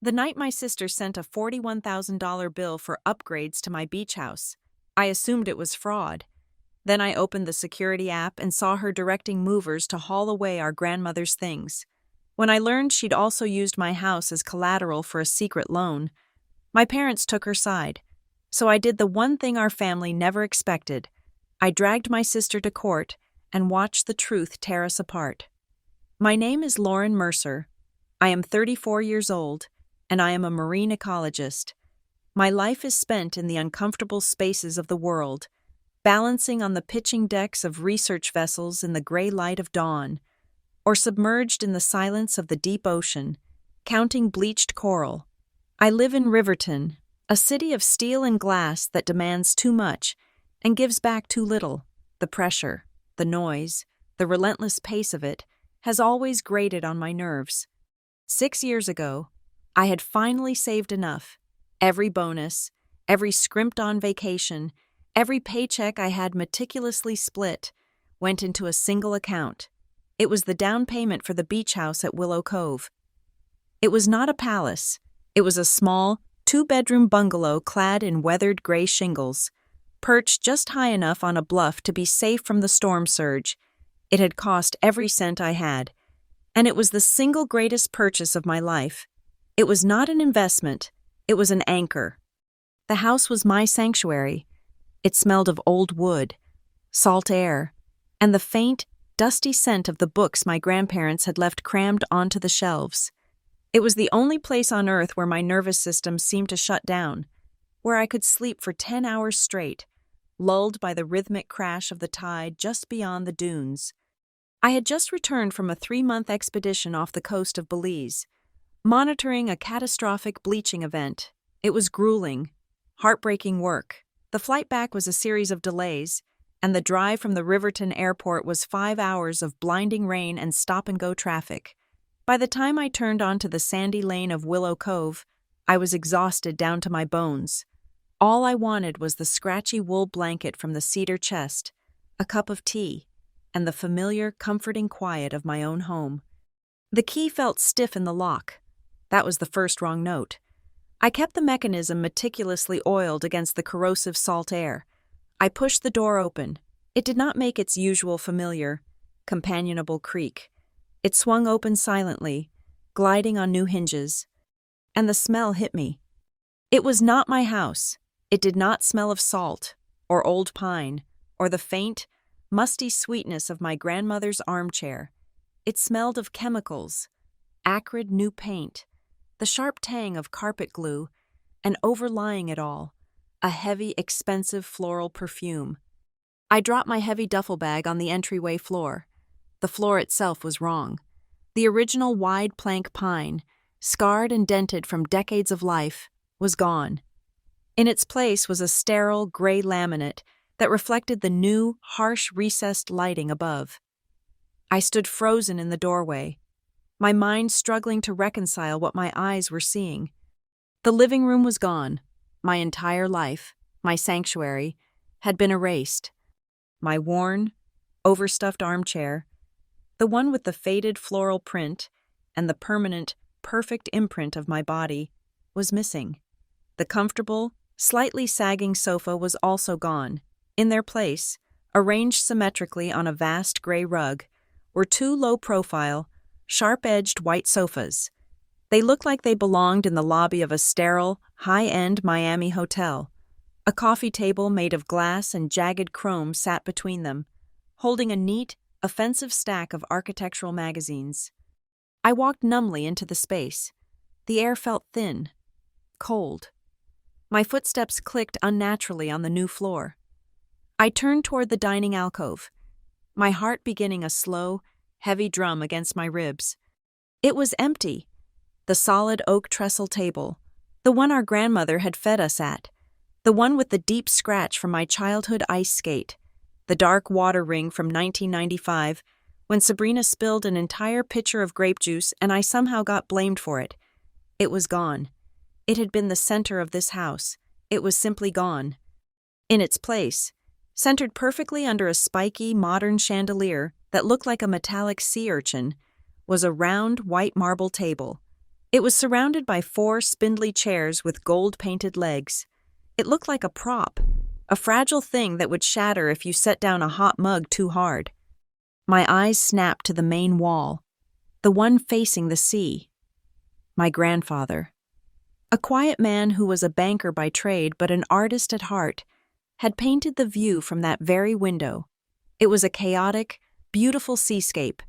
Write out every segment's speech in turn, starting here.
The night my sister sent a $41,000 bill for upgrades to my beach house, I assumed it was fraud. Then I opened the security app and saw her directing movers to haul away our grandmother's things. When I learned she'd also used my house as collateral for a secret loan, my parents took her side. So I did the one thing our family never expected. I dragged my sister to court and watched the truth tear us apart. My name is Lauren Mercer. I am 34 years old, and I am a marine ecologist. My life is spent in the uncomfortable spaces of the world, balancing on the pitching decks of research vessels in the gray light of dawn, or submerged in the silence of the deep ocean, counting bleached coral. I live in Riverton, a city of steel and glass that demands too much and gives back too little. The pressure, the noise, the relentless pace of it has always grated on my nerves. 6 years ago, I had finally saved enough. Every bonus, every scrimped-on vacation, every paycheck I had meticulously split went into a single account. It was the down payment for the beach house at Willow Cove. It was not a palace. It was a small, 2-bedroom bungalow clad in weathered gray shingles, perched just high enough on a bluff to be safe from the storm surge. It had cost every cent I had, and it was the single greatest purchase of my life. It was not an investment, it was an anchor. The house was my sanctuary. It smelled of old wood, salt air, and the faint, dusty scent of the books my grandparents had left crammed onto the shelves. It was the only place on earth where my nervous system seemed to shut down, where I could sleep for 10 hours straight, lulled by the rhythmic crash of the tide just beyond the dunes. I had just returned from a 3-month expedition off the coast of Belize, monitoring a catastrophic bleaching event. It was grueling, heartbreaking work. The flight back was a series of delays, and the drive from the Riverton airport was 5 hours of blinding rain and stop-and-go traffic. By the time I turned onto the sandy lane of Willow Cove, I was exhausted down to my bones. All I wanted was the scratchy wool blanket from the cedar chest, a cup of tea, and the familiar, comforting quiet of my own home. The key felt stiff in the lock. That was the first wrong note. I kept the mechanism meticulously oiled against the corrosive salt air. I pushed the door open. It did not make its usual familiar, companionable creak. It swung open silently, gliding on new hinges, and the smell hit me. It was not my house. It did not smell of salt, or old pine, or the faint, musty sweetness of my grandmother's armchair. It smelled of chemicals, acrid new paint, the sharp tang of carpet glue, and overlying it all, a heavy, expensive floral perfume. I dropped my heavy duffel bag on the entryway floor. The floor itself was wrong. The original wide plank pine, scarred and dented from decades of life, was gone. In its place was a sterile, gray laminate that reflected the new, harsh, recessed lighting above. I stood frozen in the doorway, my mind struggling to reconcile what my eyes were seeing. The living room was gone. My entire life, my sanctuary, had been erased. My worn, overstuffed armchair, the one with the faded floral print and the permanent, perfect imprint of my body, was missing. The comfortable, slightly sagging sofa was also gone. In their place, arranged symmetrically on a vast gray rug, were 2 low-profile, sharp-edged white sofas. They looked like they belonged in the lobby of a sterile, high-end Miami hotel. A coffee table made of glass and jagged chrome sat between them, holding a neat, offensive stack of architectural magazines. I walked numbly into the space. The air felt thin, cold. My footsteps clicked unnaturally on the new floor. I turned toward the dining alcove, my heart beginning a slow, heavy drum against my ribs. It was empty. The solid oak trestle table, the one our grandmother had fed us at, the one with the deep scratch from my childhood ice skate, the dark water ring from 1995, when Sabrina spilled an entire pitcher of grape juice and I somehow got blamed for it. It was gone. It had been the center of this house. It was simply gone. In its place, centered perfectly under a spiky, modern chandelier that looked like a metallic sea urchin, was a round, white marble table. It was surrounded by 4 spindly chairs with gold-painted legs. It looked like a prop, a fragile thing that would shatter if you set down a hot mug too hard. My eyes snapped to the main wall, the one facing the sea. My grandfather, a quiet man who was a banker by trade but an artist at heart, had painted the view from that very window. It was a chaotic, beautiful seascape,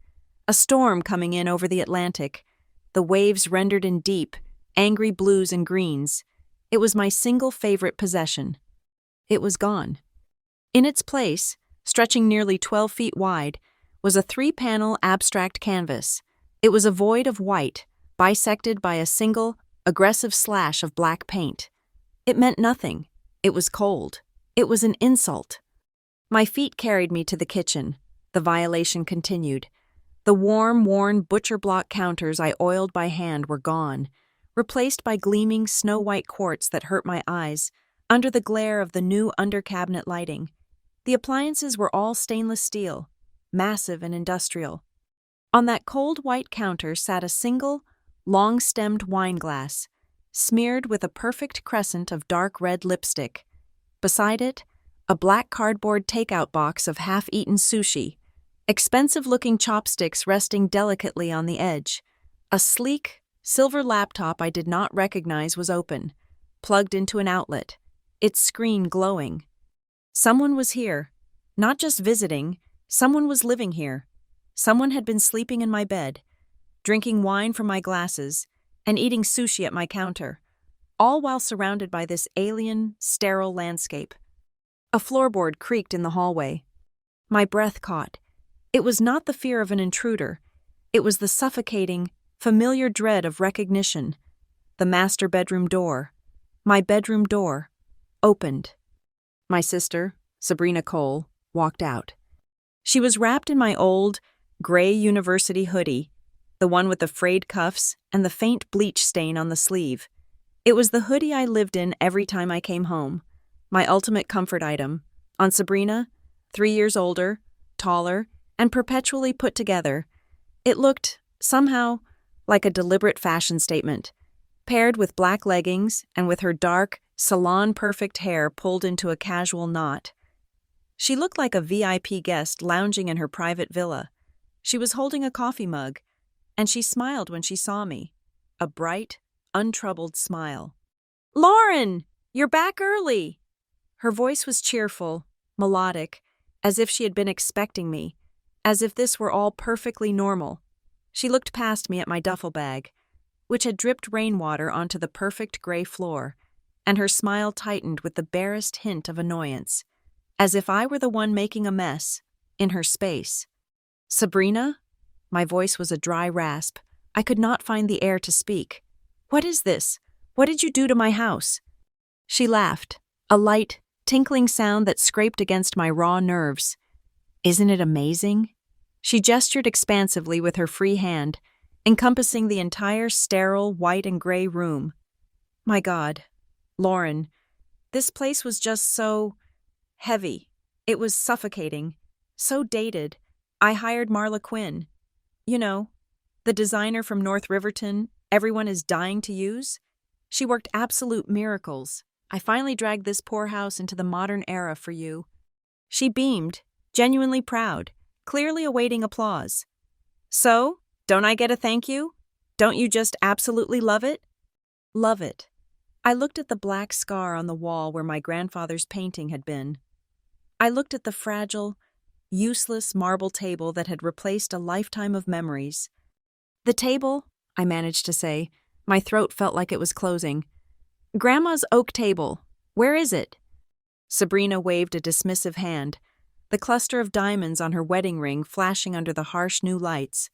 a storm coming in over the Atlantic, the waves rendered in deep, angry blues and greens. It was my single favorite possession. It was gone. In its place, stretching nearly 12 feet wide, was a 3-panel abstract canvas. It was a void of white, bisected by a single, aggressive slash of black paint. It meant nothing. It was cold. It was an insult. My feet carried me to the kitchen. The violation continued. The warm, worn butcher block counters I oiled by hand were gone, replaced by gleaming snow-white quartz that hurt my eyes under the glare of the new under-cabinet lighting. The appliances were all stainless steel, massive and industrial. On that cold white counter sat a single, long-stemmed wine glass, smeared with a perfect crescent of dark red lipstick. Beside it, a black cardboard takeout box of half-eaten sushi, expensive-looking chopsticks resting delicately on the edge. A sleek, silver laptop I did not recognize was open, plugged into an outlet, its screen glowing. Someone was here. Not just visiting, someone was living here. Someone had been sleeping in my bed, drinking wine from my glasses, and eating sushi at my counter, all while surrounded by this alien, sterile landscape. A floorboard creaked in the hallway. My breath caught. It was not the fear of an intruder. It was the suffocating, familiar dread of recognition. The master bedroom door, my bedroom door, opened. My sister, Sabrina Cole, walked out. She was wrapped in my old, gray university hoodie, the one with the frayed cuffs and the faint bleach stain on the sleeve. It was the hoodie I lived in every time I came home, my ultimate comfort item. On Sabrina, 3 years older, taller, and perpetually put together, it looked, somehow, like a deliberate fashion statement, paired with black leggings and with her dark, salon-perfect hair pulled into a casual knot. She looked like a VIP guest lounging in her private villa. She was holding a coffee mug, and she smiled when she saw me, a bright, untroubled smile. "Lauren, you're back early!" Her voice was cheerful, melodic, as if she had been expecting me, as if this were all perfectly normal. She looked past me at my duffel bag, which had dripped rainwater onto the perfect gray floor, and her smile tightened with the barest hint of annoyance, as if I were the one making a mess, in her space. "Sabrina?" My voice was a dry rasp. I could not find the air to speak. "What is this? What did you do to my house?" She laughed, a light, tinkling sound that scraped against my raw nerves. "Isn't it amazing?" She gestured expansively with her free hand, encompassing the entire sterile white and gray room. My God, Lauren, this place was just so heavy. It was suffocating, so dated. I hired Marla Quinn. You know, the designer from North Riverton everyone is dying to use. She worked absolute miracles. I finally dragged this poor house into the modern era for you. She beamed, genuinely proud, clearly awaiting applause. "So, don't I get a thank you? Don't you just absolutely love it?" "Love it." I looked at the black scar on the wall where my grandfather's painting had been. I looked at the fragile, useless marble table that had replaced a lifetime of memories. "The table," I managed to say. My throat felt like it was closing. "Grandma's oak table. Where is it?" Sabrina waved a dismissive hand, the cluster of diamonds on her wedding ring flashing under the harsh new lights.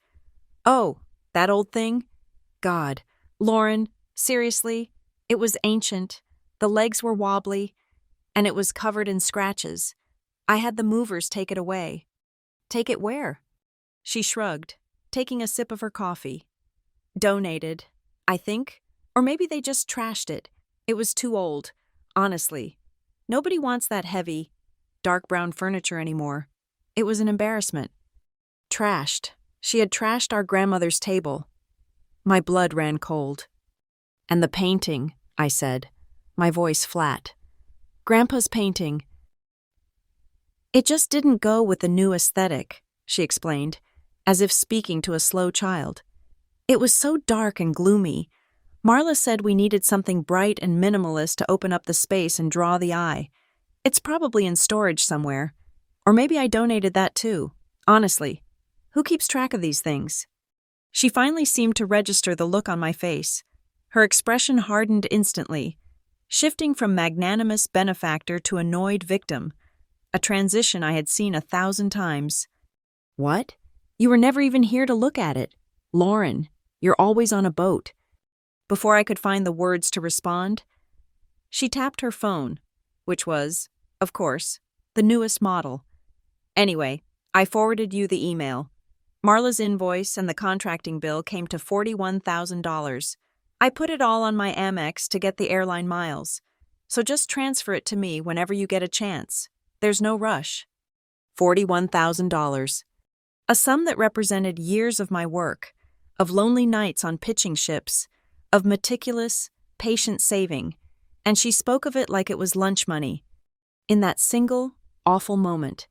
"Oh, that old thing? God, Lauren, seriously, it was ancient, the legs were wobbly, and it was covered in scratches. I had the movers take it away." "Take it where?" She shrugged, taking a sip of her coffee. "Donated, I think, or maybe they just trashed it. It was too old, honestly. Nobody wants that heavy, dark brown furniture anymore. It was an embarrassment." Trashed. She had trashed our grandmother's table. My blood ran cold. "And the painting," I said, my voice flat. "Grandpa's painting. It just didn't go with the new aesthetic," she explained, as if speaking to a slow child. "It was so dark and gloomy. Marla said we needed something bright and minimalist to open up the space and draw the eye. It's probably in storage somewhere. Or maybe I donated that too. Honestly, who keeps track of these things?" She finally seemed to register the look on my face. Her expression hardened instantly, shifting from magnanimous benefactor to annoyed victim, a transition I had seen 1,000 times. "What? You were never even here to look at it. Lauren, you're always on a boat." Before I could find the words to respond, she tapped her phone, which was, of course, the newest model. "Anyway, I forwarded you the email. Marla's invoice and the contracting bill came to $41,000. I put it all on my Amex to get the airline miles, so just transfer it to me whenever you get a chance. There's no rush." $41,000. A sum that represented years of my work, of lonely nights on pitching ships, of meticulous, patient saving, and she spoke of it like it was lunch money. In that single, awful moment,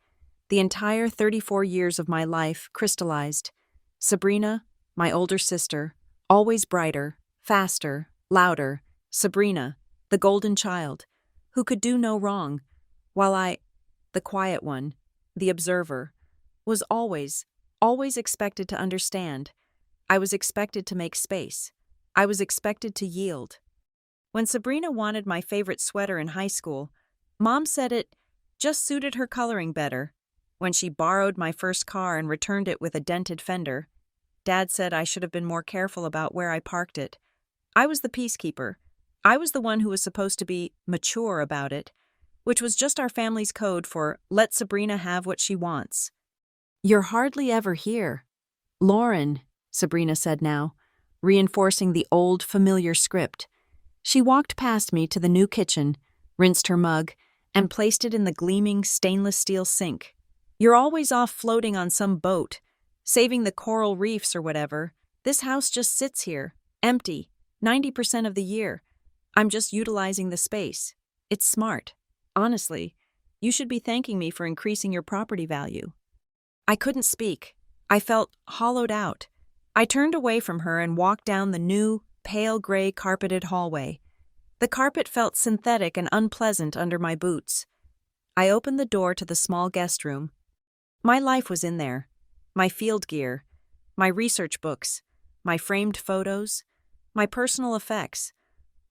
the entire 34 years of my life crystallized. Sabrina, my older sister, always brighter, faster, louder. Sabrina, the golden child, who could do no wrong, while I, the quiet one, the observer, was always expected to understand. I was expected to make space. I was expected to yield. When Sabrina wanted my favorite sweater in high school, Mom said it just suited her coloring better. When she borrowed my first car and returned it with a dented fender, Dad said I should have been more careful about where I parked it. I was the peacekeeper. I was the one who was supposed to be mature about it, which was just our family's code for let Sabrina have what she wants. "You're hardly ever here." "Lauren," Sabrina said now, reinforcing the old, familiar script. She walked past me to the new kitchen, rinsed her mug, and placed it in the gleaming stainless steel sink. "You're always off floating on some boat, saving the coral reefs or whatever. This house just sits here, empty, 90% of the year. I'm just utilizing the space. It's smart. Honestly, you should be thanking me for increasing your property value." I couldn't speak. I felt hollowed out. I turned away from her and walked down the new, pale gray carpeted hallway. The carpet felt synthetic and unpleasant under my boots. I opened the door to the small guest room. My life was in there. My field gear, my research books, my framed photos, my personal effects.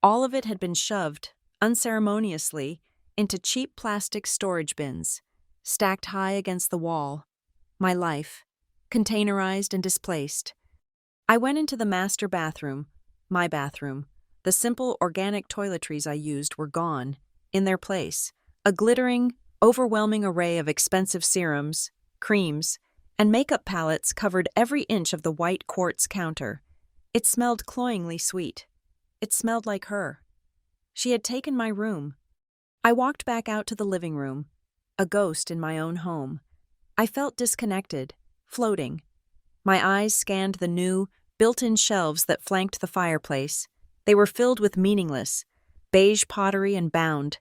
All of it had been shoved, unceremoniously, into cheap plastic storage bins, stacked high against the wall. My life, containerized and displaced. I went into the master bathroom, my bathroom. The simple organic toiletries I used were gone. In their place, a glittering, overwhelming array of expensive serums, creams, and makeup palettes covered every inch of the white quartz counter. It smelled cloyingly sweet. It smelled like her. She had taken my room. I walked back out to the living room, a ghost in my own home. I felt disconnected, floating. My eyes scanned the new, built-in shelves that flanked the fireplace. They were filled with meaningless, beige pottery and bound,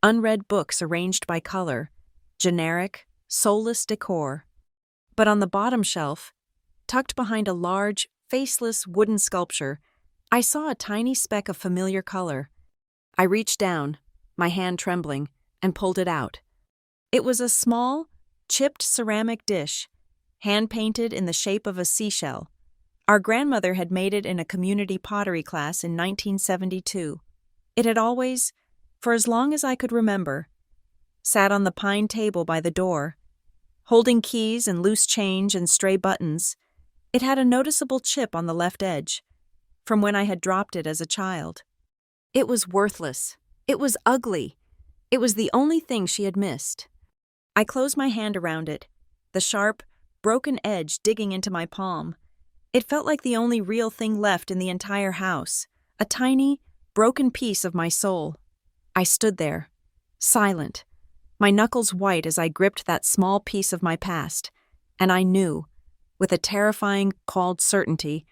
unread books arranged by color, generic, soulless decor. But on the bottom shelf, tucked behind a large, faceless wooden sculpture, I saw a tiny speck of familiar color. I reached down, my hand trembling, and pulled it out. It was a small, chipped ceramic dish, hand-painted in the shape of a seashell. Our grandmother had made it in a community pottery class in 1972. It had always, for as long as I could remember, sat on the pine table by the door, holding keys and loose change and stray buttons. It had a noticeable chip on the left edge, from when I had dropped it as a child. It was worthless. It was ugly. It was the only thing she had missed. I closed my hand around it, the sharp, broken edge digging into my palm. It felt like the only real thing left in the entire house, a tiny, broken piece of my soul. I stood there, silent, my knuckles white as I gripped that small piece of my past, and I knew, with a terrifying, cold certainty,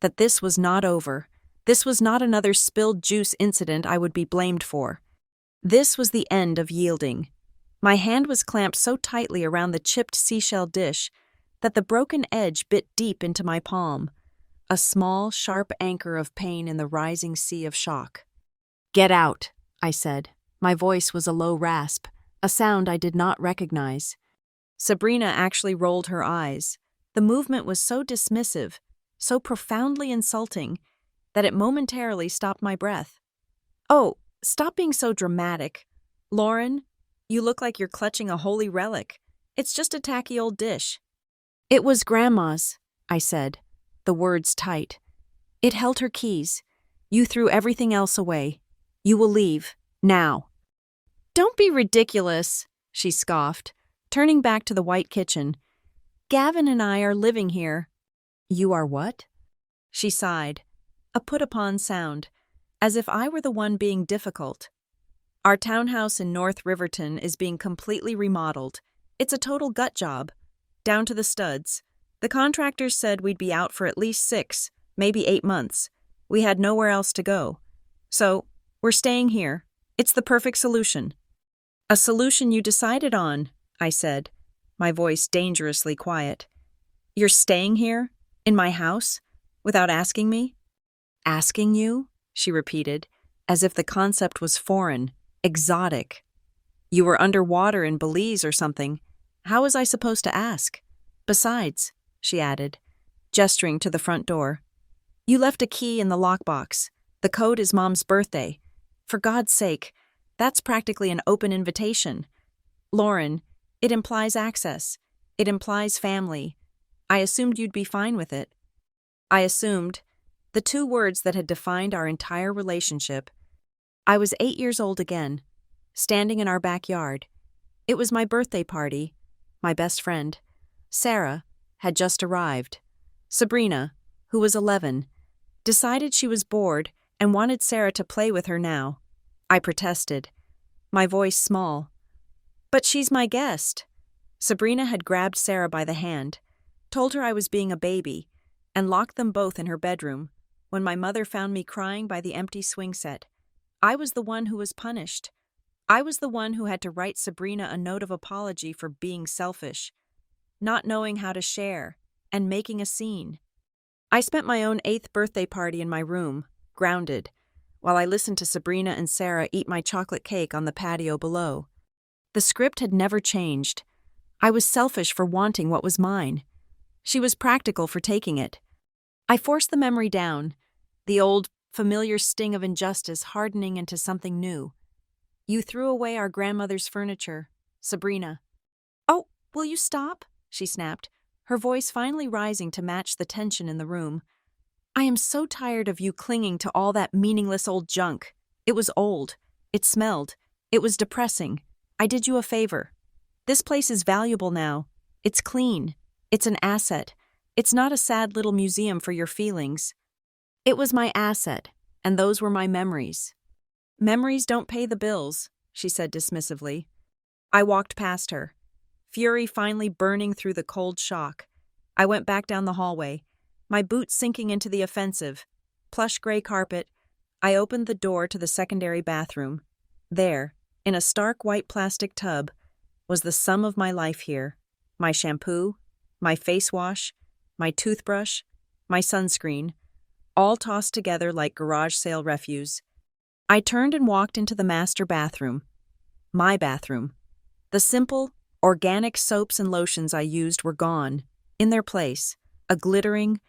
that this was not over. This was not another spilled juice incident I would be blamed for. This was the end of yielding. My hand was clamped so tightly around the chipped seashell dish that the broken edge bit deep into my palm, a small, sharp anchor of pain in the rising sea of shock. "Get out," I said. My voice was a low rasp, a sound I did not recognize. Sabrina actually rolled her eyes. The movement was so dismissive, so profoundly insulting, that it momentarily stopped my breath. "Oh, stop being so dramatic. Lauren, you look like you're clutching a holy relic. It's just a tacky old dish." "It was Grandma's," I said, the words tight. "It held her keys. You threw everything else away. You will leave, now." "Don't be ridiculous," she scoffed, turning back to the white kitchen. "Gavin and I are living here." "You are what?" She sighed, a put-upon sound, as if I were the one being difficult. "Our townhouse in North Riverton is being completely remodeled. It's a total gut job, down to the studs. The contractors said we'd be out for at least 6, maybe 8 months. We had nowhere else to go. So, we're staying here. It's the perfect solution." "A solution you decided on," I said, my voice dangerously quiet. "You're staying here, in my house, without asking me?" "Asking you?" she repeated, as if the concept was foreign, exotic. "You were underwater in Belize or something. How was I supposed to ask? Besides," she added, gesturing to the front door, "you left a key in the lockbox. The code is Mom's birthday. For God's sake, that's practically an open invitation. Lauren, it implies access. It implies family. I assumed you'd be fine with it." I assumed, the 2 words that had defined our entire relationship. I was 8 years old again, standing in our backyard. It was my birthday party. My best friend, Sarah, had just arrived. Sabrina, who was 11, decided she was bored and wanted Sarah to play with her now. I protested, my voice small. "But she's my guest." Sabrina had grabbed Sarah by the hand, told her I was being a baby, and locked them both in her bedroom. When my mother found me crying by the empty swing set, I was the one who was punished. I was the one who had to write Sabrina a note of apology for being selfish, not knowing how to share, and making a scene. I spent my own 8th birthday party in my room, grounded, while I listened to Sabrina and Sarah eat my chocolate cake on the patio below. The script had never changed. I was selfish for wanting what was mine. She was practical for taking it. I forced the memory down, the old, familiar sting of injustice hardening into something new. "You threw away our grandmother's furniture, Sabrina." "Oh, will you stop?" she snapped, her voice finally rising to match the tension in the room. "I am so tired of you clinging to all that meaningless old junk. It was old. It smelled. It was depressing. I did you a favor. This place is valuable now. It's clean. It's an asset. It's not a sad little museum for your feelings." It was my asset, and those were my memories. "Memories don't pay the bills," she said dismissively. I walked past her, fury finally burning through the cold shock. I went back down the hallway, my boots sinking into the offensive. Plush gray carpet. I opened the door to the secondary bathroom. There, in a stark white plastic tub, was the sum of my life here. My shampoo, my face wash, my toothbrush, my sunscreen, all tossed together like garage sale refuse. I turned and walked into the master bathroom. My bathroom. The simple, organic soaps and lotions I used were gone. In their place, a glittering,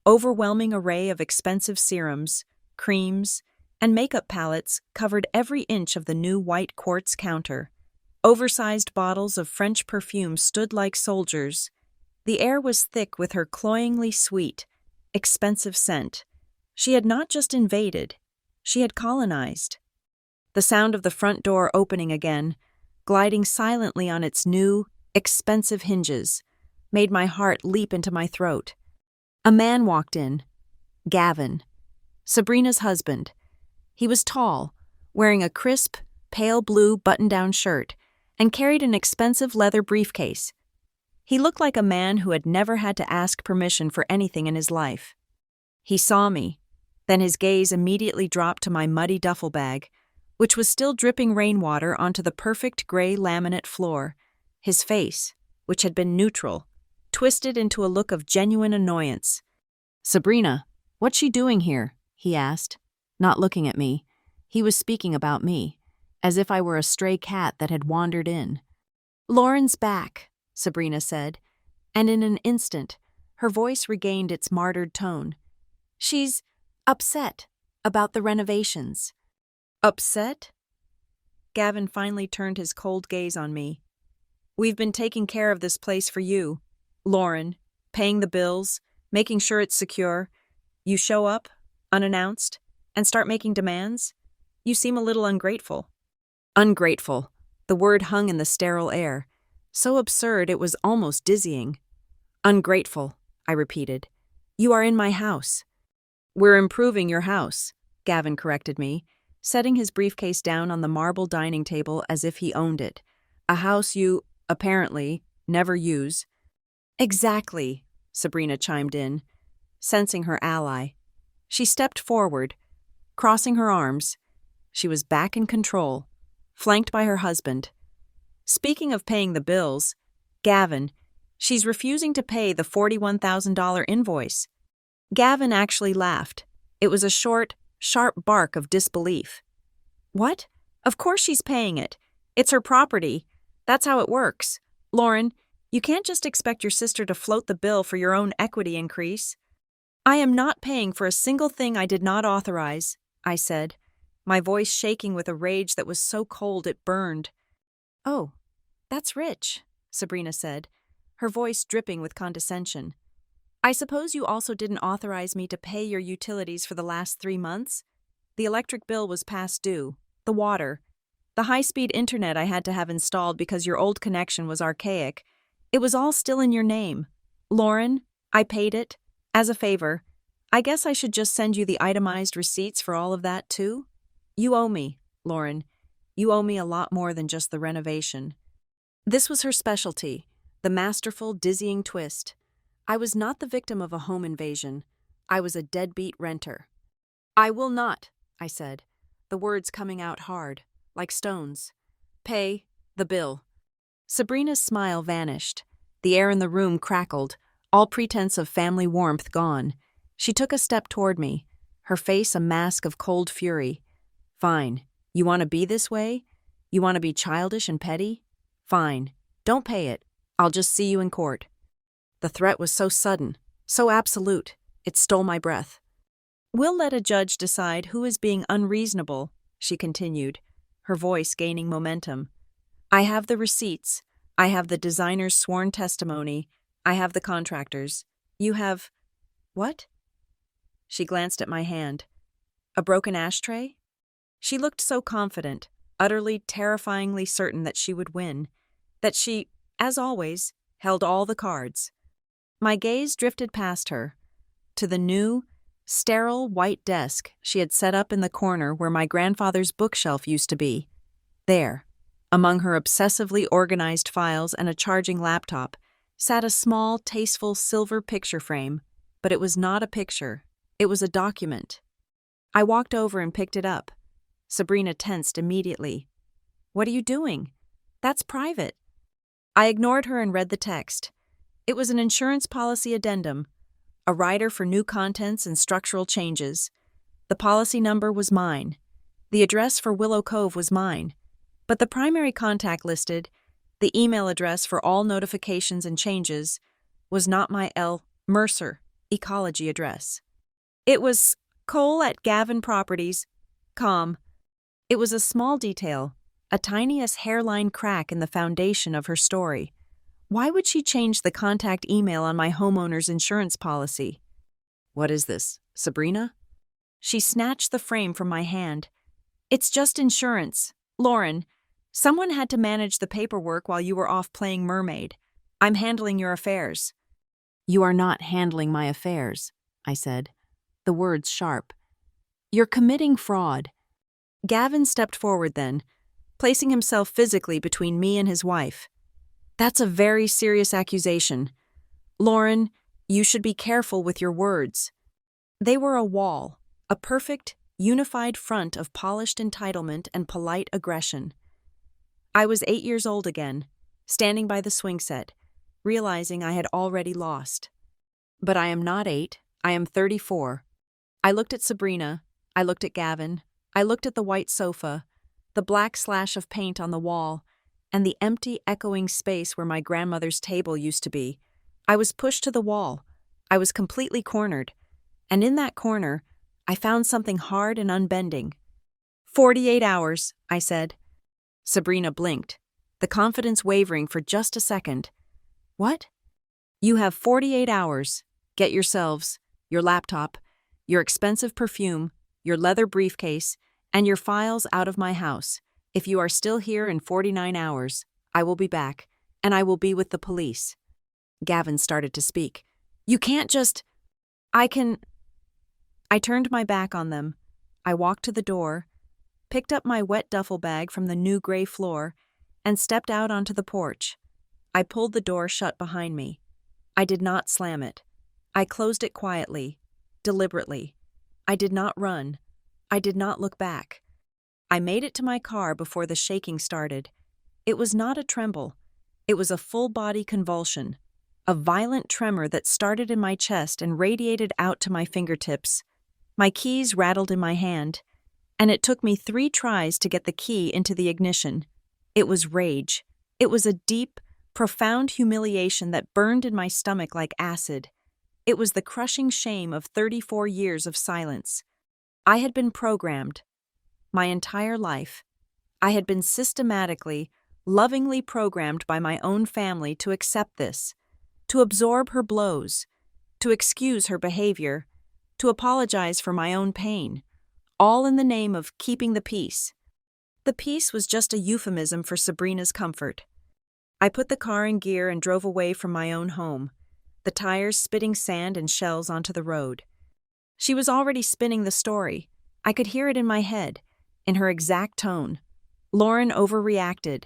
overwhelming array of expensive serums, creams, and makeup palettes covered every inch of the new white quartz counter. Oversized bottles of French perfume stood like soldiers. The air was thick with her cloyingly sweet, expensive scent. She had not just invaded, she had colonized. The sound of the front door opening again, gliding silently on its new, expensive hinges, made my heart leap into my throat. A man walked in. Gavin. Sabrina's husband. He was tall, wearing a crisp, pale blue button-down shirt, and carried an expensive leather briefcase. He looked like a man who had never had to ask permission for anything in his life. He saw me. Then his gaze immediately dropped to my muddy duffel bag, which was still dripping rainwater onto the perfect gray laminate floor. His face, which had been neutral, twisted into a look of genuine annoyance. "Sabrina, what's she doing here?" he asked, not looking at me. He was speaking about me, as if I were a stray cat that had wandered in. "Lauren's back," Sabrina said, and in an instant, her voice regained its martyred tone. "She's upset about the renovations." "Upset?" Gavin finally turned his cold gaze on me. "We've been taking care of this place for you, Lauren, paying the bills, making sure it's secure. You show up, unannounced, and start making demands? You seem a little ungrateful." Ungrateful. The word hung in the sterile air. So absurd it was almost dizzying. "Ungrateful," I repeated. "You are in my house." "We're improving your house," Gavin corrected me, setting his briefcase down on the marble dining table as if he owned it. "A house you, apparently, never use." "Exactly," Sabrina chimed in, sensing her ally. She stepped forward, crossing her arms. She was back in control, flanked by her husband. "Speaking of paying the bills, Gavin, she's refusing to pay the $41,000 invoice." Gavin actually laughed. It was a short, sharp bark of disbelief. "What? Of course she's paying it. It's her property. That's how it works. Lauren, you can't just expect your sister to float the bill for your own equity increase." "I am not paying for a single thing I did not authorize," I said, my voice shaking with a rage that was so cold it burned. "Oh, that's rich," Sabrina said, her voice dripping with condescension. "I suppose you also didn't authorize me to pay your utilities for the last 3 months? The electric bill was past due, the water, the high-speed internet I had to have installed because your old connection was archaic. It was all still in your name. Lauren, I paid it. As a favor. I guess I should just send you the itemized receipts for all of that, too? You owe me, Lauren. You owe me a lot more than just the renovation." This was her specialty, the masterful, dizzying twist. I was not the victim of a home invasion. I was a deadbeat renter. "I will not," I said, the words coming out hard, like stones. "Pay the bill." Sabrina's smile vanished. The air in the room crackled, all pretense of family warmth gone. She took a step toward me, her face a mask of cold fury. "Fine. You want to be this way? You want to be childish and petty? Fine. Don't pay it. I'll just see you in court." The threat was so sudden, so absolute, it stole my breath. "We'll let a judge decide who is being unreasonable," she continued, her voice gaining momentum. "I have the receipts. I have the designer's sworn testimony. I have the contractors. You have... what?" She glanced at my hand. "A broken ashtray?" She looked so confident, utterly, terrifyingly certain that she would win, that she, as always, held all the cards. My gaze drifted past her, to the new, sterile white desk she had set up in the corner where my grandfather's bookshelf used to be. There, among her obsessively organized files and a charging laptop, sat a small, tasteful silver picture frame, but it was not a picture. It was a document. I walked over and picked it up. Sabrina tensed immediately. "What are you doing? That's private." I ignored her and read the text. It was an insurance policy addendum, a rider for new contents and structural changes. The policy number was mine. The address for Willow Cove was mine. But the primary contact listed, the email address for all notifications and changes, was not my L. Mercer ecology address. It was cole@gavinproperties.com. It was a small detail, a tiniest hairline crack in the foundation of her story. Why would she change the contact email on my homeowner's insurance policy? "What is this, Sabrina?" She snatched the frame from my hand. "It's just insurance. Lauren, someone had to manage the paperwork while you were off playing mermaid. I'm handling your affairs." "You are not handling my affairs," I said, the words sharp. "You're committing fraud." Gavin stepped forward then, placing himself physically between me and his wife. "That's a very serious accusation. Lauren, you should be careful with your words." They were a wall, a perfect, unified front of polished entitlement and polite aggression. I was 8 years old again, standing by the swing set, realizing I had already lost. But I am not 8, I am 34. I looked at Sabrina, I looked at Gavin, I looked at the white sofa, the black slash of paint on the wall, and the empty, echoing space where my grandmother's table used to be. I was pushed to the wall. I was completely cornered. And in that corner, I found something hard and unbending. 48 hours, I said. Sabrina blinked, the confidence wavering for just a second. What? You have 48 hours. Get yourselves, your laptop, your expensive perfume, your leather briefcase, and your files out of my house. If you are still here in 49 hours, I will be back, and I will be with the police. Gavin started to speak. You can't just... I turned my back on them. I walked to the door, picked up my wet duffel bag from the new gray floor, and stepped out onto the porch. I pulled the door shut behind me. I did not slam it. I closed it quietly, deliberately. I did not run. I did not look back. I made it to my car before the shaking started. It was not a tremble. It was a full-body convulsion, a violent tremor that started in my chest and radiated out to my fingertips. My keys rattled in my hand, and it took me 3 tries to get the key into the ignition. It was rage. It was a deep, profound humiliation that burned in my stomach like acid. It was the crushing shame of 34 years of silence. I had been programmed. My entire life, I had been systematically, lovingly programmed by my own family to accept this, to absorb her blows, to excuse her behavior, to apologize for my own pain, all in the name of keeping the peace. The peace was just a euphemism for Sabrina's comfort. I put the car in gear and drove away from my own home, the tires spitting sand and shells onto the road. She was already spinning the story. I could hear it in my head, in her exact tone. Lauren overreacted.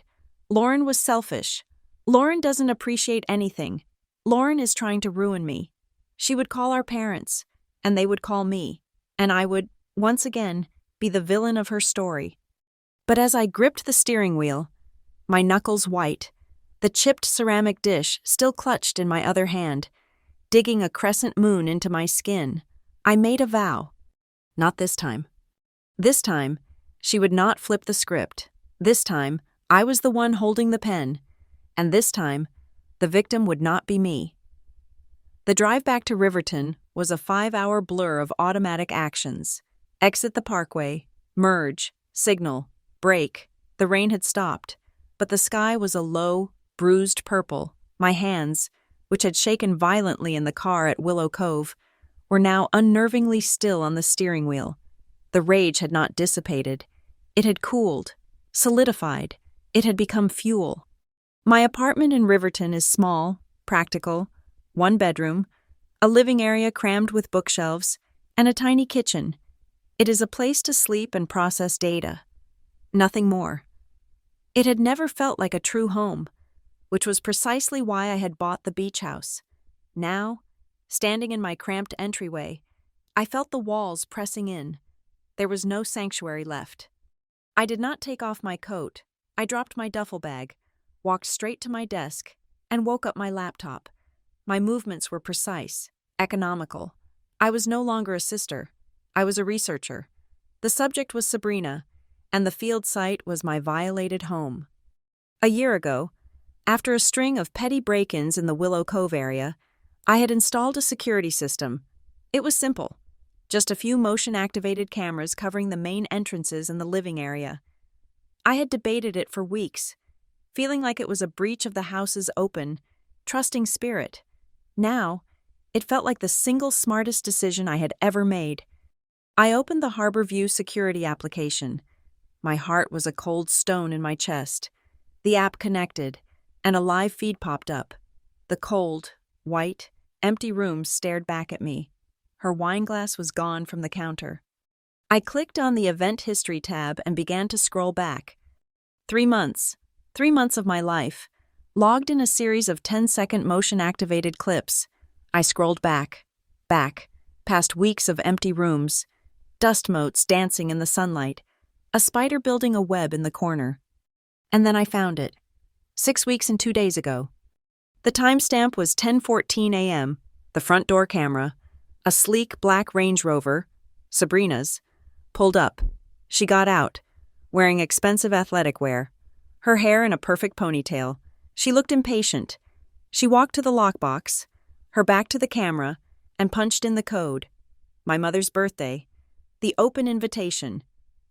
Lauren was selfish. Lauren doesn't appreciate anything. Lauren is trying to ruin me. She would call our parents, and they would call me, and I would, once again, be the villain of her story. But as I gripped the steering wheel, my knuckles white, the chipped ceramic dish still clutched in my other hand, digging a crescent moon into my skin, I made a vow. Not this time. This time, she would not flip the script. This time, I was the one holding the pen. And this time, the victim would not be me. The drive back to Riverton was a 5-hour blur of automatic actions. Exit the parkway, merge, signal, brake. The rain had stopped, but the sky was a low, bruised purple. My hands, which had shaken violently in the car at Willow Cove, were now unnervingly still on the steering wheel. The rage had not dissipated. It had cooled, solidified. It had become fuel. My apartment in Riverton is small, practical, 1 bedroom, a living area crammed with bookshelves, and a tiny kitchen. It is a place to sleep and process data. Nothing more. It had never felt like a true home, which was precisely why I had bought the beach house. Now, standing in my cramped entryway, I felt the walls pressing in. There was no sanctuary left. I did not take off my coat. I dropped my duffel bag, walked straight to my desk, and woke up my laptop. My movements were precise, economical. I was no longer a sister. I was a researcher. The subject was Sabrina, and the field site was my violated home. A year ago, after a string of petty break-ins in the Willow Cove area, I had installed a security system. It was simple. Just a few motion-activated cameras covering the main entrances in the living area. I had debated it for weeks, feeling like it was a breach of the house's open, trusting spirit. Now, it felt like the single smartest decision I had ever made. I opened the Harborview security application. My heart was a cold stone in my chest. The app connected, and a live feed popped up. The cold, white, empty room stared back at me. Her wineglass was gone from the counter. I clicked on the Event History tab and began to scroll back. 3 months. 3 months of my life, logged in a series of 10-second motion-activated clips. I scrolled back, past weeks of empty rooms, dust motes dancing in the sunlight, a spider building a web in the corner. And then I found it. 6 weeks and 2 days ago. The timestamp was 10:14 a.m., the front door camera, a sleek black Range Rover, Sabrina's, pulled up. She got out, wearing expensive athletic wear, her hair in a perfect ponytail. She looked impatient. She walked to the lockbox, her back to the camera, and punched in the code. My mother's birthday. The open invitation.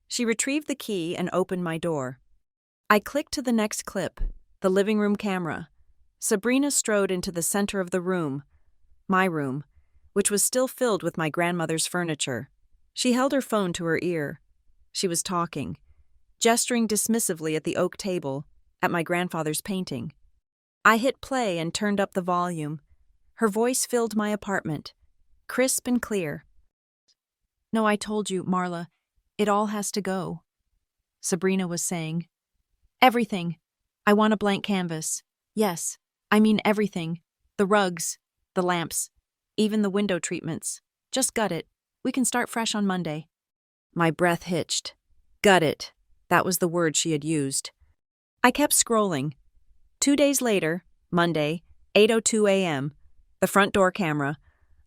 She retrieved the key and opened my door. I clicked to the next clip, the living room camera. Sabrina strode into the center of the room, my room, which was still filled with my grandmother's furniture. She held her phone to her ear. She was talking, gesturing dismissively at the oak table, at my grandfather's painting. I hit play and turned up the volume. Her voice filled my apartment, crisp and clear. "No, I told you, Marla, it all has to go," Sabrina was saying. "Everything. I want a blank canvas. Yes, I mean everything. The rugs, the lamps, even the window treatments. Just gut it. We can start fresh on Monday." My breath hitched. Gut it. That was the word she had used. I kept scrolling. 2 days later, Monday, 8:02 a.m., the front door camera,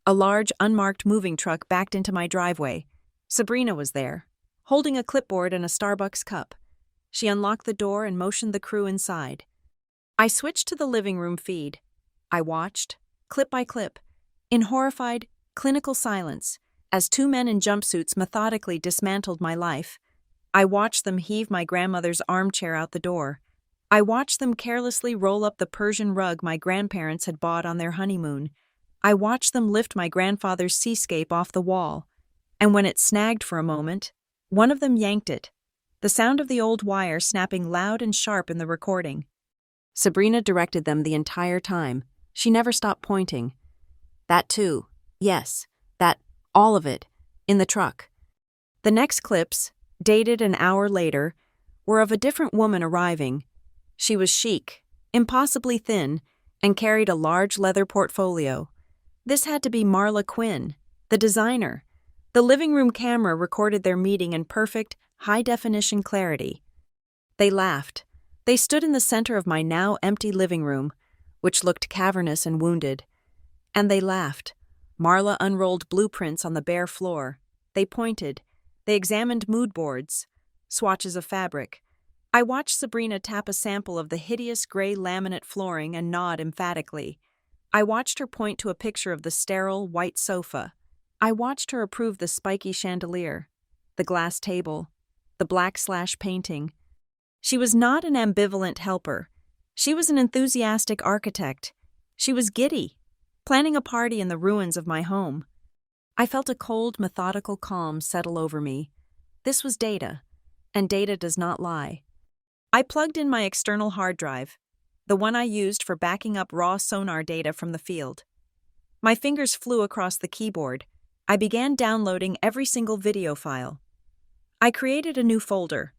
a large, unmarked moving truck backed into my driveway. Sabrina was there, holding a clipboard and a Starbucks cup. She unlocked the door and motioned the crew inside. I switched to the living room feed. I watched, clip by clip, in horrified, clinical silence, as 2 men in jumpsuits methodically dismantled my life. I watched them heave my grandmother's armchair out the door. I watched them carelessly roll up the Persian rug my grandparents had bought on their honeymoon. I watched them lift my grandfather's seascape off the wall. And when it snagged for a moment, one of them yanked it, the sound of the old wire snapping loud and sharp in the recording. Sabrina directed them the entire time. She never stopped pointing. That too. Yes, that, all of it, in the truck. The next clips, dated an hour later, were of a different woman arriving. She was chic, impossibly thin, and carried a large leather portfolio. This had to be Marla Quinn, the designer. The living room camera recorded their meeting in perfect, high-definition clarity. They laughed. They stood in the center of my now empty living room, which looked cavernous and wounded. And they laughed. Marla unrolled blueprints on the bare floor. They pointed. They examined mood boards, swatches of fabric. I watched Sabrina tap a sample of the hideous gray laminate flooring and nod emphatically. I watched her point to a picture of the sterile, white sofa. I watched her approve the spiky chandelier, the glass table, the black painting. She was not an ambivalent helper. She was an enthusiastic architect. She was giddy, planning a party in the ruins of my home. I felt a cold, methodical calm settle over me. This was data, and data does not lie. I plugged in my external hard drive, the one I used for backing up raw sonar data from the field. My fingers flew across the keyboard. I began downloading every single video file. I created a new folder,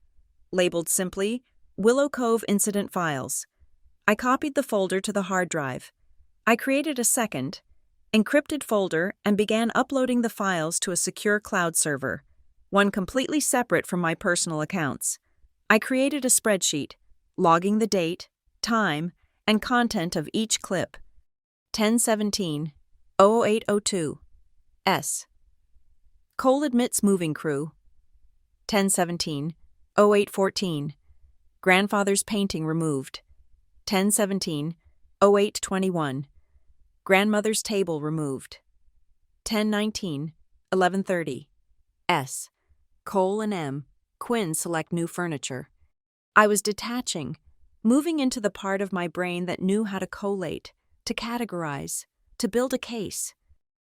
labeled simply Willow Cove Incident Files. I copied the folder to the hard drive. I created a second, encrypted folder and began uploading the files to a secure cloud server, one completely separate from my personal accounts. I created a spreadsheet, logging the date, time, and content of each clip. 10/17/0802 S. Cole admits moving crew. 10/17/0814 Grandfather's painting removed. 10/17/0821 Grandmother's table removed. 10/19/1130 S. Cole and M. Quinn select new furniture. I was detaching, moving into the part of my brain that knew how to collate, to categorize, to build a case.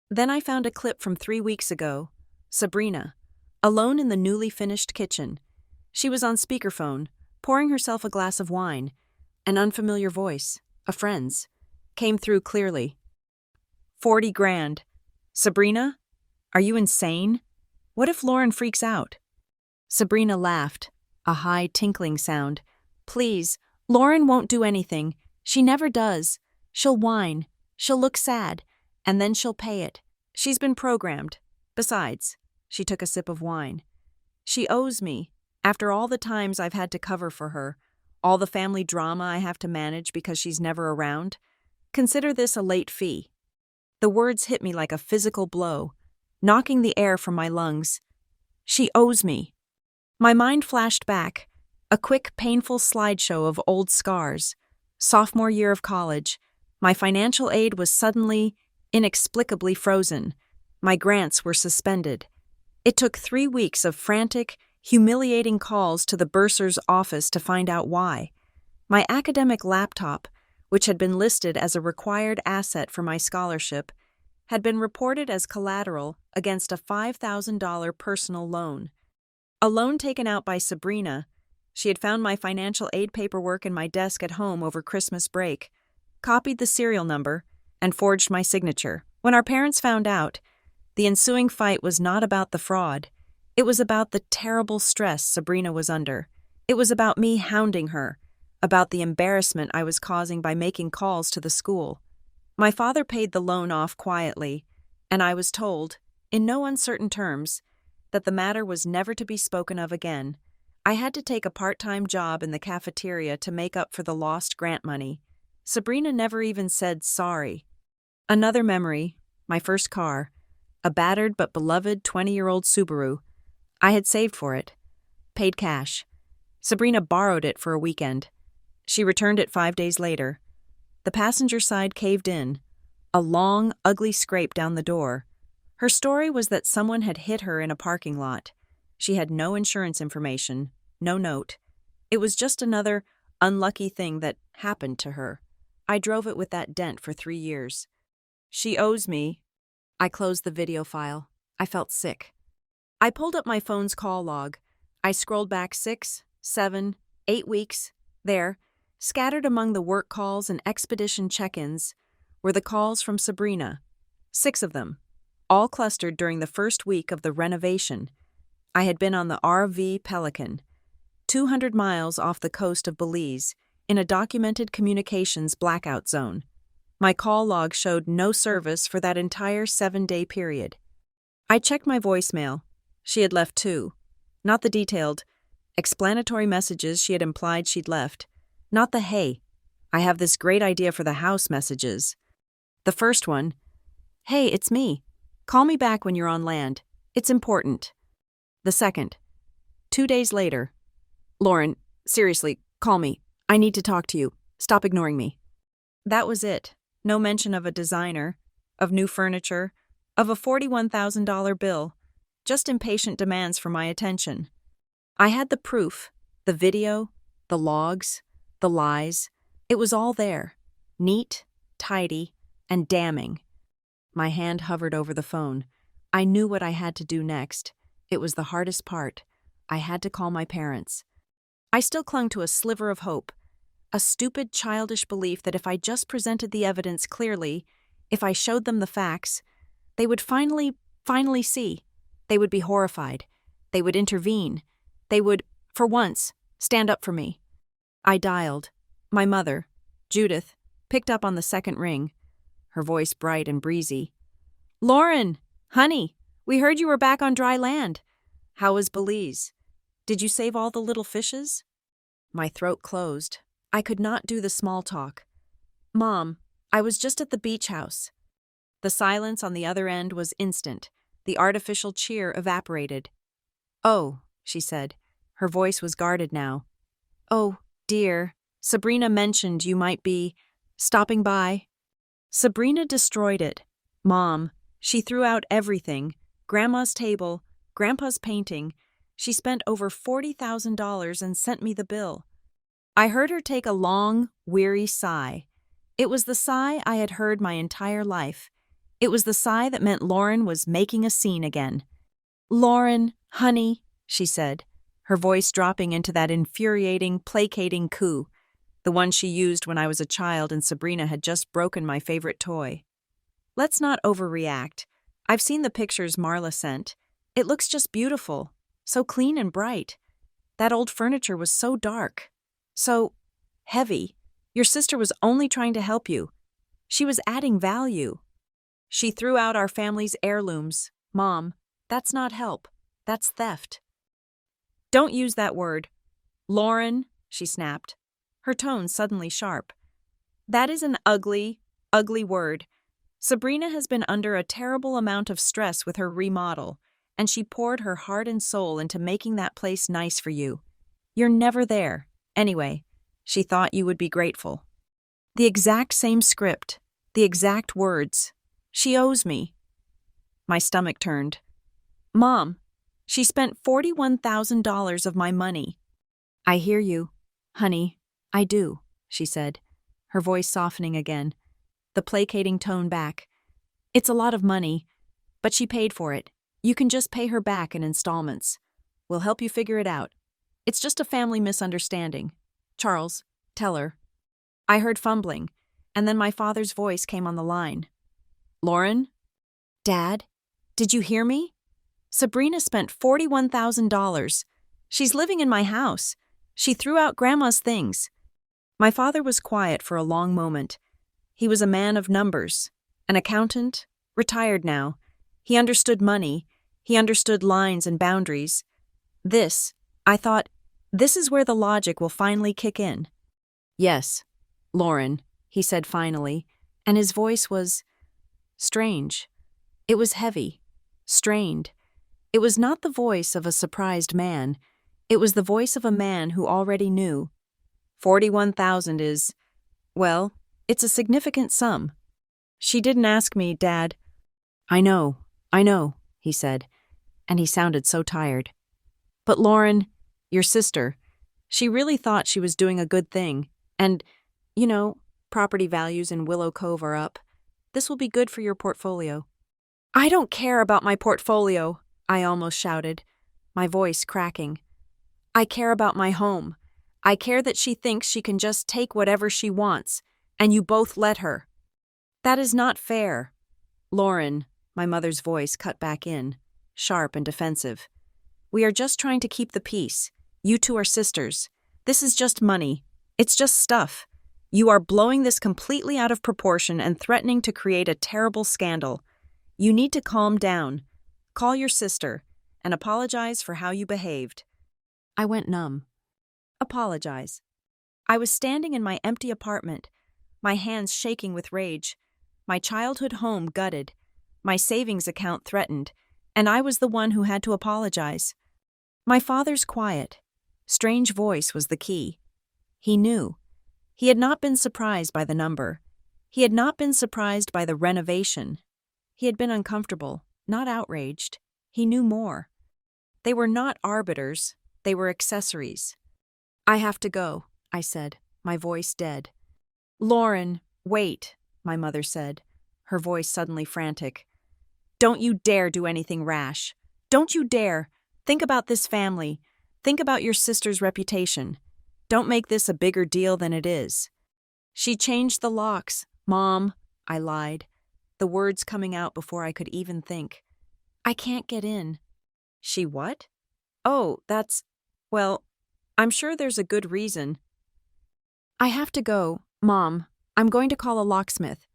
Then I found a clip from 3 weeks ago. Sabrina, alone in the newly finished kitchen. She was on speakerphone, pouring herself a glass of wine. An unfamiliar voice, a friend's, came through clearly. 40 grand. Sabrina? Are you insane? What if Lauren freaks out? Sabrina laughed, a high tinkling sound. Please, Lauren won't do anything. She never does. She'll whine. She'll look sad. And then she'll pay it. She's been programmed. Besides, she took a sip of wine. She owes me, after all the times I've had to cover for her, all the family drama I have to manage because she's never around. Consider this a late fee. The words hit me like a physical blow, knocking the air from my lungs. She owes me. My mind flashed back, a quick, painful slideshow of old scars. Sophomore year of college, my financial aid was suddenly, inexplicably frozen. My grants were suspended. It took 3 weeks of frantic, humiliating calls to the bursar's office to find out why. My academic laptop, which had been listed as a required asset for my scholarship, had been reported as collateral against a $5,000 personal loan. A loan taken out by Sabrina. She had found my financial aid paperwork in my desk at home over Christmas break, copied the serial number, and forged my signature. When our parents found out, the ensuing fight was not about the fraud. It was about the terrible stress Sabrina was under. It was about me hounding her, about the embarrassment I was causing by making calls to the school. My father paid the loan off quietly, and I was told, in no uncertain terms, that the matter was never to be spoken of again. I had to take a part-time job in the cafeteria to make up for the lost grant money. Sabrina never even said sorry. Another memory, my first car, a battered but beloved 20-year-old Subaru. I had saved for it, paid cash. Sabrina borrowed it for a weekend. She returned it 5 days later. The passenger side caved in, a long, ugly scrape down the door. Her story was that someone had hit her in a parking lot. She had no insurance information, no note. It was just another unlucky thing that happened to her. I drove it with that dent for 3 years. She owes me. I closed the video file. I felt sick. I pulled up my phone's call log. I scrolled back 6, 7, 8 weeks. There, scattered among the work calls and expedition check-ins, were the calls from Sabrina. 6 of them, all clustered during the first week of the renovation. I had been on the RV Pelican, 200 miles off the coast of Belize, in a documented communications blackout zone. My call log showed no service for that entire 7-day period. I checked my voicemail. She had left 2. Not the detailed, explanatory messages she had implied she'd left. Not the "hey, I have this great idea for the house" messages. The first one, "Hey, it's me. Call me back when you're on land. It's important." The second, 2 days later, "Lauren, seriously, call me. I need to talk to you. Stop ignoring me." That was it. No mention of a designer, of new furniture, of a $41,000 bill. Just impatient demands for my attention. I had the proof, the video, the logs, the lies. It was all there. Neat, tidy, and damning. My hand hovered over the phone. I knew what I had to do next. It was the hardest part. I had to call my parents. I still clung to a sliver of hope, a stupid, childish belief that if I just presented the evidence clearly, if I showed them the facts, they would finally see. They would be horrified. They would intervene. They would, for once, stand up for me. I dialed. My mother, Judith, picked up on the second ring, her voice bright and breezy. "Lauren, honey, we heard you were back on dry land. How was Belize? Did you save all the little fishes?" My throat closed. I could not do the small talk. "Mom, I was just at the beach house." The silence on the other end was instant. The artificial cheer evaporated. "Oh," she said. Her voice was guarded now. "Oh, dear, Sabrina mentioned you might be stopping by." Sabrina destroyed it. Mom, she threw out everything. Grandma's table, Grandpa's painting. She spent over $40,000 and sent me the bill. I heard her take a long, weary sigh. It was the sigh I had heard my entire life. It was the sigh that meant Lauren was making a scene again. "Lauren, honey," she said, her voice dropping into that infuriating, placating coo, the one she used when I was a child and Sabrina had just broken my favorite toy. "Let's not overreact. I've seen the pictures Marla sent. It looks just beautiful, so clean and bright. That old furniture was so dark, so heavy. Your sister was only trying to help you. She was adding value." She threw out our family's heirlooms. Mom, that's not help. That's theft. Don't use that word. Lauren, she snapped, her tone suddenly sharp. That is an ugly, ugly word. Sabrina has been under a terrible amount of stress with her remodel, and she poured her heart and soul into making that place nice for you. You're never there. Anyway, she thought you would be grateful. The exact same script, the exact words. She owes me. My stomach turned. Mom, she spent $41,000 of my money. I hear you, honey, I do, she said, her voice softening again, the placating tone back. It's a lot of money, but she paid for it. You can just pay her back in installments. We'll help you figure it out. It's just a family misunderstanding. Charles, tell her. I heard fumbling, and then my father's voice came on the line. Lauren? Dad? Did you hear me? Sabrina spent $41,000. She's living in my house. She threw out Grandma's things. My father was quiet for a long moment. He was a man of numbers, an accountant, retired now. He understood money. He understood lines and boundaries. I thought, this is where the logic will finally kick in. Yes, Lauren, he said finally, and his voice was strange. It was heavy, strained. It was not the voice of a surprised man. It was the voice of a man who already knew. 41,000 is, well, it's a significant sum. She didn't ask me, Dad. I know, he said, and he sounded so tired. But Lauren, your sister, she really thought she was doing a good thing. And, property values in Willow Cove are up. This will be good for your portfolio. I don't care about my portfolio, I almost shouted, my voice cracking. I care about my home. I care that she thinks she can just take whatever she wants, and you both let her. That is not fair. Lauren, my mother's voice cut back in, sharp and defensive. We are just trying to keep the peace. You two are sisters. This is just money. It's just stuff. You are blowing this completely out of proportion and threatening to create a terrible scandal. You need to calm down. Call your sister and apologize for how you behaved. I went numb. Apologize. I was standing in my empty apartment, my hands shaking with rage, my childhood home gutted, my savings account threatened, and I was the one who had to apologize. My father's quiet, strange voice was the key. He knew. He had not been surprised by the number. He had not been surprised by the renovation. He had been uncomfortable, not outraged. He knew more. They were not arbiters, they were accessories. I have to go, I said, my voice dead. Lauren, wait, my mother said, her voice suddenly frantic. Don't you dare do anything rash. Don't you dare. Think about this family. Think about your sister's reputation. Don't make this a bigger deal than it is. She changed the locks, Mom, I lied, the words coming out before I could even think. I can't get in. She what? Oh, well, I'm sure there's a good reason. I have to go, Mom. I'm going to call a locksmith.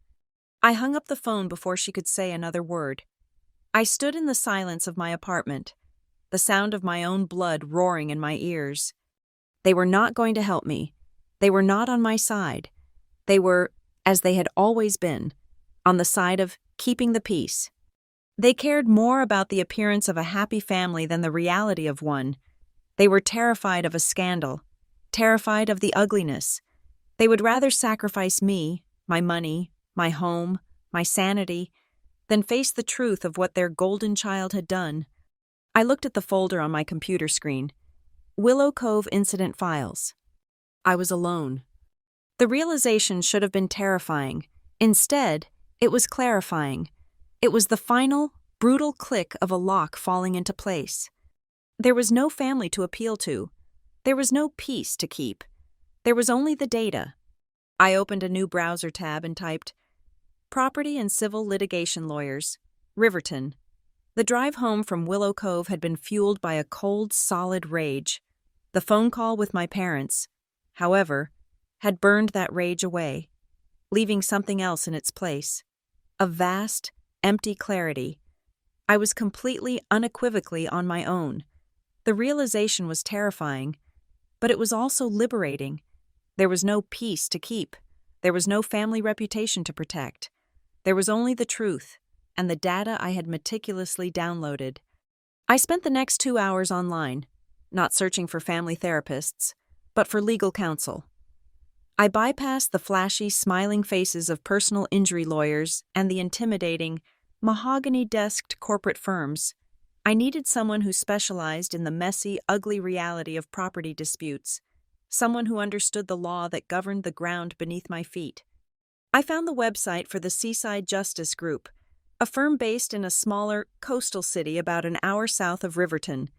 I hung up the phone before she could say another word. I stood in the silence of my apartment, the sound of my own blood roaring in my ears. They were not going to help me. They were not on my side. They were, as they had always been, on the side of keeping the peace. They cared more about the appearance of a happy family than the reality of one. They were terrified of a scandal, terrified of the ugliness. They would rather sacrifice me, my money, my home, my sanity, than face the truth of what their golden child had done. I looked at the folder on my computer screen. Willow Cove Incident Files. I was alone. The realization should have been terrifying. Instead, it was clarifying. It was the final, brutal click of a lock falling into place. There was no family to appeal to. There was no peace to keep. There was only the data. I opened a new browser tab and typed, Property and Civil Litigation Lawyers, Riverton. The drive home from Willow Cove had been fueled by a cold, solid rage. The phone call with my parents, however, had burned that rage away, leaving something else in its place. A vast, empty clarity. I was completely, unequivocally on my own. The realization was terrifying, but it was also liberating. There was no peace to keep. There was no family reputation to protect. There was only the truth and the data I had meticulously downloaded. I spent the next 2 hours online, not searching for family therapists, but for legal counsel. I bypassed the flashy, smiling faces of personal injury lawyers and the intimidating, mahogany-desked corporate firms. I needed someone who specialized in the messy, ugly reality of property disputes, someone who understood the law that governed the ground beneath my feet. I found the website for the Seaside Justice Group, a firm based in a smaller, coastal city about an hour south of Riverton.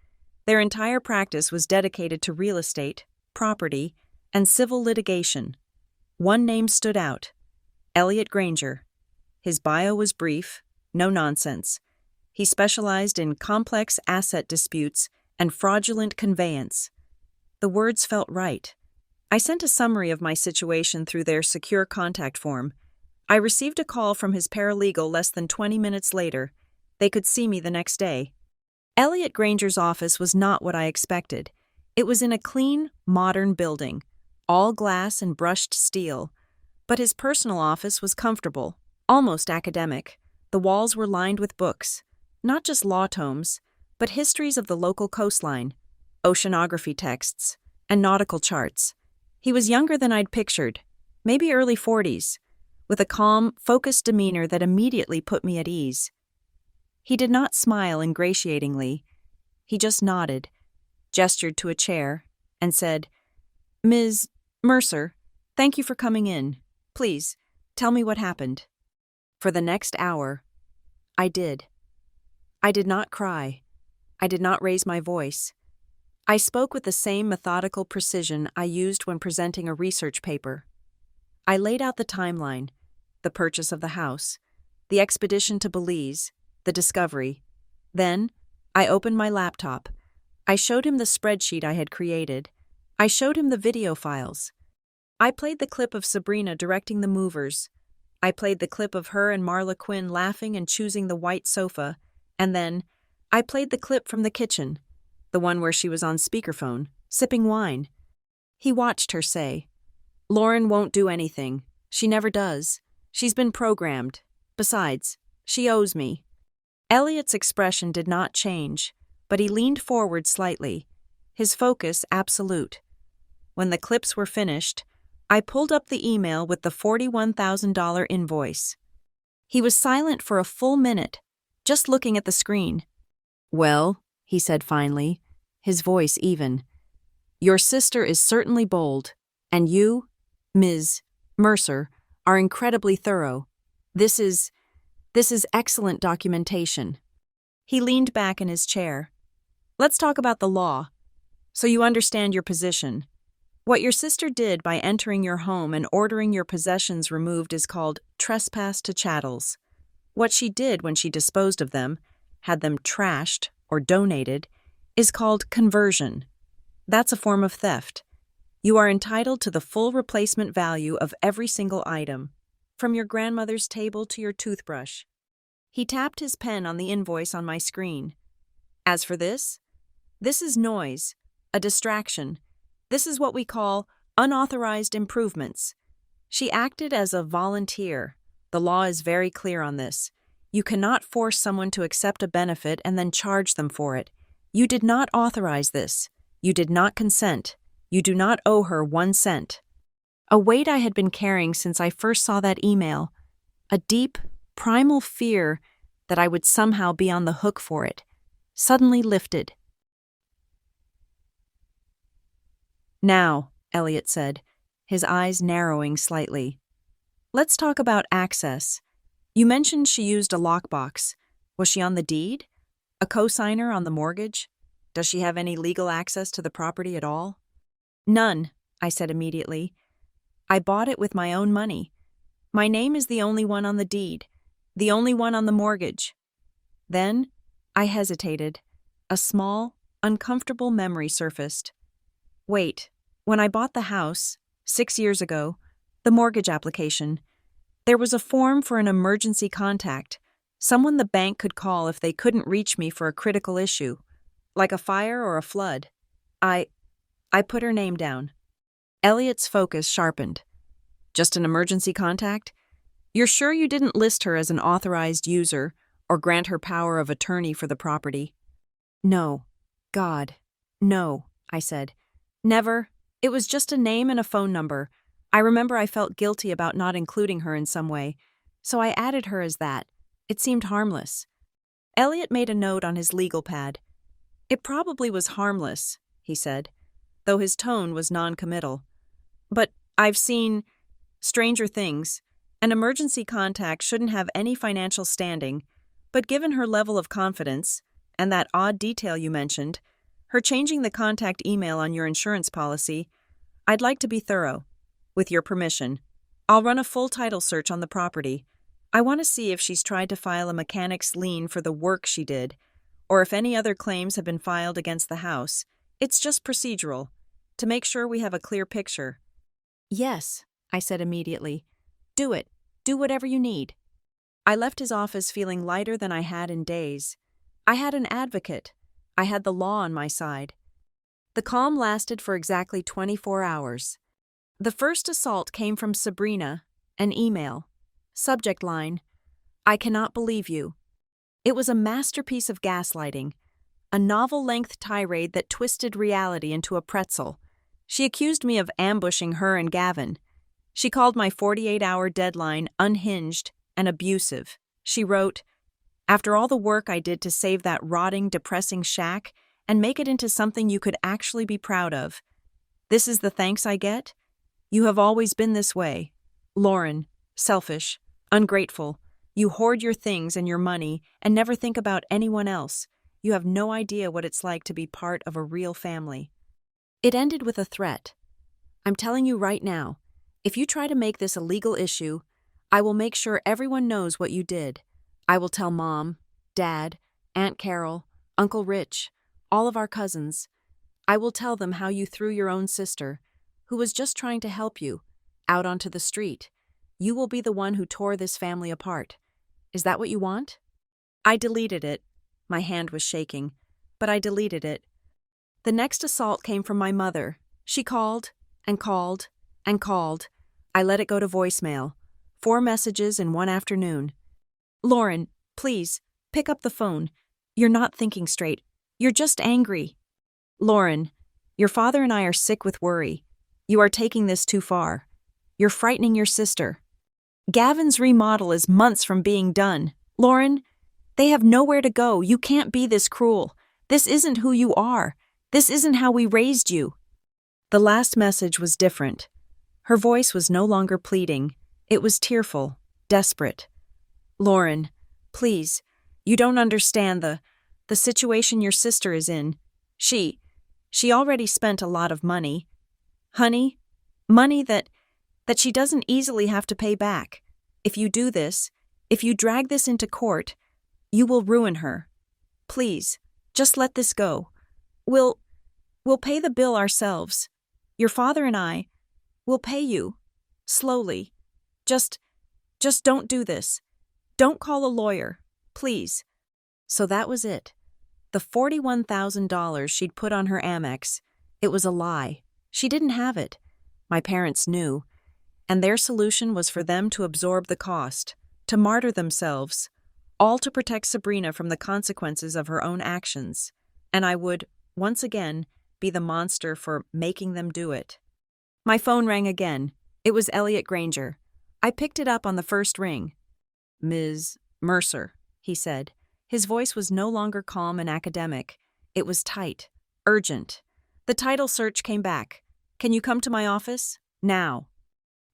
Their entire practice was dedicated to real estate, property, and civil litigation. One name stood out: Elliot Granger. His bio was brief, no nonsense. He specialized in complex asset disputes and fraudulent conveyance. The words felt right. I sent a summary of my situation through their secure contact form. I received a call from his paralegal less than 20 minutes later. They could see me the next day. Elliot Granger's office was not what I expected. It was in a clean, modern building, all glass and brushed steel. But his personal office was comfortable, almost academic. The walls were lined with books, not just law tomes, but histories of the local coastline, oceanography texts, and nautical charts. He was younger than I'd pictured, maybe early 40s, with a calm, focused demeanor that immediately put me at ease. He did not smile ingratiatingly. He just nodded, gestured to a chair, and said, "Ms. Mercer, thank you for coming in. Please, tell me what happened." For the next hour, I did. I did not cry. I did not raise my voice. I spoke with the same methodical precision I used when presenting a research paper. I laid out the timeline, the purchase of the house, the expedition to Belize, the discovery. Then, I opened my laptop. I showed him the spreadsheet I had created. I showed him the video files. I played the clip of Sabrina directing the movers. I played the clip of her and Marla Quinn laughing and choosing the white sofa. And then, I played the clip from the kitchen, the one where she was on speakerphone, sipping wine. He watched her say, "Lauren won't do anything. She never does. She's been programmed. Besides, she owes me." Elliot's expression did not change, but he leaned forward slightly, his focus absolute. When the clips were finished, I pulled up the email with the $41,000 invoice. He was silent for a full minute, just looking at the screen. "Well," he said finally, his voice even, "your sister is certainly bold, and you, Ms. Mercer, are incredibly thorough. This is excellent documentation." He leaned back in his chair. "Let's talk about the law, so you understand your position. What your sister did by entering your home and ordering your possessions removed is called trespass to chattels. What she did when she disposed of them, had them trashed or donated, is called conversion. That's a form of theft. You are entitled to the full replacement value of every single item, from your grandmother's table to your toothbrush." He tapped his pen on the invoice on my screen. "As for this is noise, a distraction. This is what we call unauthorized improvements." She acted as a volunteer. The law is very clear on this. You cannot force someone to accept a benefit and then charge them for it. You did not authorize this. You did not consent. You do not owe her 1 cent. A weight I had been carrying since I first saw that email, a deep, primal fear that I would somehow be on the hook for it, suddenly lifted. "Now," Elliot said, his eyes narrowing slightly, "let's talk about access. You mentioned she used a lockbox. Was she on the deed? A co-signer on the mortgage? Does she have any legal access to the property at all?" "None," I said immediately. "I bought it with my own money. My name is the only one on the deed, the only one on the mortgage." Then I hesitated. A small, uncomfortable memory surfaced. Wait, when I bought the house, 6 years ago, the mortgage application, there was a form for an emergency contact, Someone the bank could call if they couldn't reach me for a critical issue, like a fire or a flood. I put her name down. Elliot's focus sharpened. Just an emergency contact? You're sure you didn't list her as an authorized user or grant her power of attorney for the property? No. God. No, I said. Never. It was just a name and a phone number. I remember I felt guilty about not including her in some way, so I added her as that. It seemed harmless. Elliot made a note on his legal pad. It probably was harmless, he said, though his tone was non-committal. But I've seen stranger things. An emergency contact shouldn't have any financial standing, but given her level of confidence, and that odd detail you mentioned, her changing the contact email on your insurance policy, I'd like to be thorough. With your permission, I'll run a full title search on the property. I want to see if she's tried to file a mechanic's lien for the work she did, or if any other claims have been filed against the house. It's just procedural, to make sure we have a clear picture. Yes, I said immediately. Do it. Do whatever you need. I left his office feeling lighter than I had in days. I had an advocate. I had the law on my side. The calm lasted for exactly 24 hours. The first assault came from Sabrina, an email. Subject line, I cannot believe you. It was a masterpiece of gaslighting, a novel-length tirade that twisted reality into a pretzel. She accused me of ambushing her and Gavin. She called my 48-hour deadline unhinged and abusive. She wrote, after all the work I did to save that rotting, depressing shack and make it into something you could actually be proud of, this is the thanks I get? You have always been this way. Lauren, selfish, ungrateful. You hoard your things and your money and never think about anyone else. You have no idea what it's like to be part of a real family. It ended with a threat. I'm telling you right now, if you try to make this a legal issue, I will make sure everyone knows what you did. I will tell Mom, Dad, Aunt Carol, Uncle Rich, all of our cousins. I will tell them how you threw your own sister, who was just trying to help you, out onto the street. You will be the one who tore this family apart. Is that what you want? I deleted it. My hand was shaking, but I deleted it. The next assault came from my mother. She called and called and called. I let it go to voicemail. 4 messages in one afternoon. Lauren, please, pick up the phone. You're not thinking straight. You're just angry. Lauren, your father and I are sick with worry. You are taking this too far. You're frightening your sister. Gavin's remodel is months from being done. Lauren, they have nowhere to go. You can't be this cruel. This isn't who you are. This isn't how we raised you. The last message was different. Her voice was no longer pleading. It was tearful, desperate. Lauren, please, you don't understand the situation your sister is in. She already spent a lot of money. Honey, money that she doesn't easily have to pay back. If you do this, if you drag this into court, you will ruin her. Please, just let this go. We'll pay the bill ourselves. Your father and I will pay you. Slowly. Just don't do this. Don't call a lawyer. Please. So that was it. The $41,000 she'd put on her Amex, it was a lie. She didn't have it. My parents knew. And their solution was for them to absorb the cost, to martyr themselves, all to protect Sabrina from the consequences of her own actions. And I would, once again, be the monster for making them do it. My phone rang again. It was Elliot Granger. I picked it up on the first ring. Ms. Mercer, he said. His voice was no longer calm and academic. It was tight, urgent. The title search came back. Can you come to my office? Now.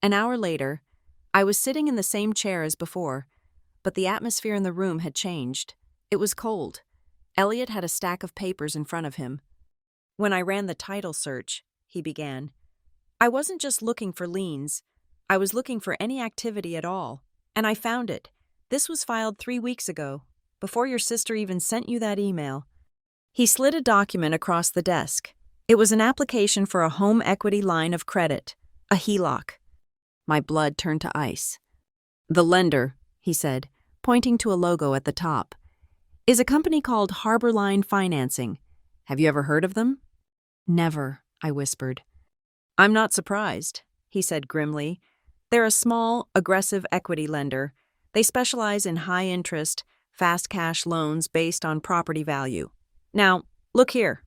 An hour later, I was sitting in the same chair as before, but the atmosphere in the room had changed. It was cold. Elliot had a stack of papers in front of him. When I ran the title search, he began, I wasn't just looking for liens. I was looking for any activity at all, and I found it. This was filed 3 weeks ago, before your sister even sent you that email. He slid a document across the desk. It was an application for a home equity line of credit, a HELOC. My blood turned to ice. The lender, he said, pointing to a logo at the top, "is a company called Harborline Financing. Have you ever heard of them?" "Never," I whispered. "I'm not surprised," he said grimly. "They're a small, aggressive equity lender. They specialize in high-interest, fast cash loans based on property value. Now, look here."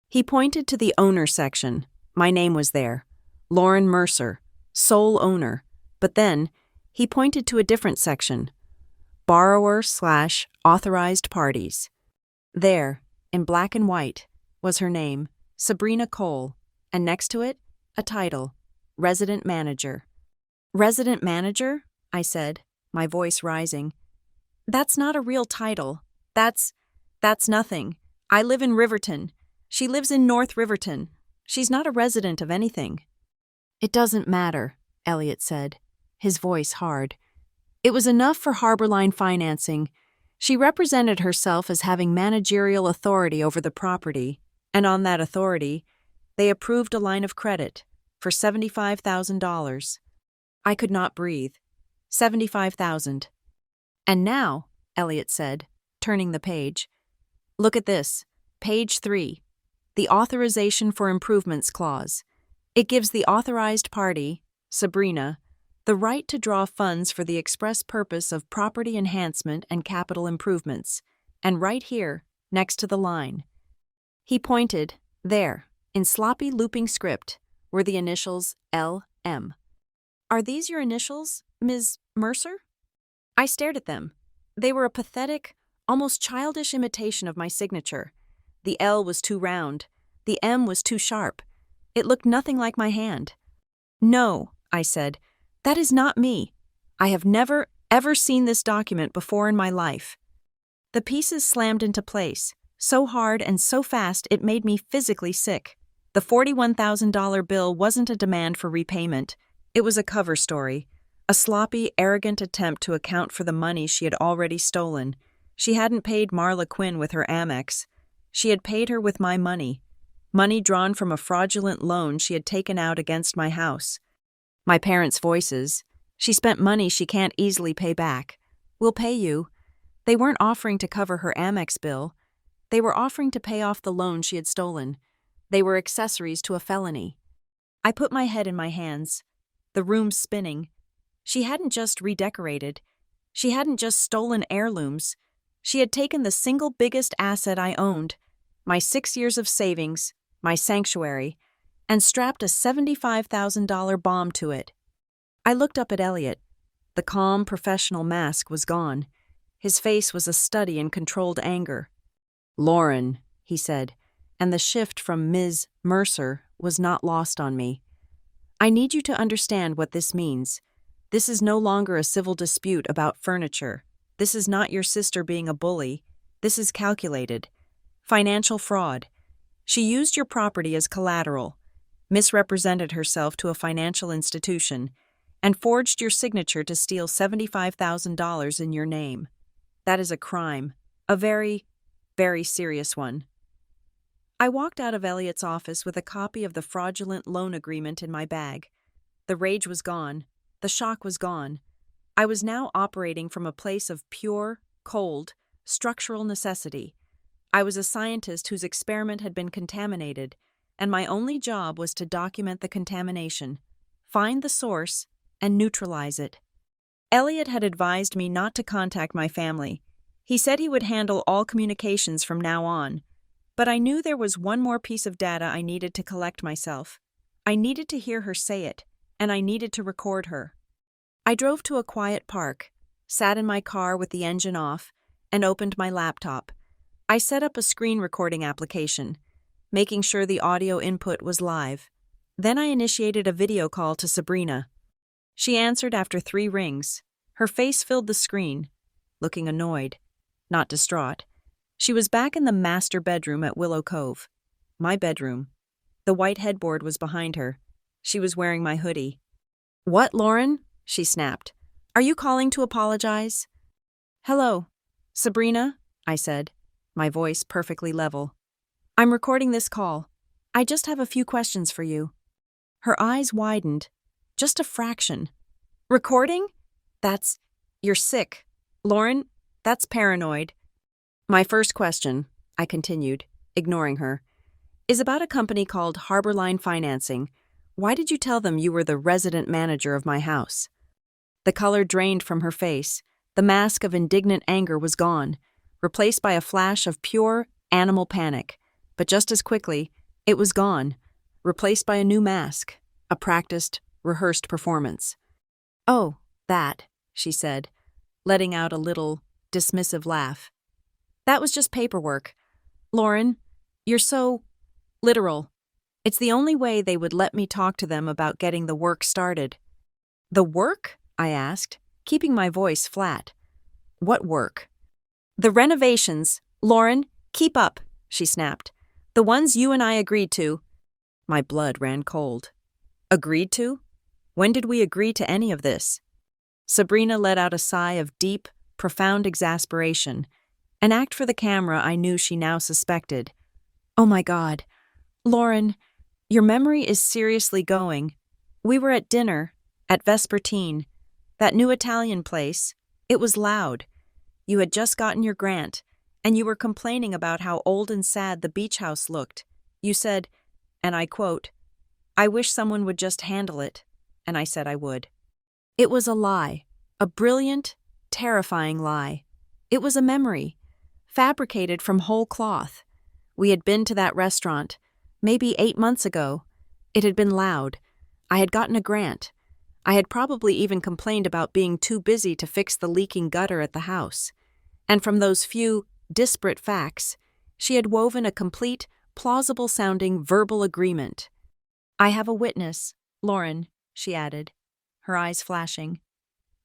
He pointed to the owner section. My name was there. Lauren Mercer, sole owner. But then, he pointed to a different section. Borrower/authorized parties. There, in black and white, was her name, Sabrina Cole, and next to it, a title, Resident Manager. "Resident Manager?" I said, my voice rising. "That's not a real title. That's nothing. I live in Riverton. She lives in North Riverton. She's not a resident of anything." "It doesn't matter," Elliot said, his voice hard. "It was enough for Harborline Financing. She represented herself as having managerial authority over the property, and on that authority, they approved a line of credit for $75,000. I could not breathe. 75,000. "And now," Elliot said, turning the page, "look at this, page 3, the Authorization for Improvements Clause. It gives the authorized party, Sabrina, the right to draw funds for the express purpose of property enhancement and capital improvements, and right here, next to the line." He pointed, there, in sloppy looping script, were the initials L.M. "Are these your initials, Ms. Mercer?" I stared at them. They were a pathetic, almost childish imitation of my signature. The L was too round. The M was too sharp. It looked nothing like my hand. "No," I said, "that is not me. I have never, ever seen this document before in my life." The pieces slammed into place, so hard and so fast it made me physically sick. The $41,000 bill wasn't a demand for repayment. It was a cover story, a sloppy, arrogant attempt to account for the money she had already stolen. She hadn't paid Marla Quinn with her Amex. She had paid her with my money drawn from a fraudulent loan she had taken out against my house. My parents' voices. "She spent money she can't easily pay back. We'll pay you." They weren't offering to cover her Amex bill. They were offering to pay off the loan she had stolen. They were accessories to a felony. I put my head in my hands. The room spinning. She hadn't just redecorated. She hadn't just stolen heirlooms. She had taken the single biggest asset I owned, my 6 years of savings, my sanctuary, and strapped a $75,000 bomb to it. I looked up at Elliot. The calm, professional mask was gone. His face was a study in controlled anger. "Lauren," he said, and the shift from Ms. Mercer was not lost on me. "I need you to understand what this means. This is no longer a civil dispute about furniture. This is not your sister being a bully. This is calculated. Financial fraud. She used your property as collateral, misrepresented herself to a financial institution, and forged your signature to steal $75,000 in your name. That is a crime, a very, very serious one." I walked out of Elliot's office with a copy of the fraudulent loan agreement in my bag. The rage was gone. The shock was gone. I was now operating from a place of pure, cold, structural necessity. I was a scientist whose experiment had been contaminated, and my only job was to document the contamination, find the source, and neutralize it. Elliot had advised me not to contact my family. He said he would handle all communications from now on, but I knew there was one more piece of data I needed to collect myself. I needed to hear her say it, and I needed to record her. I drove to a quiet park, sat in my car with the engine off, and opened my laptop. I set up a screen recording application, making sure the audio input was live. Then I initiated a video call to Sabrina. She answered after 3 rings. Her face filled the screen, looking annoyed, not distraught. She was back in the master bedroom at Willow Cove. My bedroom. The white headboard was behind her. She was wearing my hoodie. "What, Lauren?" she snapped. "Are you calling to apologize?" "Hello, Sabrina," I said, my voice perfectly level. "I'm recording this call. I just have a few questions for you." Her eyes widened, just a fraction. "Recording? You're sick. Lauren, that's paranoid. My first question, I continued, ignoring her, is about a company called Harborline Financing. Why did you tell them you were the resident manager of my house? The color drained from her face. The mask of indignant anger was gone, replaced by a flash of pure animal panic. But just as quickly, it was gone, replaced by a new mask, a practiced, rehearsed performance. Oh, that, she said, letting out a little, dismissive laugh. That was just paperwork. Lauren, you're so literal. It's the only way they would let me talk to them about getting the work started. The work? I asked, keeping my voice flat. What work? The renovations. Lauren, keep up, she snapped. The ones you and I agreed to. My blood ran cold. Agreed to? When did we agree to any of this? Sabrina let out a sigh of deep, profound exasperation, an act for the camera I knew she now suspected. Oh my God. Lauren, your memory is seriously going. We were at dinner, at Vespertine, that new Italian place. It was loud. You had just gotten your grant, and you were complaining about how old and sad the beach house looked. You said, and I quote, "I wish someone would just handle it," and I said I would. It was a lie, a brilliant, terrifying lie. It was a memory, fabricated from whole cloth. We had been to that restaurant, maybe 8 months ago. It had been loud. I had gotten a grant. I had probably even complained about being too busy to fix the leaking gutter at the house. And from those few, disparate facts, she had woven a complete, plausible-sounding verbal agreement. I have a witness, Lauren, she added, her eyes flashing.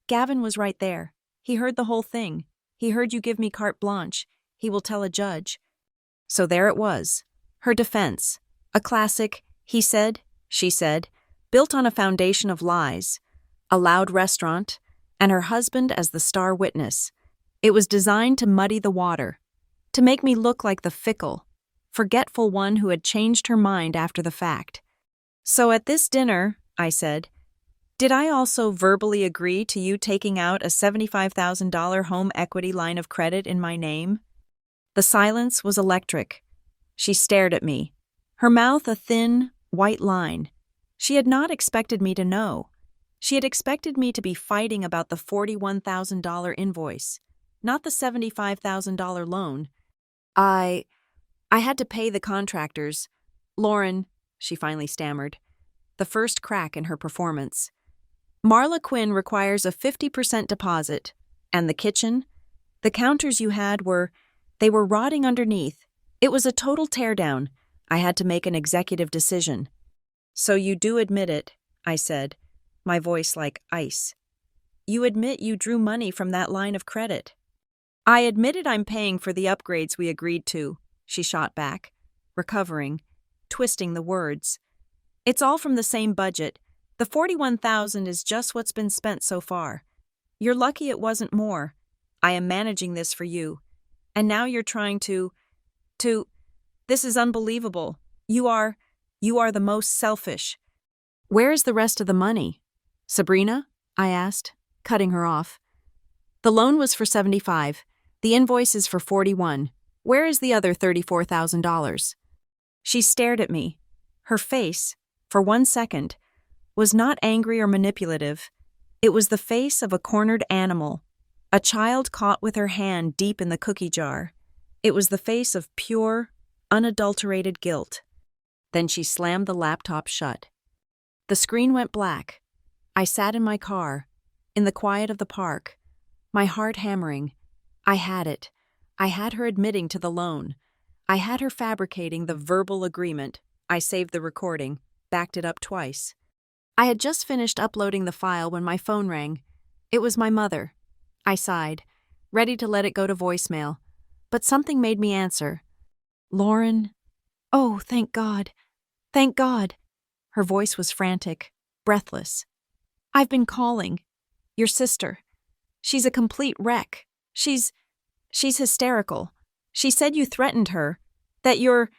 Gavin was right there. He heard the whole thing. He heard you give me carte blanche. He will tell a judge. So there it was, her defense, a classic, he said, she said, built on a foundation of lies, a loud restaurant, and her husband as the star witness. It was designed to muddy the water, to make me look like the fickle, forgetful one who had changed her mind after the fact. So at this dinner, I said, did I also verbally agree to you taking out a $75,000 home equity line of credit in my name? The silence was electric. She stared at me, her mouth a thin, white line. She had not expected me to know. She had expected me to be fighting about the $41,000 invoice, not the $75,000 loan. I had to pay the contractors. Lauren, she finally stammered, the first crack in her performance. Marla Quinn requires a 50% deposit. And the kitchen? The counters you had they were rotting underneath. It was a total teardown. I had to make an executive decision. So you do admit it, I said, my voice like ice. You admit you drew money from that line of credit. I admitted I'm paying for the upgrades we agreed to, she shot back, recovering, twisting the words. It's all from the same budget. The $41,000 is just what's been spent so far. You're lucky it wasn't more. I am managing this for you. And now you're trying to... This is unbelievable. You are the most selfish. Where is the rest of the money? Sabrina? I asked, cutting her off. The loan was for $75,000. The invoice is for $41,000. Where is the other $34,000? She stared at me. Her face, for 1 second, was not angry or manipulative. It was the face of a cornered animal, a child caught with her hand deep in the cookie jar. It was the face of pure, unadulterated guilt. Then she slammed the laptop shut. The screen went black. I sat in my car, in the quiet of the park, my heart hammering. I had it. I had her admitting to the loan. I had her fabricating the verbal agreement. I saved the recording, backed it up twice. I had just finished uploading the file when my phone rang. It was my mother. I sighed, ready to let it go to voicemail, but something made me answer. Lauren? Oh, thank God. Thank God. Her voice was frantic, breathless. I've been calling. Your sister. She's a complete wreck. She's hysterical. She said you threatened her, that you're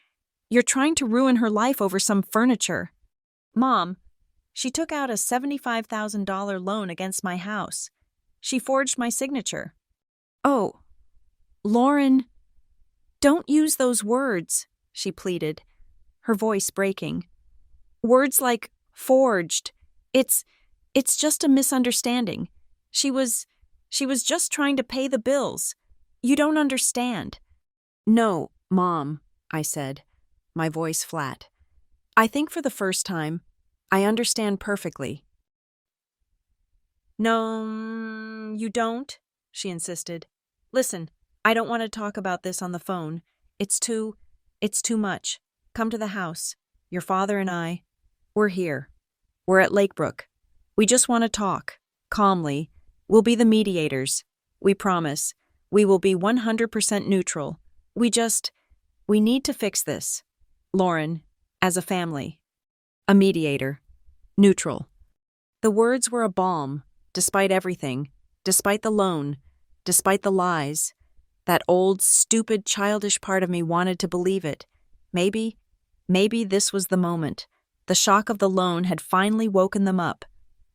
trying to ruin her life over some furniture. Mom, she took out a $75,000 loan against my house. She forged my signature. Oh, Lauren, don't use those words, she pleaded, her voice breaking. Words like forged. It's just a misunderstanding. She was just trying to pay the bills. You don't understand. No, Mom, I said, my voice flat. I think for the first time, I understand perfectly. No, you don't, she insisted. Listen, I don't want to talk about this on the phone. It's too much. Come to the house. Your father and I, we're here. We're at Lakebrook. We just want to talk. Calmly. We'll be the mediators. We promise. We will be 100% neutral. We need to fix this. Lauren, as a family. A mediator. Neutral. The words were a balm, despite everything, despite the loan, despite the lies. That old, stupid, childish part of me wanted to believe it. Maybe this was the moment. The shock of the loan had finally woken them up.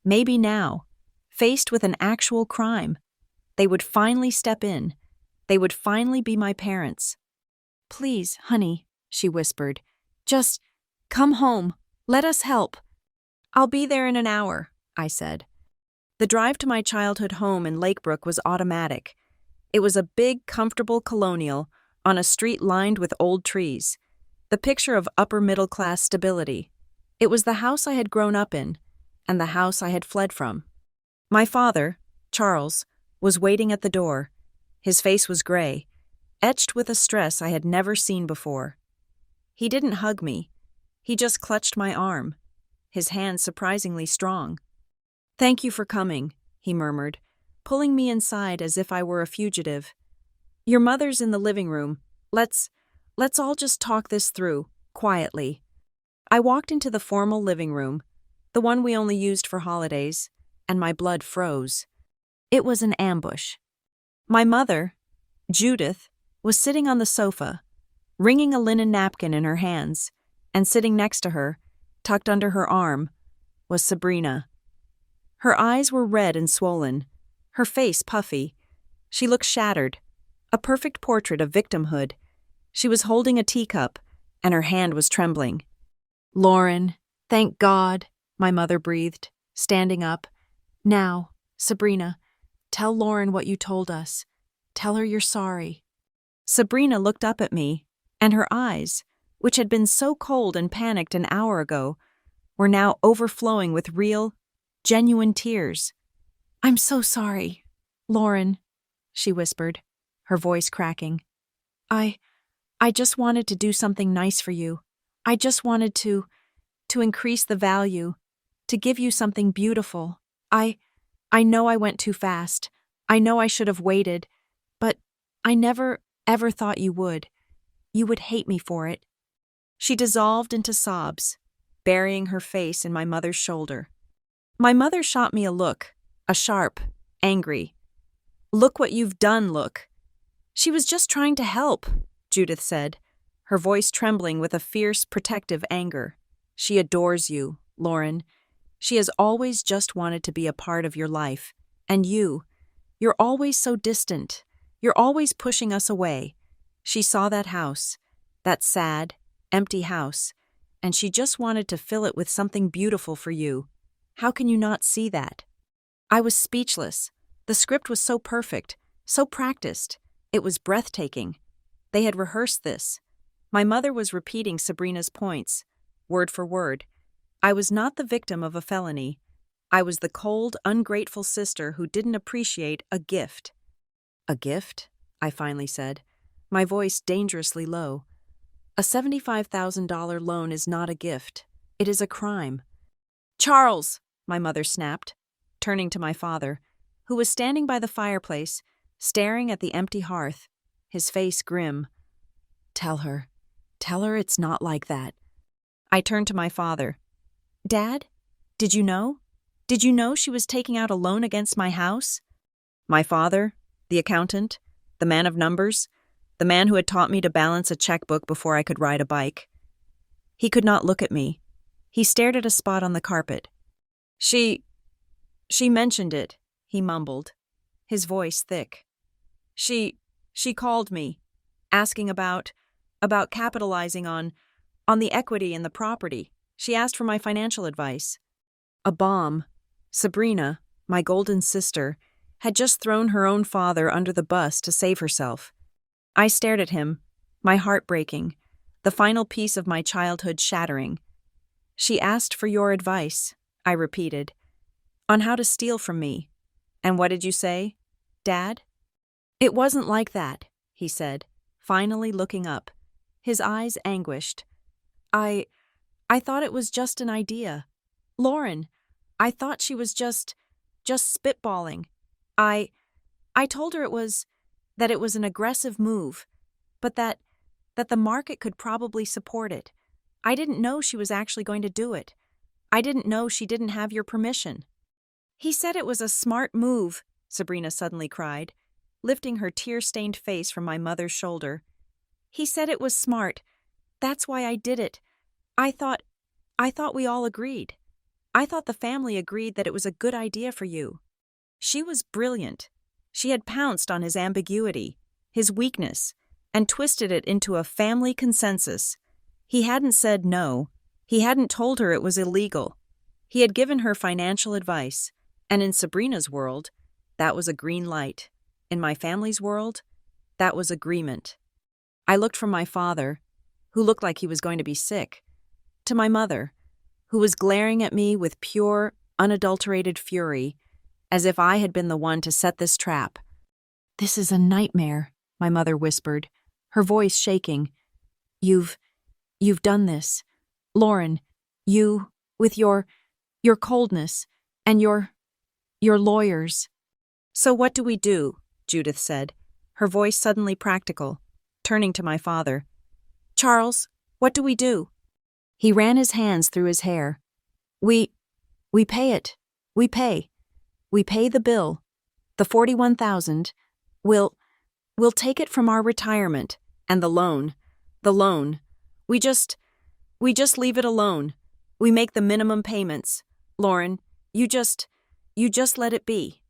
Maybe now, faced with an actual crime, they would finally step in. They would finally be my parents. Please, honey, she whispered. Just come home. Let us help. I'll be there in an hour, I said. The drive to my childhood home in Lakebrook was automatic. It was a big, comfortable colonial on a street lined with old trees. The picture of upper-middle-class stability. It was the house I had grown up in, and the house I had fled from. My father, Charles, was waiting at the door. His face was gray, etched with a stress I had never seen before. He didn't hug me. He just clutched my arm, his hand surprisingly strong. Thank you for coming, he murmured, pulling me inside as if I were a fugitive. Your mother's in the living room. Let's all just talk this through, quietly. I walked into the formal living room, the one we only used for holidays, and my blood froze. It was an ambush. My mother, Judith, was sitting on the sofa, wringing a linen napkin in her hands, and sitting next to her, tucked under her arm, was Sabrina. Her eyes were red and swollen, her face puffy. She looked shattered, a perfect portrait of victimhood. She was holding a teacup, and her hand was trembling. Lauren, thank God, my mother breathed, standing up. Now, Sabrina, tell Lauren what you told us. Tell her you're sorry. Sabrina looked up at me, and her eyes, which had been so cold and panicked an hour ago, were now overflowing with real, genuine tears. I'm so sorry, Lauren, she whispered, her voice cracking. I just wanted to do something nice for you. I just wanted to increase the value, to give you something beautiful. I know I went too fast. I know I should have waited, but I never, ever thought you would. You would hate me for it. She dissolved into sobs, burying her face in my mother's shoulder. My mother shot me a look, a sharp, angry. Look what you've done, look. She was just trying to help, Judith said, her voice trembling with a fierce, protective anger. She adores you, Lauren. She has always just wanted to be a part of your life. And you're always so distant. You're always pushing us away. She saw that house, that sad, empty house, and she just wanted to fill it with something beautiful for you. How can you not see that? I was speechless. The script was so perfect, so practiced. It was breathtaking. They had rehearsed this. My mother was repeating Sabrina's points, word for word. I was not the victim of a felony. I was the cold, ungrateful sister who didn't appreciate a gift. A gift? I finally said, my voice dangerously low. A $75,000 loan is not a gift. It is a crime. Charles, my mother snapped, turning to my father, who was standing by the fireplace, staring at the empty hearth, his face grim. Tell her it's not like that. I turned to my father. Dad, did you know? Did you know she was taking out a loan against my house? My father, the accountant, the man of numbers, the man who had taught me to balance a checkbook before I could ride a bike. He could not look at me. He stared at a spot on the carpet. She mentioned it, he mumbled, his voice thick. She called me, asking about capitalizing on the equity in the property. She asked for my financial advice. A bomb. Sabrina, my golden sister, had just thrown her own father under the bus to save herself. I stared at him, my heart breaking, the final piece of my childhood shattering. She asked for your advice, I repeated, on how to steal from me. And what did you say, Dad? It wasn't like that, he said, finally looking up, his eyes anguished. I thought it was just an idea. Lauren, I thought she was just spitballing. I told her that it was an aggressive move, but that the market could probably support it. I didn't know she was actually going to do it. I didn't know she didn't have your permission. He said it was a smart move, Sabrina suddenly cried, lifting her tear-stained face from my mother's shoulder. He said it was smart. That's why I did it. I thought we all agreed. I thought the family agreed that it was a good idea for you. She was brilliant. She had pounced on his ambiguity, his weakness, and twisted it into a family consensus. He hadn't said no. He hadn't told her it was illegal. He had given her financial advice, and in Sabrina's world, that was a green light. In my family's world, that was agreement. I looked from my father, who looked like he was going to be sick, to my mother, who was glaring at me with pure, unadulterated fury, as if I had been the one to set this trap. "This is a nightmare," my mother whispered, her voice shaking. You've done this. Lauren, you, with your coldness, and your lawyers." "So what do we do?" Judith said, her voice suddenly practical, turning to my father. "Charles, what do we do?" He ran his hands through his hair. We pay it. We pay the bill. The $41,000. We'll take it from our retirement. And the loan. We just leave it alone. We make the minimum payments. Lauren, you just let it be."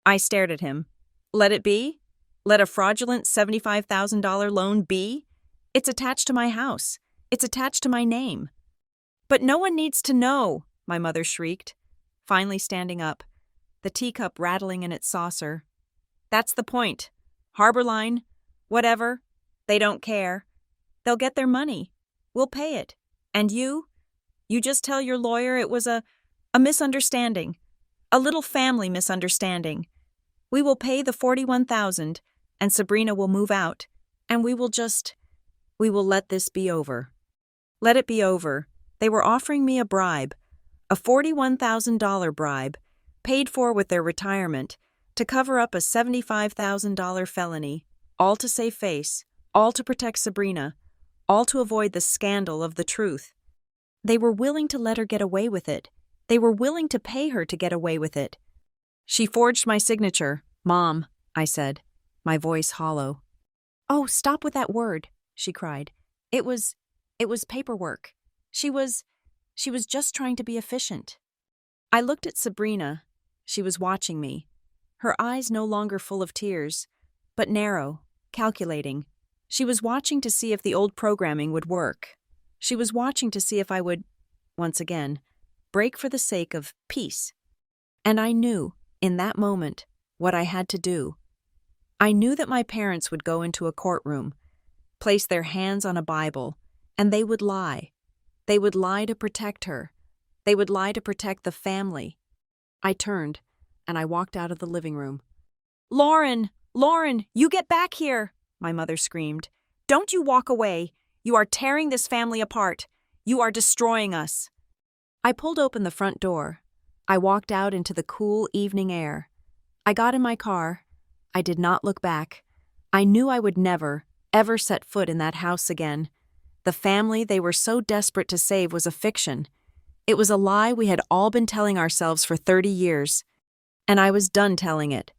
I stared at him. Let it be? Let a fraudulent $75,000 loan be? It's attached to my house. It's attached to my name. "But no one needs to know," my mother shrieked, finally standing up, the teacup rattling in its saucer. "That's the point. Harbor Line, whatever, they don't care. They'll get their money. We'll pay it. And you just tell your lawyer it was a misunderstanding, a little family misunderstanding. We will pay the $41,000, and Sabrina will move out, and we will let this be over." Let it be over. They were offering me a bribe, a $41,000 bribe, paid for with their retirement, to cover up a $75,000 felony, all to save face, all to protect Sabrina, all to avoid the scandal of the truth. They were willing to let her get away with it. They were willing to pay her to get away with it. "She forged my signature, Mom," I said, my voice hollow. "Oh, stop with that word," she cried. It was paperwork. She was just trying to be efficient." I looked at Sabrina. She was watching me, her eyes no longer full of tears, but narrow, calculating. She was watching to see if the old programming would work. She was watching to see if I would, once again, break for the sake of peace. And I knew, in that moment, what I had to do. I knew that my parents would go into a courtroom, place their hands on a Bible, and they would lie. They would lie to protect her. They would lie to protect the family. I turned, and I walked out of the living room. Lauren, you get back here," my mother screamed. "Don't you walk away. You are tearing this family apart. You are destroying us." I pulled open the front door. I walked out into the cool evening air. I got in my car. I did not look back. I knew I would never, ever set foot in that house again. The family they were so desperate to save was a fiction. It was a lie we had all been telling ourselves for 30 years. And I was done telling it.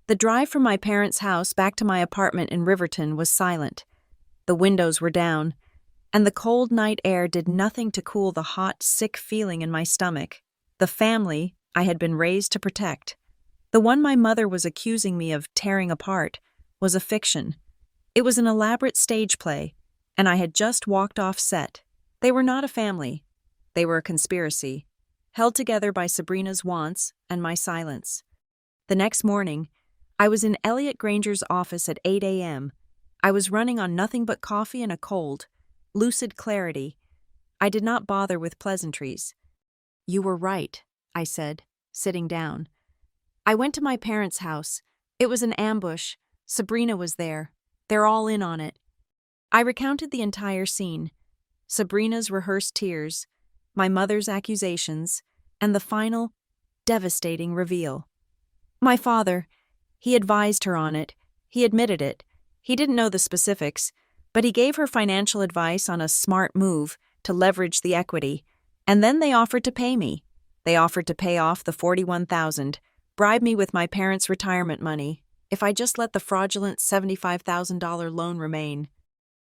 The drive from my parents' house back to my apartment in Riverton was silent. The windows were down, and the cold night air did nothing to cool the hot, sick feeling in my stomach. The family I had been raised to protect, the one my mother was accusing me of tearing apart, was a fiction. It was an elaborate stage play, and I had just walked off set. They were not a family. They were a conspiracy, held together by Sabrina's wants and my silence. The next morning, I was in Elliot Granger's office at 8 a.m. I was running on nothing but coffee and a cold, lucid clarity. I did not bother with pleasantries. "You were right," I said, sitting down. "I went to my parents' house. It was an ambush. Sabrina was there. They're all in on it." I recounted the entire scene. Sabrina's rehearsed tears, my mother's accusations, and the final, devastating reveal. My father, he advised her on it. He admitted it. He didn't know the specifics, but he gave her financial advice on a smart move to leverage the equity, and then they offered to pay me. They offered to pay off the $41,000, bribe me with my parents' retirement money, if I just let the fraudulent $75,000 loan remain.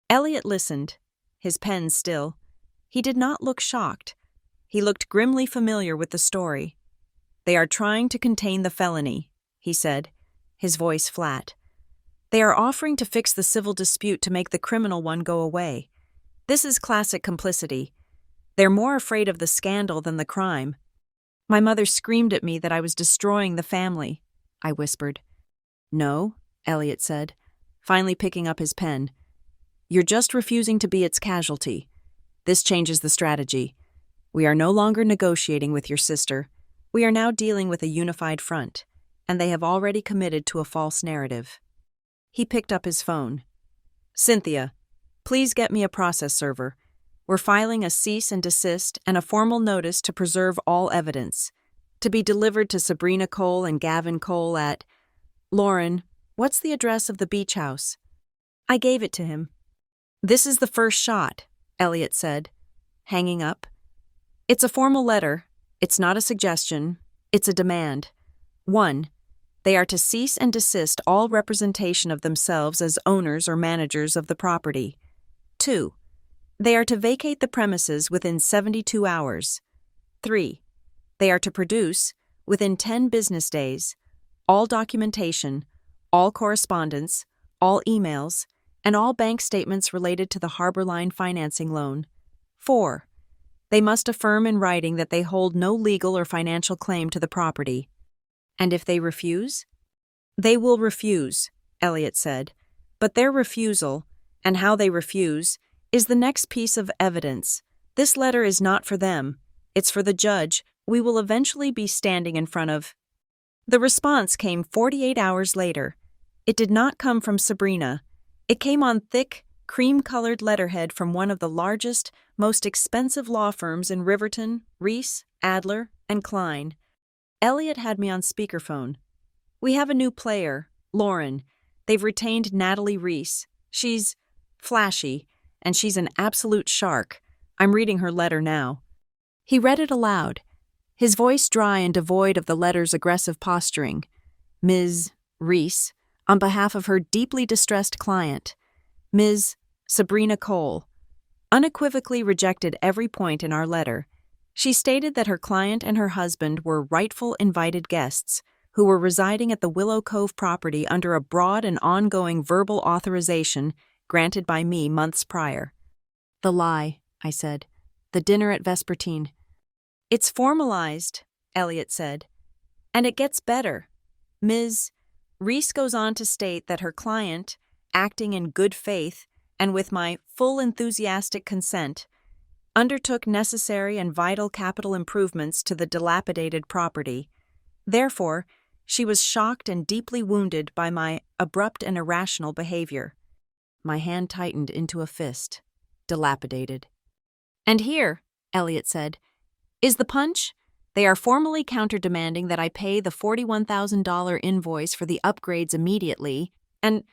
Elliot listened, his pen still. He did not look shocked. He looked grimly familiar with the story. "They are trying to contain the felony," he said, his voice flat. "They are offering to fix the civil dispute to make the criminal one go away. This is classic complicity. They're more afraid of the scandal than the crime." My mother screamed at me that I was destroying the family, I whispered. "No," Elliot said, finally picking up his pen. "You're just refusing to be its casualty. This changes the strategy. We are no longer negotiating with your sister. We are now dealing with a unified front, and they have already committed to a false narrative." He picked up his phone. "Cynthia, please get me a process server. We're filing a cease and desist and a formal notice to preserve all evidence, to be delivered to Sabrina Cole and Gavin Cole at... Lauren, what's the address of the beach house?" I gave it to him. "This is the first shot," Elliot said, hanging up. "It's a formal letter. It's not a suggestion. It's a demand. 1. They are to cease and desist all representation of themselves as owners or managers of the property. 2. They are to vacate the premises within 72 hours. 3. They are to produce, within 10 business days, all documentation, all correspondence, all emails, and all bank statements related to the Harbor Line financing loan. 4. They must affirm in writing that they hold no legal or financial claim to the property. And if they refuse?" "They will refuse," Elliot said, "but their refusal, and how they refuse, is the next piece of evidence. This letter is not for them. It's for the judge. We will eventually be standing in front of..." The response came 48 hours later. It did not come from Sabrina. It came on thick, cream-colored letterhead from one of the largest, most expensive law firms in Riverton, Reese, Adler, and Klein. Elliot had me on speakerphone. "We have a new player, Lauren. They've retained Natalie Reese. She's flashy, and she's an absolute shark. I'm reading her letter now." He read it aloud, his voice dry and devoid of the letter's aggressive posturing. "Ms. Reese, on behalf of her deeply distressed client, Ms. Sabrina Cole, unequivocally rejected every point in our letter. She stated that her client and her husband were rightful invited guests who were residing at the Willow Cove property under a broad and ongoing verbal authorization granted by me months prior." "The lie," I said. "The dinner at Vespertine." "It's formalized," Elliot said. "And it gets better. Ms. Reese goes on to state that her client, acting in good faith and with my full enthusiastic consent, undertook necessary and vital capital improvements to the dilapidated property. Therefore, she was shocked and deeply wounded by my abrupt and irrational behavior." My hand tightened into a fist. Dilapidated. "And here," Elliot said, "is the punch. They are formally counter-demanding that I pay the $41,000 invoice for the upgrades immediately, and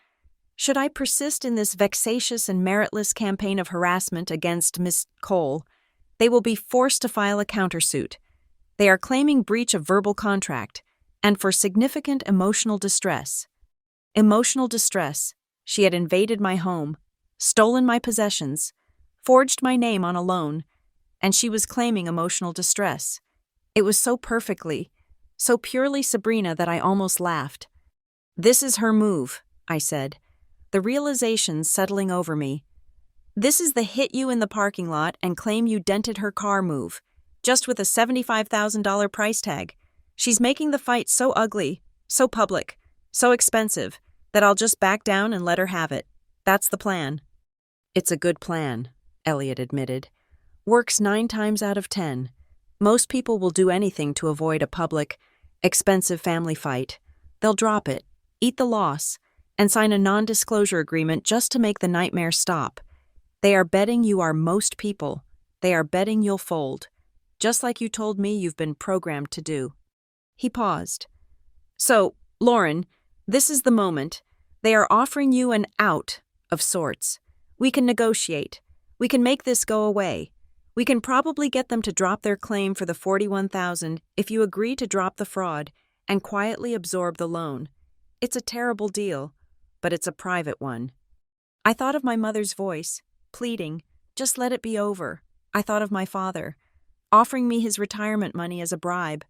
should I persist in this vexatious and meritless campaign of harassment against Miss Cole, they will be forced to file a countersuit. They are claiming breach of verbal contract, and for significant emotional distress." Emotional distress. She had invaded my home, stolen my possessions, forged my name on a loan, and she was claiming emotional distress. It was so perfectly, so purely Sabrina that I almost laughed. "This is her move," I said, the realization settling over me. This is the hit you in the parking lot and claim you dented her car move, just with a $75,000 price tag. She's making the fight so ugly, so public, so expensive, that I'll just back down and let her have it. That's the plan. It's a good plan, Elliot admitted. Works 9 times out of 10. Most people will do anything to avoid a public, expensive family fight. They'll drop it, eat the loss, and sign a non-disclosure agreement just to make the nightmare stop. They are betting you are most people. They are betting you'll fold, just like you told me you've been programmed to do. He paused. So, Lauren, this is the moment. They are offering you an out of sorts. We can negotiate. We can make this go away. We can probably get them to drop their claim for the $41,000 if you agree to drop the fraud and quietly absorb the loan. It's a terrible deal, but it's a private one. I thought of my mother's voice, pleading, just let it be over. I thought of my father, offering me his retirement money as a bribe.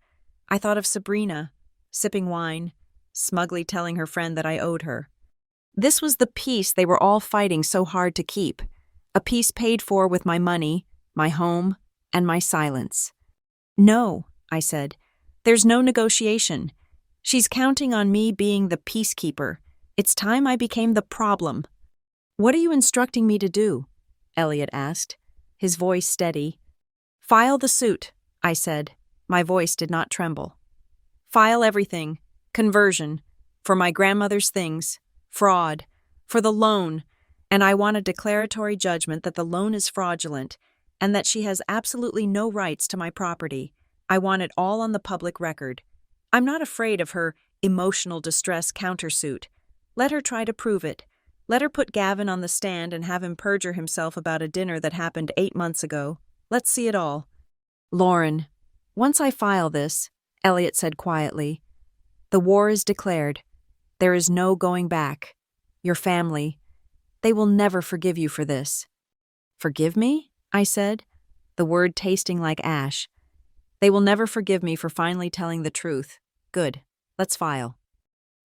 I thought of Sabrina, sipping wine, smugly telling her friend that I owed her. This was the peace they were all fighting so hard to keep, a peace paid for with my money, my home, and my silence. No, I said, there's no negotiation. She's counting on me being the peacekeeper. It's time I became the problem. What are you instructing me to do? Elliot asked, his voice steady. File the suit, I said. My voice did not tremble. File everything. Conversion. For my grandmother's things. Fraud. For the loan. And I want a declaratory judgment that the loan is fraudulent and that she has absolutely no rights to my property. I want it all on the public record. I'm not afraid of her emotional distress countersuit. Let her try to prove it. Let her put Gavin on the stand and have him perjure himself about a dinner that happened 8 months ago. Let's see it all. Lauren, once I file this, Elliot said quietly, the war is declared. There is no going back. Your family, they will never forgive you for this. Forgive me? I said, the word tasting like ash. They will never forgive me for finally telling the truth. Good. Let's file.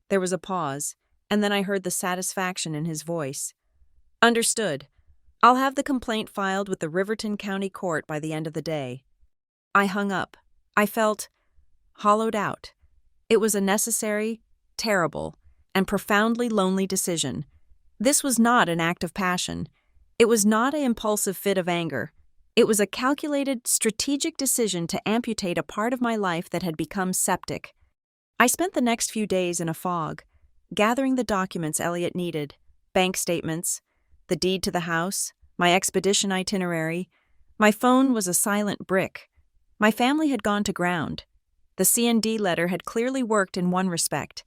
There was a pause, and then I heard the satisfaction in his voice. Understood. I'll have the complaint filed with the Riverton County Court by the end of the day. I hung up. I felt hollowed out. It was a necessary, terrible, and profoundly lonely decision. This was not an act of passion. It was not an impulsive fit of anger. It was a calculated, strategic decision to amputate a part of my life that had become septic. I spent the next few days in a fog, gathering the documents Elliot needed, bank statements, the deed to the house, my expedition itinerary. My phone was a silent brick. My family had gone to ground. The C&D letter had clearly worked in one respect.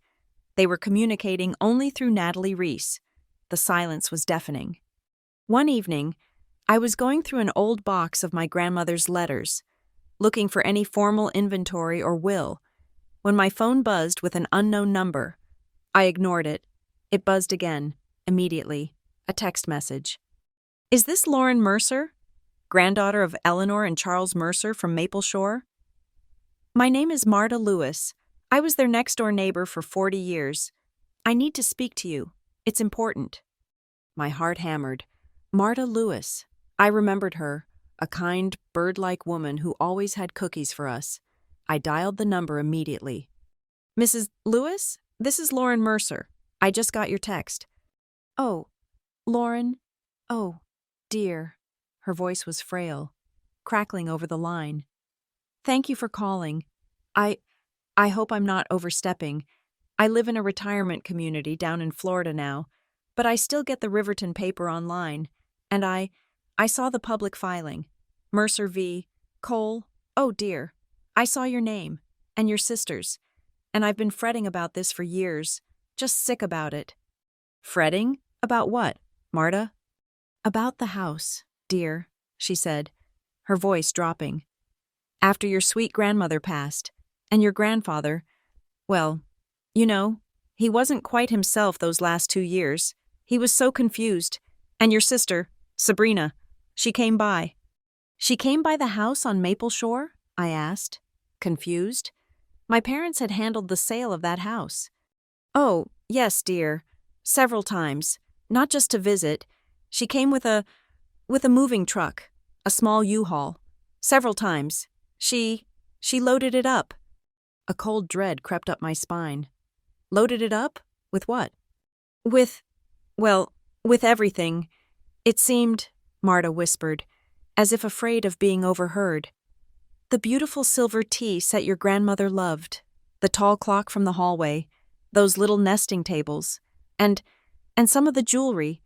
They were communicating only through Natalie Reese. The silence was deafening. One evening, I was going through an old box of my grandmother's letters, looking for any formal inventory or will, when my phone buzzed with an unknown number. I ignored it. It buzzed again, immediately. A text message. Is this Lauren Mercer, granddaughter of Eleanor and Charles Mercer from Maple Shore? My name is Marta Lewis. I was their next-door neighbor for 40 years. I need to speak to you. It's important. My heart hammered. Marta Lewis. I remembered her, a kind, bird-like woman who always had cookies for us. I dialed the number immediately. Mrs. Lewis, this is Lauren Mercer. I just got your text. Oh, Lauren. Oh, dear. Her voice was frail, crackling over the line. Thank you for calling. I hope I'm not overstepping. I live in a retirement community down in Florida now, but I still get the Riverton paper online, and I saw the public filing. Mercer v. Cole. Oh dear. I saw your name, and your sister's, and I've been fretting about this for years, just sick about it. Fretting? About what, Marta? About the house, dear, she said, her voice dropping. After your sweet grandmother passed, and your grandfather, well, you know, he wasn't quite himself those last 2 years. He was so confused. And your sister, Sabrina, she came by. She came by the house on Maple Shore? I asked, confused. My parents had handled the sale of that house. Oh, yes, dear. Several times, not just to visit. She came with a moving truck, a small U-Haul. Several times. She loaded it up. A cold dread crept up my spine. Loaded it up? With what? With everything. It seemed, Marta whispered, as if afraid of being overheard. The beautiful silver tea set your grandmother loved, the tall clock from the hallway, those little nesting tables, and some of the jewelry.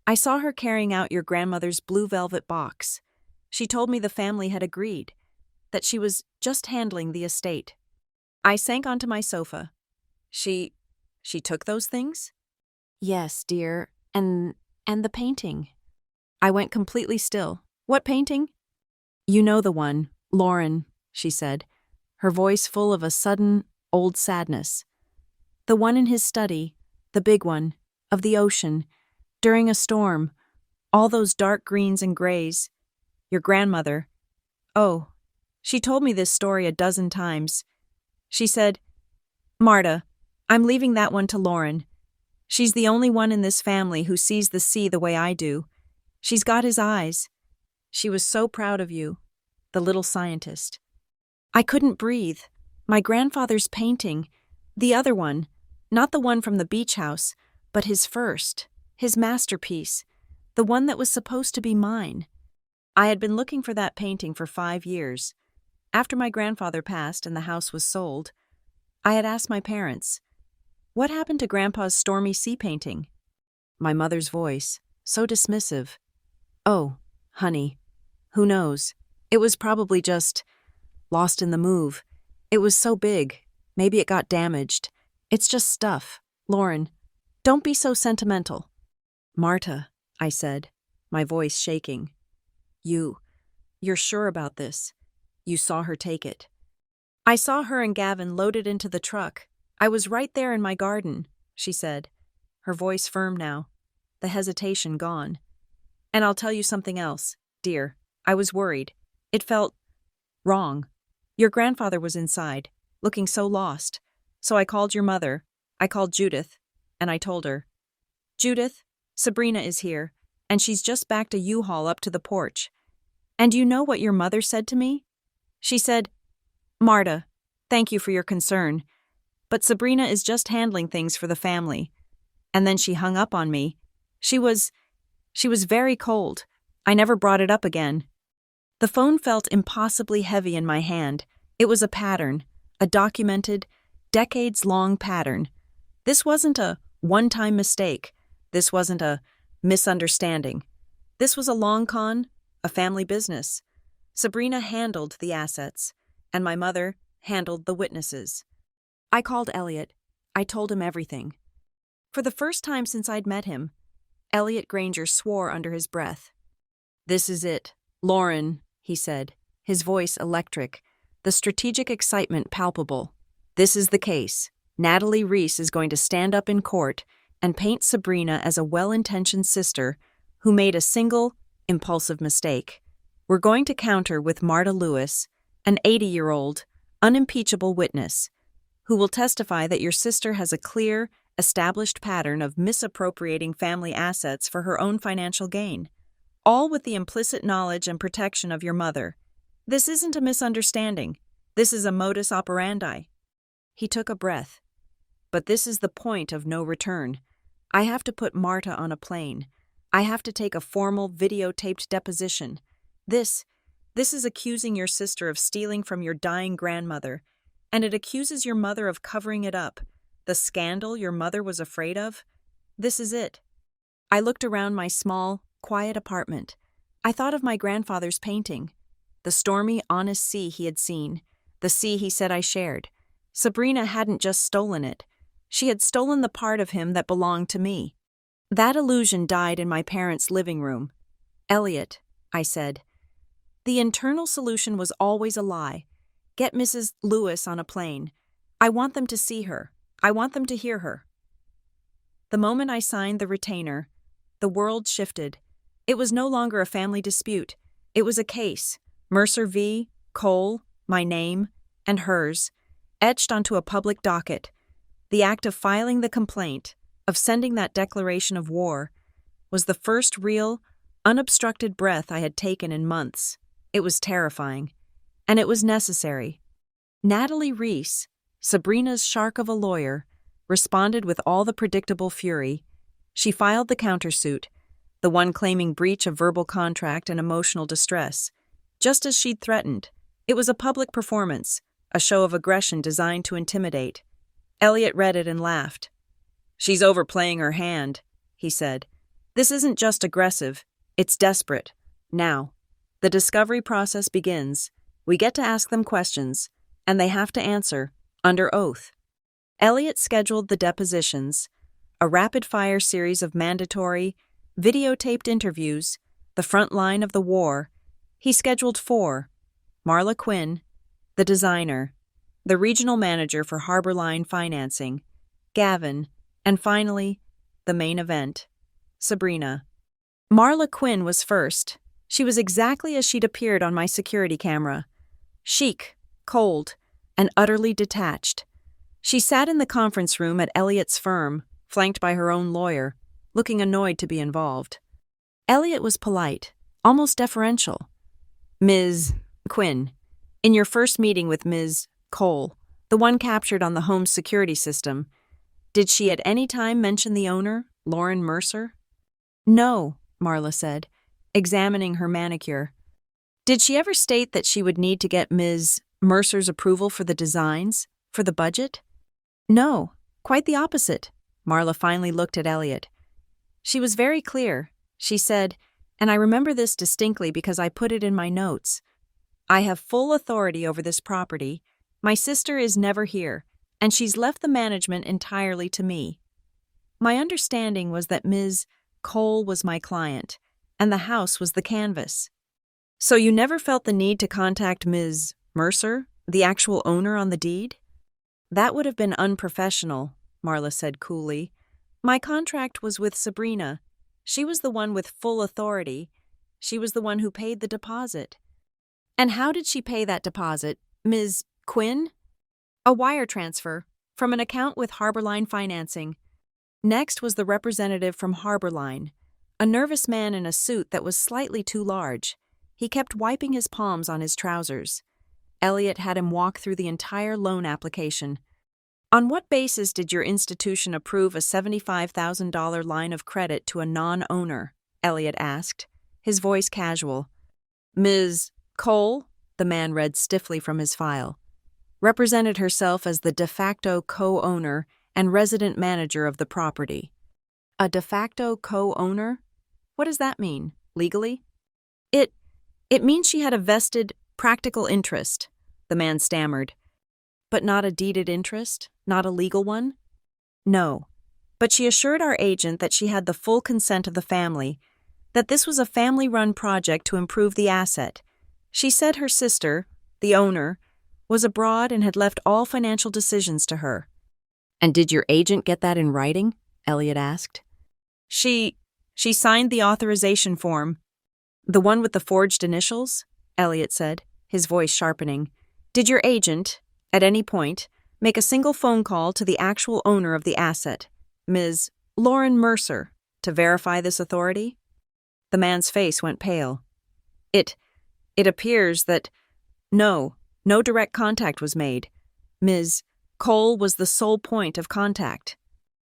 I saw her carrying out your grandmother's blue velvet box. She told me the family had agreed, that she was just handling the estate. I sank onto my sofa. She took those things? Yes, dear, and the painting. I went completely still. What painting? You know the one, Lauren, she said, her voice full of a sudden, old sadness. The one in his study, the big one, of the ocean, during a storm, all those dark greens and grays. Your grandmother. Oh, she told me this story a dozen times. She said, Marta, I'm leaving that one to Lauren. She's the only one in this family who sees the sea the way I do. She's got his eyes. She was so proud of you, the little scientist. I couldn't breathe. My grandfather's painting, the other one, not the one from the beach house, but his first, his masterpiece, the one that was supposed to be mine. I had been looking for that painting for 5 years. After my grandfather passed and the house was sold, I had asked my parents, what happened to Grandpa's stormy sea painting? My mother's voice, so dismissive. Oh, honey, who knows? It was probably just lost in the move. It was so big. Maybe it got damaged. It's just stuff. Lauren, don't be so sentimental. Marta, I said, my voice shaking. You're sure about this? You saw her take it. I saw her and Gavin loaded into the truck. I was right there in my garden, she said, her voice firm now, the hesitation gone. And I'll tell you something else, dear. I was worried. It felt wrong. Your grandfather was inside, looking so lost. So I called your mother. I called Judith, and I told her, Judith, Sabrina is here, and she's just backed a U-Haul up to the porch. And you know what your mother said to me? She said, Marta, thank you for your concern, but Sabrina is just handling things for the family. And then she hung up on me. She was very cold. I never brought it up again. The phone felt impossibly heavy in my hand. It was a pattern, a documented, decades-long pattern. This wasn't a one-time mistake. This wasn't a misunderstanding. This was a long con, a family business. Sabrina handled the assets, and my mother handled the witnesses. I called Elliot. I told him everything. For the first time since I'd met him, Elliot Granger swore under his breath. This is it. Lauren, he said, his voice electric, the strategic excitement palpable. This is the case. Natalie Reese is going to stand up in court and paint Sabrina as a well-intentioned sister who made a single, impulsive mistake. We're going to counter with Marta Lewis, an 80-year-old, unimpeachable witness, who will testify that your sister has a clear, established pattern of misappropriating family assets for her own financial gain, all with the implicit knowledge and protection of your mother. This isn't a misunderstanding. This is a modus operandi. He took a breath. But this is the point of no return. I have to put Marta on a plane. I have to take a formal videotaped deposition. This is accusing your sister of stealing from your dying grandmother, and it accuses your mother of covering it up. The scandal your mother was afraid of? This is it. I looked around my small, quiet apartment. I thought of my grandfather's painting, the stormy, honest sea he had seen, the sea he said I shared. Sabrina hadn't just stolen it. She had stolen the part of him that belonged to me. That illusion died in my parents' living room. Elliot, I said, the internal solution was always a lie. Get Mrs. Lewis on a plane. I want them to see her. I want them to hear her. The moment I signed the retainer, the world shifted. It was no longer a family dispute. It was a case. Mercer v. Cole, my name, and hers, etched onto a public docket. The act of filing the complaint, of sending that declaration of war, was the first real, unobstructed breath I had taken in months. It was terrifying. And it was necessary. Natalie Reese, Sabrina's shark of a lawyer, responded with all the predictable fury. She filed the countersuit, the one claiming breach of verbal contract and emotional distress. Just as she'd threatened, it was a public performance, a show of aggression designed to intimidate. Elliot read it and laughed. "She's overplaying her hand," he said. "This isn't just aggressive, it's desperate. Now, the discovery process begins. We get to ask them questions, and they have to answer, under oath." Elliot scheduled the depositions, a rapid-fire series of mandatory, videotaped interviews, the front line of the war. He scheduled 4: Marla Quinn, the designer, the regional manager for Harborline Financing, Gavin, and finally, the main event, Sabrina. Marla Quinn was first. She was exactly as she'd appeared on my security camera. Chic, cold, and utterly detached. She sat in the conference room at Elliot's firm, flanked by her own lawyer, looking annoyed to be involved. Elliot was polite, almost deferential. "Ms. Quinn, in your first meeting with Ms. Cole, the one captured on the home's security system, did she at any time mention the owner, Lauren Mercer?" "No," Marla said, examining her manicure. "Did she ever state that she would need to get Ms. Mercer's approval for the designs, for the budget?" "No, quite the opposite." Marla finally looked at Elliot. "She was very clear. She said, and I remember this distinctly because I put it in my notes, 'I have full authority over this property. My sister is never here, and she's left the management entirely to me.' My understanding was that Ms. Cole was my client, and the house was the canvas." "So you never felt the need to contact Ms. Mercer, the actual owner on the deed?" "That would have been unprofessional," Marla said coolly. "My contract was with Sabrina. She was the one with full authority. She was the one who paid the deposit." "And how did she pay that deposit, Ms. Quinn?" "A wire transfer, from an account with Harborline Financing." Next was the representative from Harborline, a nervous man in a suit that was slightly too large. He kept wiping his palms on his trousers. Elliot had him walk through the entire loan application. "On what basis did your institution approve a $75,000 line of credit to a non-owner?" Elliot asked, his voice casual. "Ms. Cole," the man read stiffly from his file, "represented herself as the de facto co-owner and resident manager of the property." "A de facto co-owner? What does that mean, legally?" It means she had a vested, practical interest," the man stammered. "But not a deeded interest? Not a legal one?" "No. But she assured our agent that she had the full consent of the family, that this was a family-run project to improve the asset. She said her sister, the owner, was abroad and had left all financial decisions to her." "And did your agent get that in writing?" Elliot asked. She signed the authorization form." "The one with the forged initials?" Elliot said, his voice sharpening. "Did your agent, at any point, make a single phone call to the actual owner of the asset, Ms. Lauren Mercer, to verify this authority?" The man's face went pale. It appears that no direct contact was made. Ms. Cole was the sole point of contact."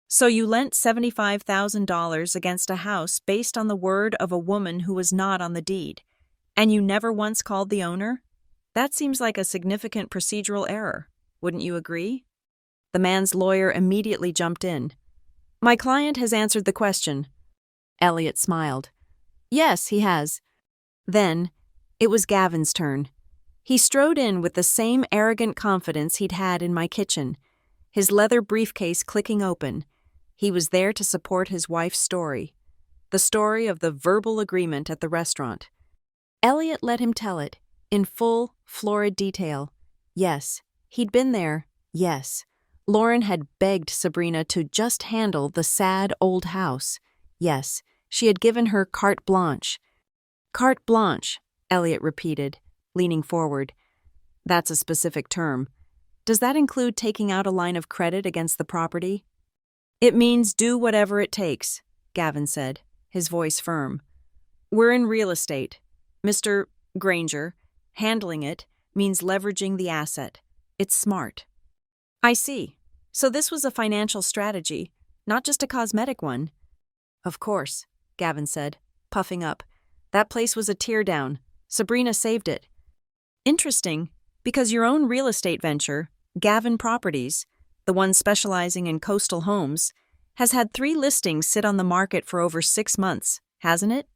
"So you lent $75,000 against a house based on the word of a woman who was not on the deed, and you never once called the owner? That seems like a significant procedural error. Wouldn't you agree?" The man's lawyer immediately jumped in. "My client has answered the question." Elliot smiled. "Yes, he has." Then, it was Gavin's turn. He strode in with the same arrogant confidence he'd had in my kitchen, his leather briefcase clicking open. He was there to support his wife's story, the story of the verbal agreement at the restaurant. Elliot let him tell it, in full, florid detail. Yes, he'd been there, yes. Lauren had begged Sabrina to just handle the sad old house. Yes, she had given her carte blanche. "Carte blanche," Elliot repeated, leaning forward. "That's a specific term. Does that include taking out a line of credit against the property?" It means do whatever it takes, Gavin said, his voice firm. We're in real estate. Mr. Granger, handling it means leveraging the asset. It's smart. I see. So this was a financial strategy, not just a cosmetic one. Of course, Gavin said, puffing up. That place was a teardown. Sabrina saved it. Interesting, because your own real estate venture, Gavin Properties, the one specializing in coastal homes, has had 3 listings sit on the market for over 6 months, hasn't it?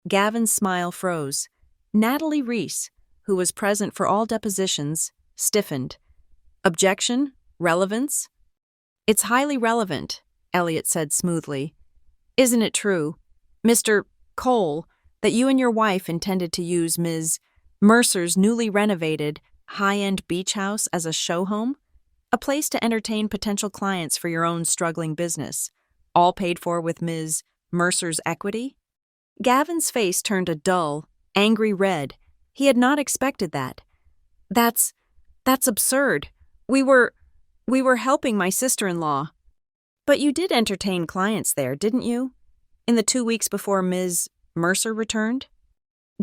Gavin's smile froze. Natalie Reese, who was present for all depositions, stiffened. Objection? Relevance? It's highly relevant, Elliot said smoothly. Isn't it true, Mr. Cole, that you and your wife intended to use Ms. Mercer's newly renovated, high-end beach house as a show home? A place to entertain potential clients for your own struggling business, all paid for with Ms. Mercer's equity? Gavin's face turned a dull, angry red. He had not expected that. That's absurd. We were helping my sister-in-law. But you did entertain clients there, didn't you? In the 2 weeks before Ms. Mercer returned?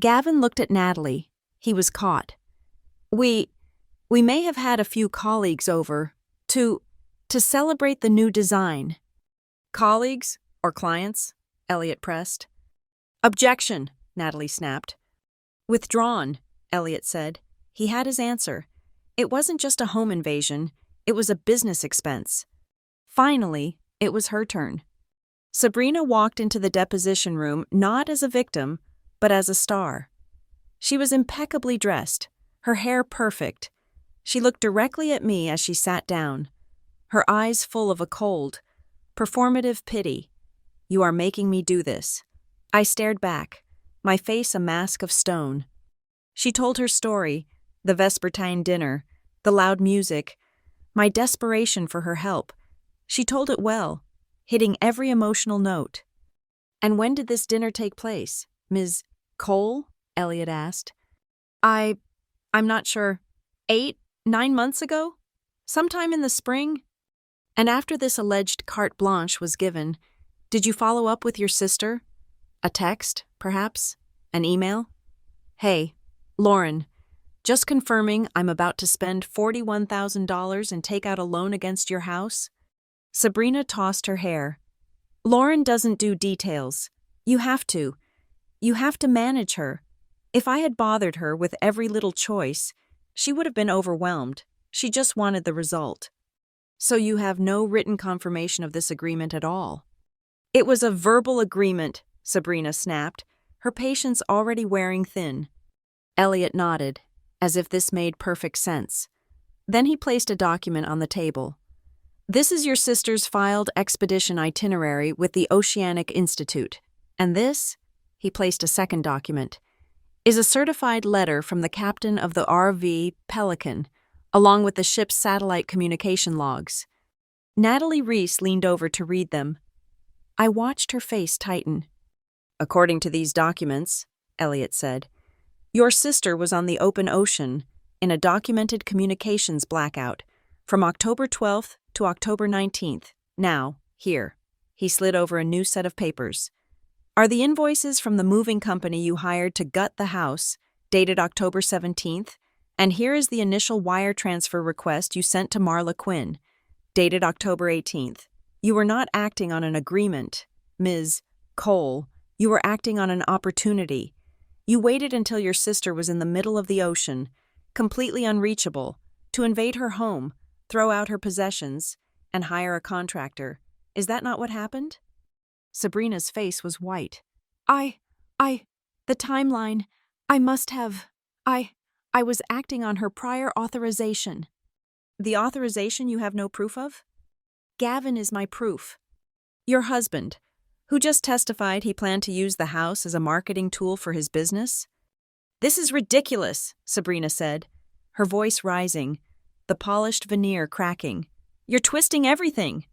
Gavin looked at Natalie. He was caught. We may have had a few colleagues over to celebrate the new design. Colleagues or clients? Elliot pressed. Objection, Natalie snapped. Withdrawn, Elliot said. He had his answer. It wasn't just a home invasion, it was a business expense. Finally, it was her turn. Sabrina walked into the deposition room not as a victim, but as a star. She was impeccably dressed, her hair perfect. She looked directly at me as she sat down, her eyes full of a cold, performative pity. You are making me do this. I stared back, my face a mask of stone. She told her story, the vespertine dinner, the loud music, my desperation for her help. She told it well, hitting every emotional note. And when did this dinner take place, Ms. Cole? Elliot asked. I'm not sure. 8, 9 months ago? Sometime in the spring? And after this alleged carte blanche was given, did you follow up with your sister? A text, perhaps? An email? Hey, Lauren, just confirming I'm about to spend $41,000 and take out a loan against your house? Sabrina tossed her hair. Lauren doesn't do details. You have to. You have to manage her. If I had bothered her with every little choice, she would have been overwhelmed. She just wanted the result. So you have no written confirmation of this agreement at all? It was a verbal agreement, Sabrina snapped, her patience already wearing thin. Elliot nodded, as if this made perfect sense. Then he placed a document on the table. This is your sister's filed expedition itinerary with the Oceanic Institute. And this, he placed a second document, is a certified letter from the captain of the RV Pelican, along with the ship's satellite communication logs. Natalie Reese leaned over to read them. I watched her face tighten. According to these documents, Elliot said, your sister was on the open ocean in a documented communications blackout from October 12th to October 19th. Now, here. He slid over a new set of papers. Are the invoices from the moving company you hired to gut the house, dated October 17th, and here is the initial wire transfer request you sent to Marla Quinn, dated October 18th. You were not acting on an agreement, Ms. Cole. You were acting on an opportunity. You waited until your sister was in the middle of the ocean, completely unreachable, to invade her home, throw out her possessions, and hire a contractor. Is that not what happened? Sabrina's face was white. The timeline. I was acting on her prior authorization. The authorization you have no proof of? Gavin is my proof. Your husband, who just testified he planned to use the house as a marketing tool for his business? This is ridiculous, Sabrina said, her voice rising, the polished veneer cracking. You're twisting everything.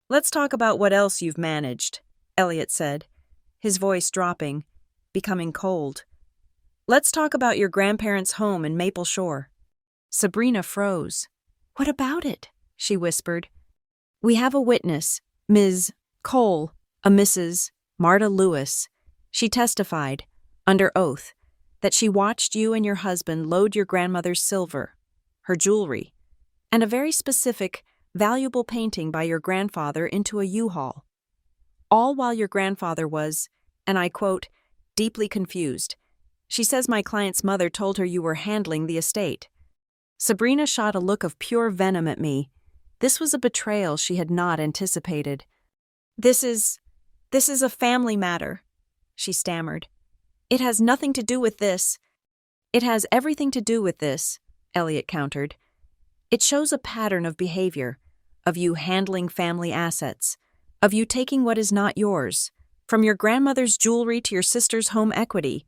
Let's talk about what else you've managed, Elliot said, his voice dropping, becoming cold. Let's talk about your grandparents' home in Maple Shore. Sabrina froze. What about it? She whispered. We have a witness, Ms. Cole, a Mrs. Marta Lewis. She testified, under oath, that she watched you and your husband load your grandmother's silver, her jewelry, and a very specific, valuable painting by your grandfather into a U-Haul. All while your grandfather was, and I quote, deeply confused. She says my client's mother told her you were handling the estate. Sabrina shot a look of pure venom at me. This was a betrayal she had not anticipated. This is a family matter, she stammered. It has nothing to do with this. It has everything to do with this, Elliot countered. It shows a pattern of behavior, of you handling family assets, of you taking what is not yours, from your grandmother's jewelry to your sister's home equity.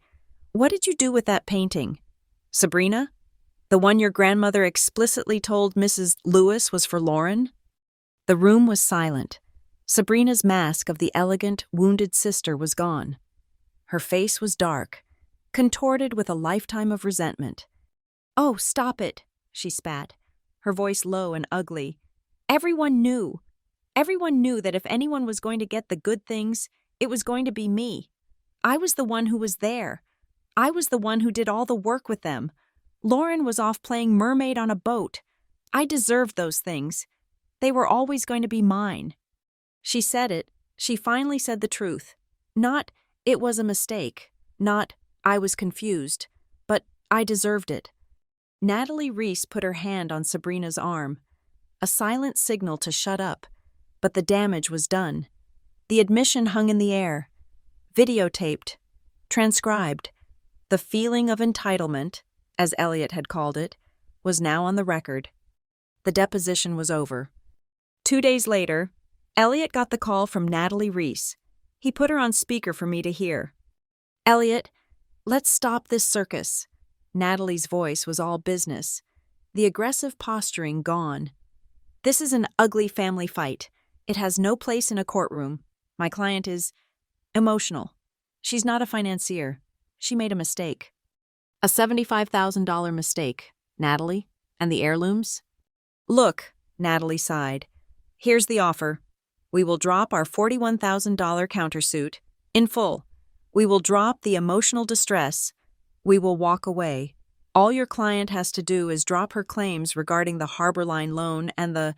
What did you do with that painting? Sabrina? The one your grandmother explicitly told Mrs. Lewis was for Lauren? The room was silent. Sabrina's mask of the elegant, wounded sister was gone. Her face was dark, contorted with a lifetime of resentment. "Oh, stop it," she spat, her voice low and ugly. Everyone knew that if anyone was going to get the good things, it was going to be me. I was the one who was there. I was the one who did all the work with them. Lauren was off playing mermaid on a boat. I deserved those things. They were always going to be mine. She said it. She finally said the truth. Not, it was a mistake. Not, I was confused. But I deserved it. Natalie Reese put her hand on Sabrina's arm. A silent signal to shut up. But the damage was done. The admission hung in the air. Videotaped. Transcribed. The feeling of entitlement, as Elliot had called it, was now on the record. The deposition was over. 2 days later, Elliot got the call from Natalie Reese. He put her on speaker for me to hear. "Elliot, let's stop this circus." Natalie's voice was all business, the aggressive posturing gone. "This is an ugly family fight. It has no place in a courtroom. My client is emotional. She's not a financier. She made a mistake." "A $75,000 mistake, Natalie, and the heirlooms?" "Look," Natalie sighed. "Here's the offer. We will drop our $41,000 countersuit in full. We will drop the emotional distress. We will walk away. All your client has to do is drop her claims regarding the Harbor Line loan and the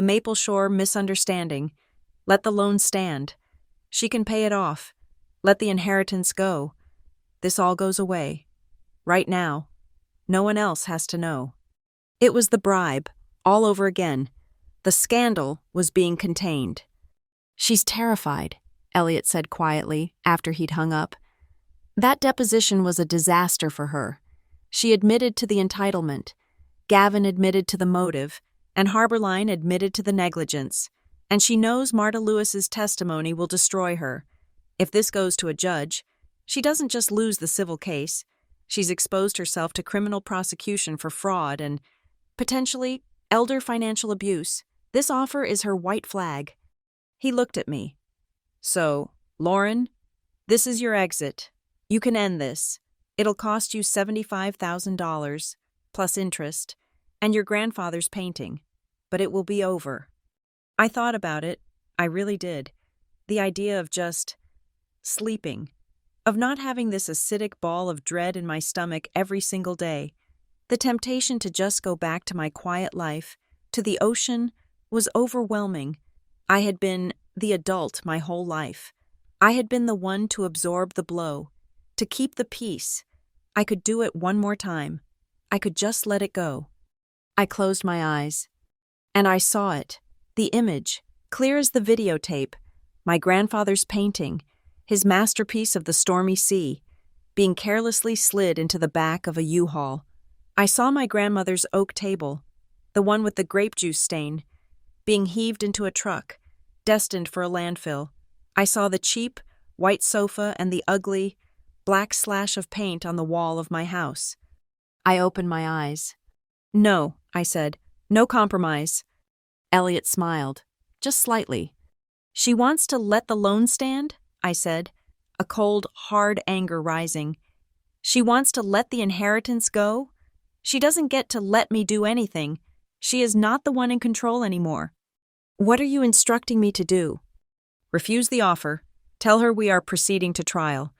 Maple Shore misunderstanding. Let the loan stand. She can pay it off. Let the inheritance go. This all goes away. Right now. No one else has to know." It was the bribe, all over again. The scandal was being contained. "She's terrified," Elliot said quietly after he'd hung up. That deposition was a disaster for her. She admitted to the entitlement. Gavin admitted to the motive, and Harborline admitted to the negligence. And she knows Marta Lewis's testimony will destroy her. If this goes to a judge, she doesn't just lose the civil case. She's exposed herself to criminal prosecution for fraud and, potentially, elder financial abuse. This offer is her white flag. He looked at me. "So, Lauren, this is your exit. You can end this. It'll cost you $75,000, plus interest, and your grandfather's painting. But it will be over." I thought about it. I really did. The idea of just sleeping, of not having this acidic ball of dread in my stomach every single day. The temptation to just go back to my quiet life, to the ocean, was overwhelming. I had been the adult my whole life. I had been the one to absorb the blow, to keep the peace. I could do it one more time. I could just let it go. I closed my eyes. And I saw it, the image, clear as the videotape, my grandfather's painting, his masterpiece of the stormy sea, being carelessly slid into the back of a U-Haul. I saw my grandmother's oak table, the one with the grape juice stain, being heaved into a truck, destined for a landfill. I saw the cheap, white sofa and the ugly, black slash of paint on the wall of my house. I opened my eyes. "No," I said. "No compromise." Elliot smiled, just slightly. "She wants to let the loan stand?" I said, a cold, hard anger rising. "She wants to let the inheritance go? She doesn't get to let me do anything. She is not the one in control anymore." What are you instructing me to do? Refuse the offer. Tell her we are proceeding to trial.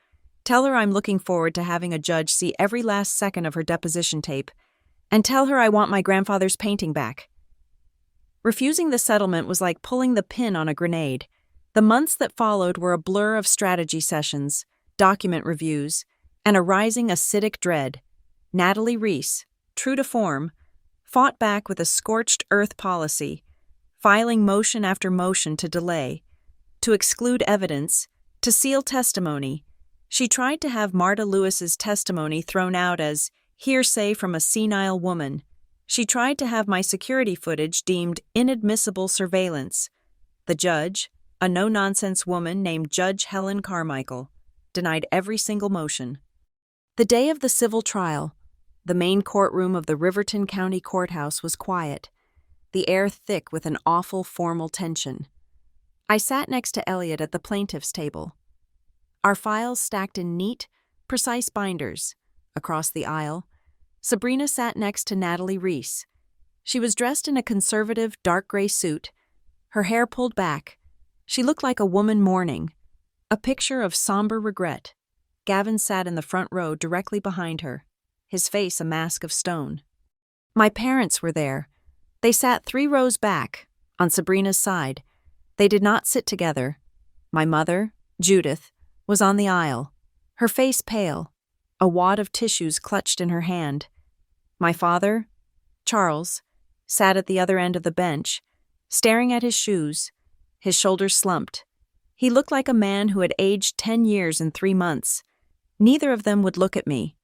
Tell her I'm looking forward to having a judge see every last second of her deposition tape. And tell her I want my grandfather's painting back. Refusing the settlement was like pulling the pin on a grenade. The months that followed were a blur of strategy sessions, document reviews, and a rising acidic dread. Natalie Reese, true to form, fought back with a scorched earth policy, filing motion after motion to delay, to exclude evidence, to seal testimony. She tried to have Marta Lewis's testimony thrown out as hearsay from a senile woman. She tried to have my security footage deemed inadmissible surveillance. The judge, a no-nonsense woman named Judge Helen Carmichael, denied every single motion. The day of the civil trial, the main courtroom of the Riverton County Courthouse was quiet, the air thick with an awful formal tension. I sat next to Elliot at the plaintiff's table. Our files stacked in neat, precise binders. Across the aisle, Sabrina sat next to Natalie Reese. She was dressed in a conservative dark gray suit, her hair pulled back. She looked like a woman mourning, a picture of somber regret. Gavin sat in the front row directly behind her, his face a mask of stone. My parents were there. They sat 3 rows back, on Sabrina's side. They did not sit together. My mother, Judith, was on the aisle, her face pale, a wad of tissues clutched in her hand. My father, Charles, sat at the other end of the bench, staring at his shoes, his shoulders slumped. He looked like a man who had aged 10 years in 3 months. Neither of them would look at me.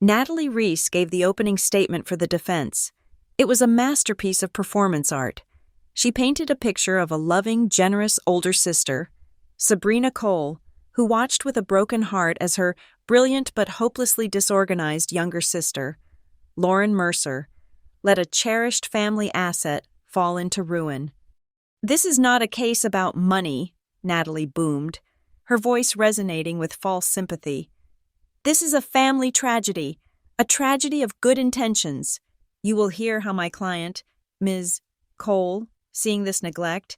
Natalie Reese gave the opening statement for the defense. It was a masterpiece of performance art. She painted a picture of a loving, generous older sister, Sabrina Cole, who watched with a broken heart as her brilliant but hopelessly disorganized younger sister, Lauren Mercer, let a cherished family asset fall into ruin. "This is not a case about money," Natalie boomed, her voice resonating with false sympathy. "This is a family tragedy, a tragedy of good intentions. You will hear how my client, Ms. Cole, seeing this neglect,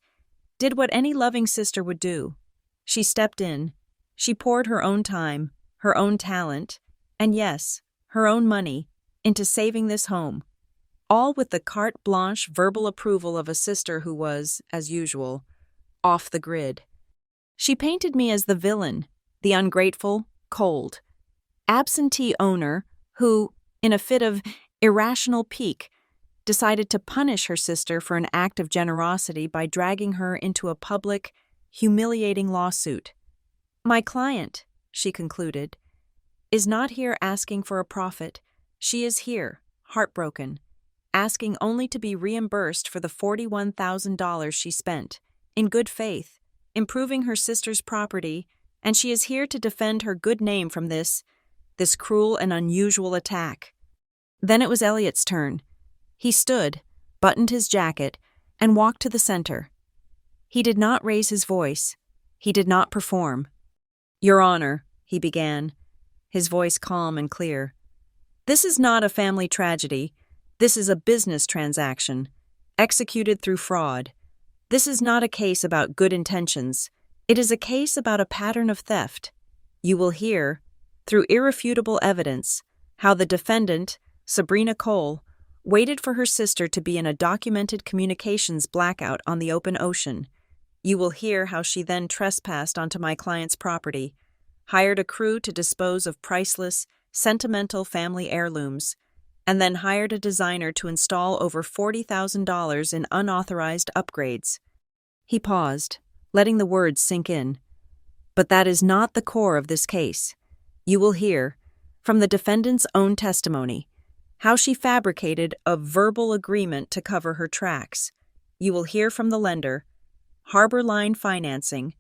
did what any loving sister would do. She stepped in. She poured her own time, her own talent, and yes, her own money, into saving this home, all with the carte blanche verbal approval of a sister who was, as usual, off the grid. She painted me as the villain, the ungrateful, cold, absentee owner who, in a fit of irrational pique, decided to punish her sister for an act of generosity by dragging her into a public, humiliating lawsuit. My client, she concluded, is not here asking for a profit. She is here, heartbroken, asking only to be reimbursed for the $41,000 she spent, in good faith, improving her sister's property, and she is here to defend her good name from this cruel and unusual attack. Then it was Elliot's turn. He stood, buttoned his jacket, and walked to the center. He did not raise his voice. He did not perform. "Your Honor," he began, his voice calm and clear. "This is not a family tragedy. This is a business transaction, executed through fraud. This is not a case about good intentions. It is a case about a pattern of theft. You will hear, through irrefutable evidence, how the defendant, Sabrina Cole, waited for her sister to be in a documented communications blackout on the open ocean. You will hear how she then trespassed onto my client's property, hired a crew to dispose of priceless, sentimental family heirlooms, and then hired a designer to install over $40,000 in unauthorized upgrades." He paused, letting the words sink in. "But that is not the core of this case. You will hear, from the defendant's own testimony, how she fabricated a verbal agreement to cover her tracks. You will hear from the lender, Harbor Line Financing,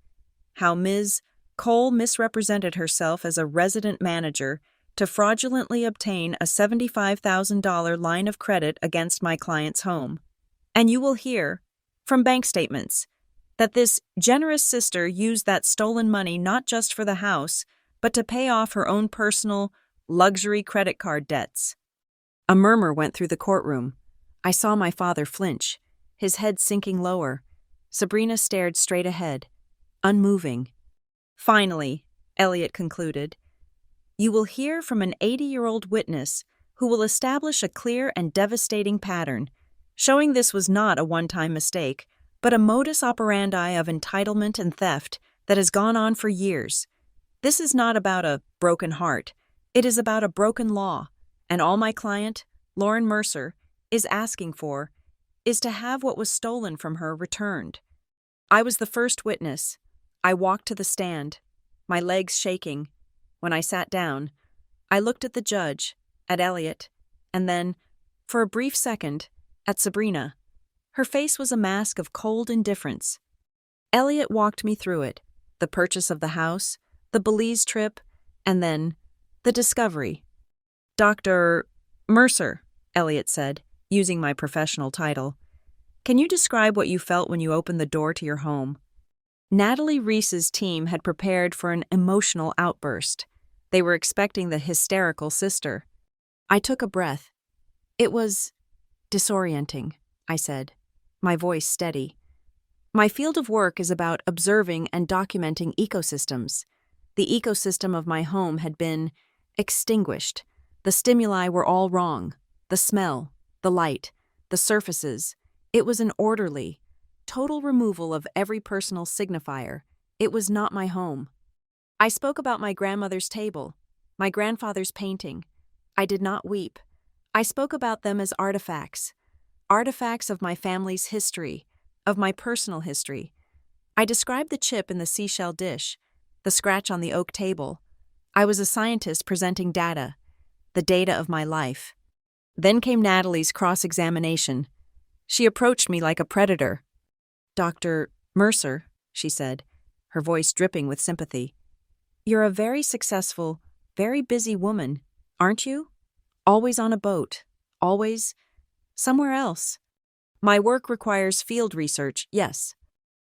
how Ms. Cole misrepresented herself as a resident manager to fraudulently obtain a $75,000 line of credit against my client's home. And you will hear, from bank statements, that this generous sister used that stolen money not just for the house, but to pay off her own personal, luxury credit card debts." A murmur went through the courtroom. I saw my father flinch, his head sinking lower. Sabrina stared straight ahead, unmoving. Finally, Elliot concluded, you will hear from an 80-year-old witness who will establish a clear and devastating pattern, showing this was not a one-time mistake, but a modus operandi of entitlement and theft that has gone on for years. This is not about a broken heart. It is about a broken law, and all my client, Lauren Mercer, is asking for is to have what was stolen from her returned. I was the first witness. I walked to the stand, my legs shaking. When I sat down, I looked at the judge, at Elliot, and then, for a brief second, at Sabrina. Her face was a mask of cold indifference. Elliot walked me through it, the purchase of the house, the Belize trip, and then the discovery. Dr. Mercer, Elliot said, using my professional title. Can you describe what you felt when you opened the door to your home? Natalie Reese's team had prepared for an emotional outburst. They were expecting the hysterical sister. I took a breath. It was disorienting, I said, my voice steady. My field of work is about observing and documenting ecosystems. The ecosystem of my home had been extinguished. The stimuli were all wrong. The smell, the light, the surfaces. It was an orderly, total removal of every personal signifier. It was not my home. I spoke about my grandmother's table, my grandfather's painting. I did not weep. I spoke about them as artifacts of my family's history, of my personal history. I described the chip in the seashell dish, the scratch on the oak table. I was a scientist presenting data, the data of my life. Then came Natalie's cross-examination. She approached me like a predator. Dr. Mercer, she said, her voice dripping with sympathy. You're a very successful, very busy woman, aren't you? Always on a boat, always somewhere else. My work requires field research, yes.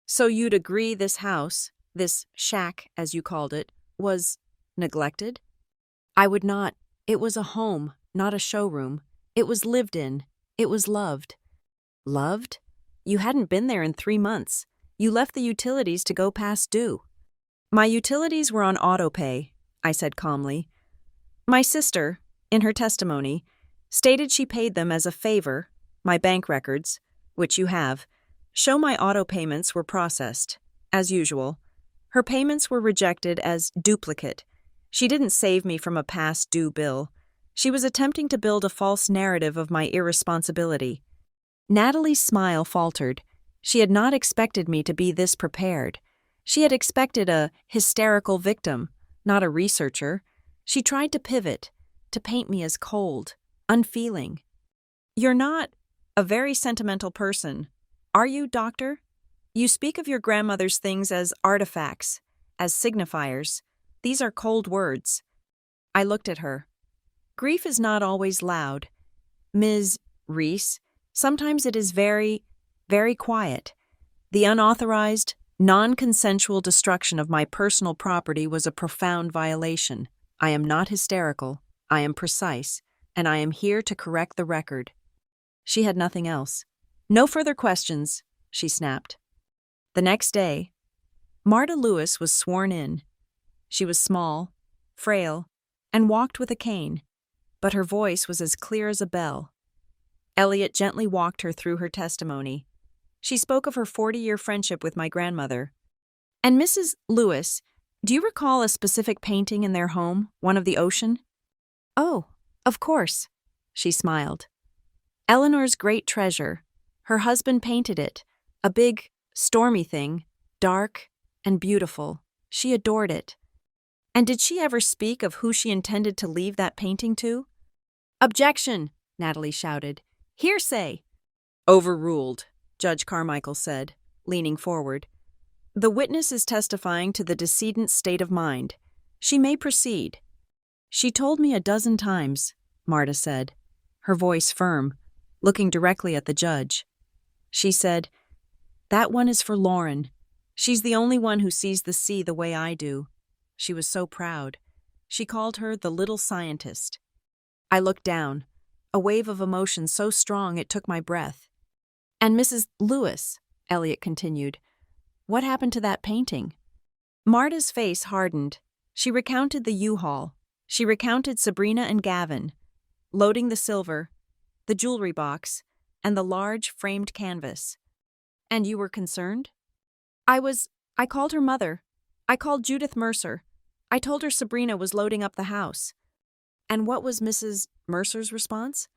So you'd agree this house, this shack, as you called it, was neglected? I would not. It was a home, not a showroom. It was lived in. It was loved. Loved? You hadn't been there in 3 months. You left the utilities to go past due. My utilities were on autopay, I said calmly. My sister, in her testimony, stated she paid them as a favor. My bank records, which you have, show my auto payments were processed, as usual. Her payments were rejected as duplicate. She didn't save me from a past due bill. She was attempting to build a false narrative of my irresponsibility. Natalie's smile faltered. She had not expected me to be this prepared. She had expected a hysterical victim, not a researcher. She tried to pivot, to paint me as cold, unfeeling. You're not a very sentimental person, are you, doctor? You speak of your grandmother's things as artifacts, as signifiers. These are cold words. I looked at her. Grief is not always loud. Ms. Reese, sometimes it is very, very quiet. The unauthorized, non-consensual destruction of my personal property was a profound violation. I am not hysterical. I am precise, and I am here to correct the record. She had nothing else. No further questions, she snapped. The next day, Marta Lewis was sworn in. She was small, frail, and walked with a cane, but her voice was as clear as a bell. Elliot gently walked her through her testimony. She spoke of her 40-year friendship with my grandmother. And Mrs. Lewis, do you recall a specific painting in their home, one of the ocean? Oh, of course, she smiled. Eleanor's great treasure. Her husband painted it, a big, stormy thing, dark and beautiful. She adored it. And did she ever speak of who she intended to leave that painting to? Objection, Natalie shouted. Hearsay. Overruled, Judge Carmichael said, leaning forward. The witness is testifying to the decedent's state of mind. She may proceed. She told me a dozen times, Marta said, her voice firm, looking directly at the judge. She said, that one is for Lauren. She's the only one who sees the sea the way I do. She was so proud. She called her the little scientist. I looked down, a wave of emotion so strong it took my breath. And Mrs. Lewis, Elliot continued. What happened to that painting? Marta's face hardened. She recounted the U-Haul. She recounted Sabrina and Gavin, loading the silver, the jewelry box, and the large framed canvas. And you were concerned? I called her mother. I called Judith Mercer. I told her Sabrina was loading up the house. And what was Mrs. Mercer's response?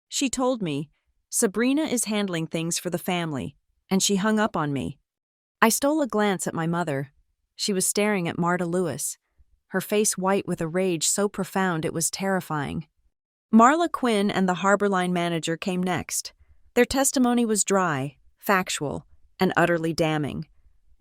She told me, Sabrina is handling things for the family, and she hung up on me. I stole a glance at my mother. She was staring at Marta Lewis, her face white with a rage so profound it was terrifying. Marla Quinn and the Harbor Line manager came next. Their testimony was dry, factual, and utterly damning.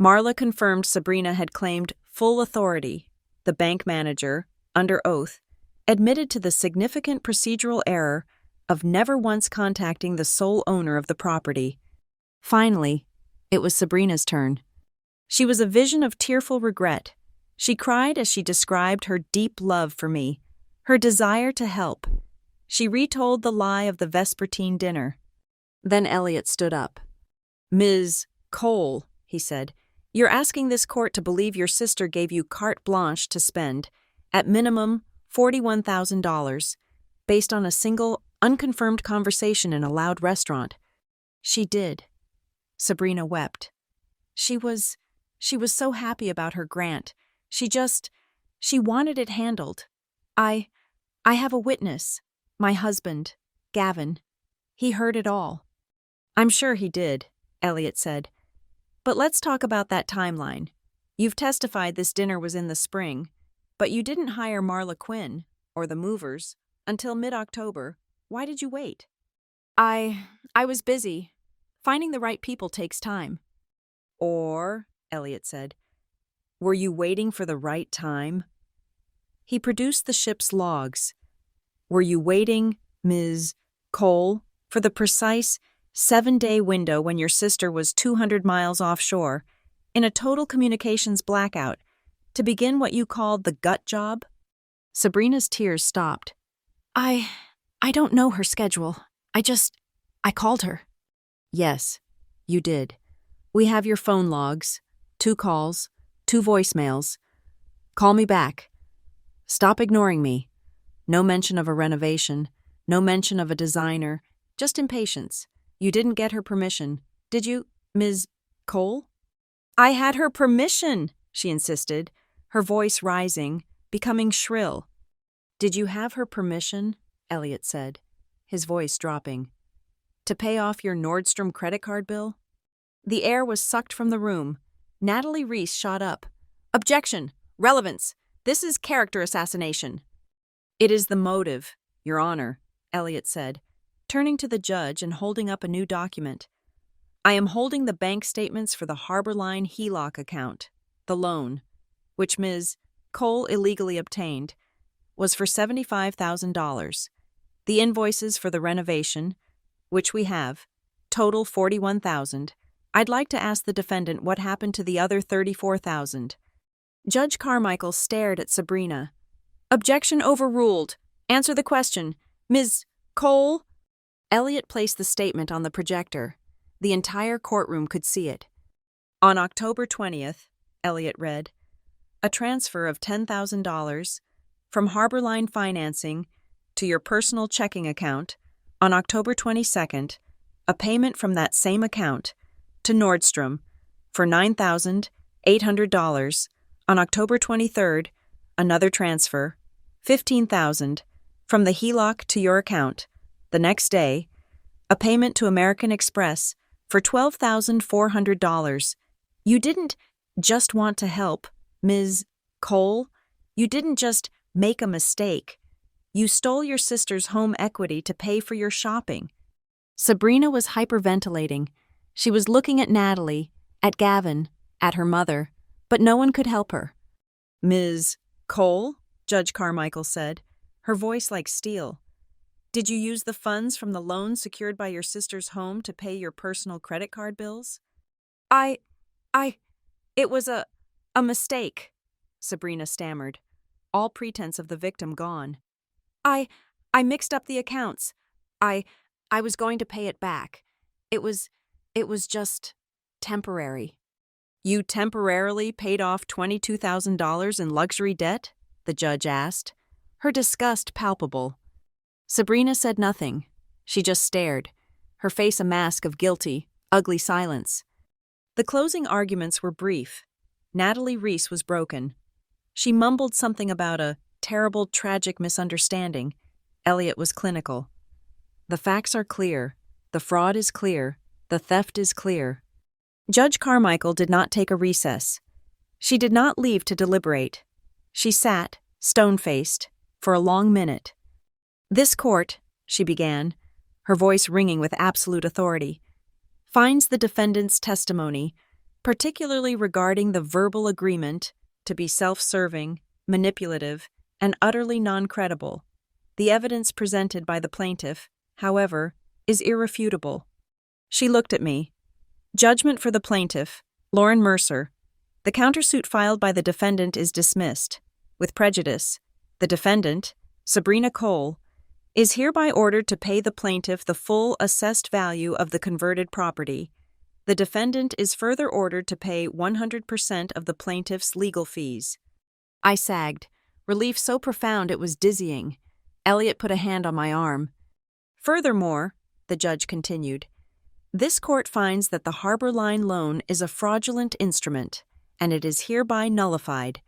Marla confirmed Sabrina had claimed full authority. The bank manager, under oath, admitted to the significant procedural error of never once contacting the sole owner of the property. Finally, it was Sabrina's turn. She was a vision of tearful regret. She cried as she described her deep love for me, her desire to help. She retold the lie of the vespertine dinner. Then Elliot stood up. Ms. Cole, he said, you're asking this court to believe your sister gave you carte blanche to spend, at minimum, $41,000, based on a single, unconfirmed conversation in a loud restaurant. She did. Sabrina wept. She was so happy about her grant. She wanted it handled. I have a witness. My husband, Gavin. He heard it all. I'm sure he did, Elliot said. But let's talk about that timeline. You've testified this dinner was in the spring, but you didn't hire Marla Quinn, or the movers, until mid-October. Why did you wait? I was busy. Finding the right people takes time. Or, Elliot said, were you waiting for the right time? He produced the ship's logs. Were you waiting, Ms. Cole, for the precise 7-day window when your sister was 200 miles offshore, in a total communications blackout, to begin what you called the gut job? Sabrina's tears stopped. I don't know her schedule. I called her. Yes, you did. We have your phone logs, 2 calls, 2 voicemails. Call me back. Stop ignoring me. No mention of a renovation, no mention of a designer, just impatience. You didn't get her permission, did you, Ms. Cole? I had her permission, she insisted, her voice rising, becoming shrill. Did you have her permission, Elliot said, his voice dropping, to pay off your Nordstrom credit card bill? The air was sucked from the room. Natalie Reese shot up. Objection! Relevance! This is character assassination. It is the motive, Your Honor, Elliot said, turning to the judge and holding up a new document. I am holding the bank statements for the Harbor Line HELOC account. The loan, which Ms. Cole illegally obtained, was for $75,000. The invoices for the renovation, which we have, total $41,000. I'd like to ask the defendant what happened to the other $34,000. Judge Carmichael stared at Sabrina. Objection overruled. Answer the question. Ms. Cole? Elliot placed the statement on the projector. The entire courtroom could see it. On October 20th, Elliot read, a transfer of $10,000 from Harbor Line Financing to your personal checking account. On October 22nd, a payment from that same account to Nordstrom for $9,800. On October 23rd, another transfer, $15,000, from the HELOC to your account. The next day, a payment to American Express for $12,400. You didn't just want to help, Ms. Cole. You didn't just make a mistake. You stole your sister's home equity to pay for your shopping. Sabrina was hyperventilating. She was looking at Natalie, at Gavin, at her mother, but no one could help her. Ms. Cole, Judge Carmichael said, her voice like steel. Did you use the funds from the loan secured by your sister's home to pay your personal credit card bills? It was a mistake, Sabrina stammered, all pretense of the victim gone. I mixed up the accounts. I was going to pay it back. It was just... Temporary. You temporarily paid off $22,000 in luxury debt? The judge asked, her disgust palpable. Sabrina said nothing. She just stared, her face a mask of guilty, ugly silence. The closing arguments were brief. Natalie Reese was broken. She mumbled something about a terrible, tragic misunderstanding. Elliot was clinical. The facts are clear. The fraud is clear. The theft is clear. Judge Carmichael did not take a recess. She did not leave to deliberate. She sat, stone-faced, for a long minute. This court, she began, her voice ringing with absolute authority, finds the defendant's testimony, particularly regarding the verbal agreement, to be self-serving, manipulative, and utterly non-credible. The evidence presented by the plaintiff, however, is irrefutable. She looked at me. Judgment for the plaintiff, Lauren Mercer. The countersuit filed by the defendant is dismissed. With prejudice, the defendant, Sabrina Cole, is hereby ordered to pay the plaintiff the full assessed value of the converted property. The defendant is further ordered to pay 100% of the plaintiff's legal fees. I sagged, relief so profound it was dizzying. Elliot put a hand on my arm. Furthermore, the judge continued, this court finds that the Harbor Line loan is a fraudulent instrument, and it is hereby nullified.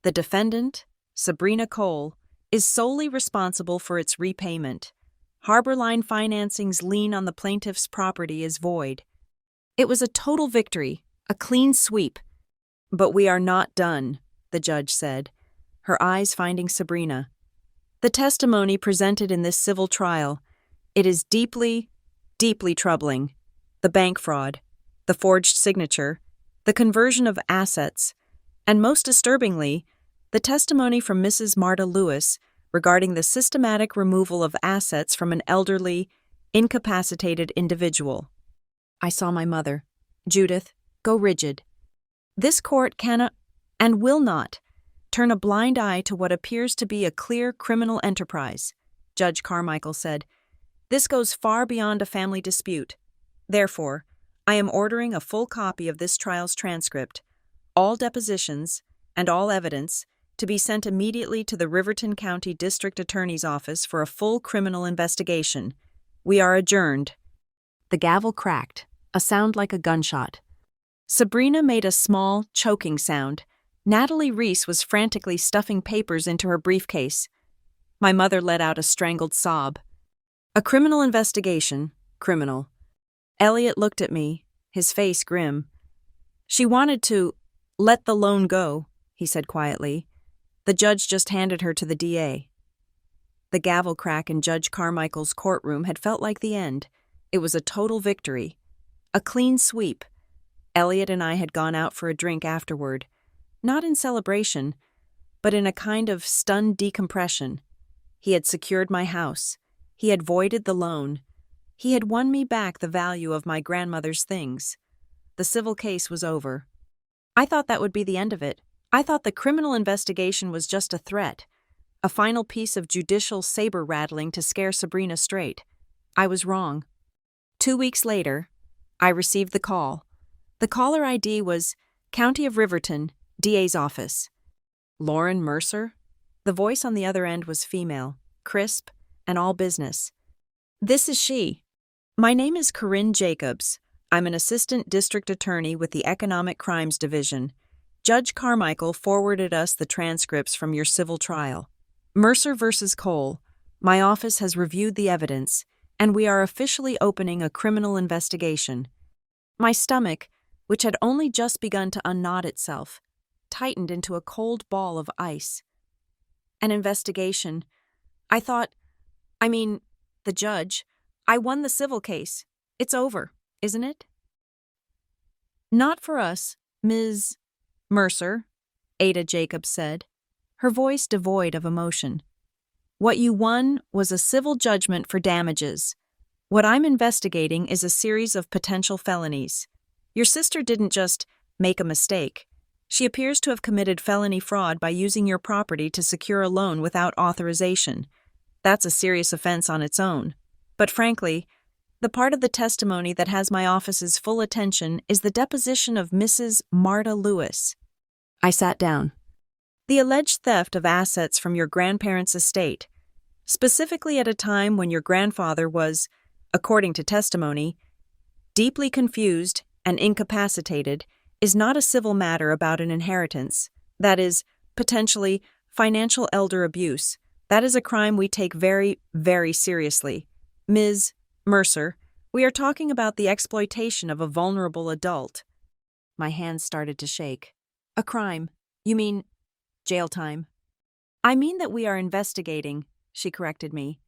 The defendant, Sabrina Cole, is solely responsible for its repayment. Harbor Line Financing's lien on the plaintiff's property is void. It was a total victory, a clean sweep. But we are not done, the judge said, her eyes finding Sabrina. The testimony presented in this civil trial, it is deeply, deeply troubling. The bank fraud, the forged signature, the conversion of assets, and most disturbingly, the testimony from Mrs. Marta Lewis regarding the systematic removal of assets from an elderly, incapacitated individual. I saw my mother, Judith, go rigid. This court cannot, and will not, turn a blind eye to what appears to be a clear criminal enterprise, Judge Carmichael said. This goes far beyond a family dispute. Therefore, I am ordering a full copy of this trial's transcript, all depositions, and all evidence to be sent immediately to the Riverton County District Attorney's Office for a full criminal investigation. We are adjourned. The gavel cracked, a sound like a gunshot. Sabrina made a small, choking sound. Natalie Reese was frantically stuffing papers into her briefcase. My mother let out a strangled sob. A criminal investigation, criminal. Elliot looked at me, his face grim. She wanted to let the loan go, he said quietly. The judge just handed her to the DA. The gavel crack in Judge Carmichael's courtroom had felt like the end. It was a total victory. A clean sweep. Elliot and I had gone out for a drink afterward, not in celebration, but in a kind of stunned decompression. He had secured my house. He had voided the loan. He had won me back the value of my grandmother's things. The civil case was over. I thought that would be the end of it. I thought the criminal investigation was just a threat, a final piece of judicial saber-rattling to scare Sabrina straight. I was wrong. 2 weeks later, I received the call. The caller ID was County of Riverton, DA's office. Lauren Mercer? The voice on the other end was female, crisp, and all business. This is she. My name is Corinne Jacobs. I'm an assistant district attorney with the Economic Crimes Division. Judge Carmichael forwarded us the transcripts from your civil trial. Mercer versus Cole. My office has reviewed the evidence, and we are officially opening a criminal investigation. My stomach, which had only just begun to unknot itself, tightened into a cold ball of ice. An investigation. The judge. I won the civil case. It's over, isn't it? Not for us, Ms. Mercer, Ada Jacobs said, her voice devoid of emotion. What you won was a civil judgment for damages. What I'm investigating is a series of potential felonies. Your sister didn't just make a mistake. She appears to have committed felony fraud by using your property to secure a loan without authorization. That's a serious offense on its own. But frankly, The part of the testimony that has my office's full attention is the deposition of Mrs. Marta Lewis. I sat down. The alleged theft of assets from your grandparents' estate, specifically at a time when your grandfather was, according to testimony, deeply confused and incapacitated, is not a civil matter about an inheritance. That is, potentially, financial elder abuse. That is a crime we take very, very seriously. Ms. Mercer, we are talking about the exploitation of a vulnerable adult. My hands started to shake. A crime? You mean jail time? I mean that we are investigating, she corrected me,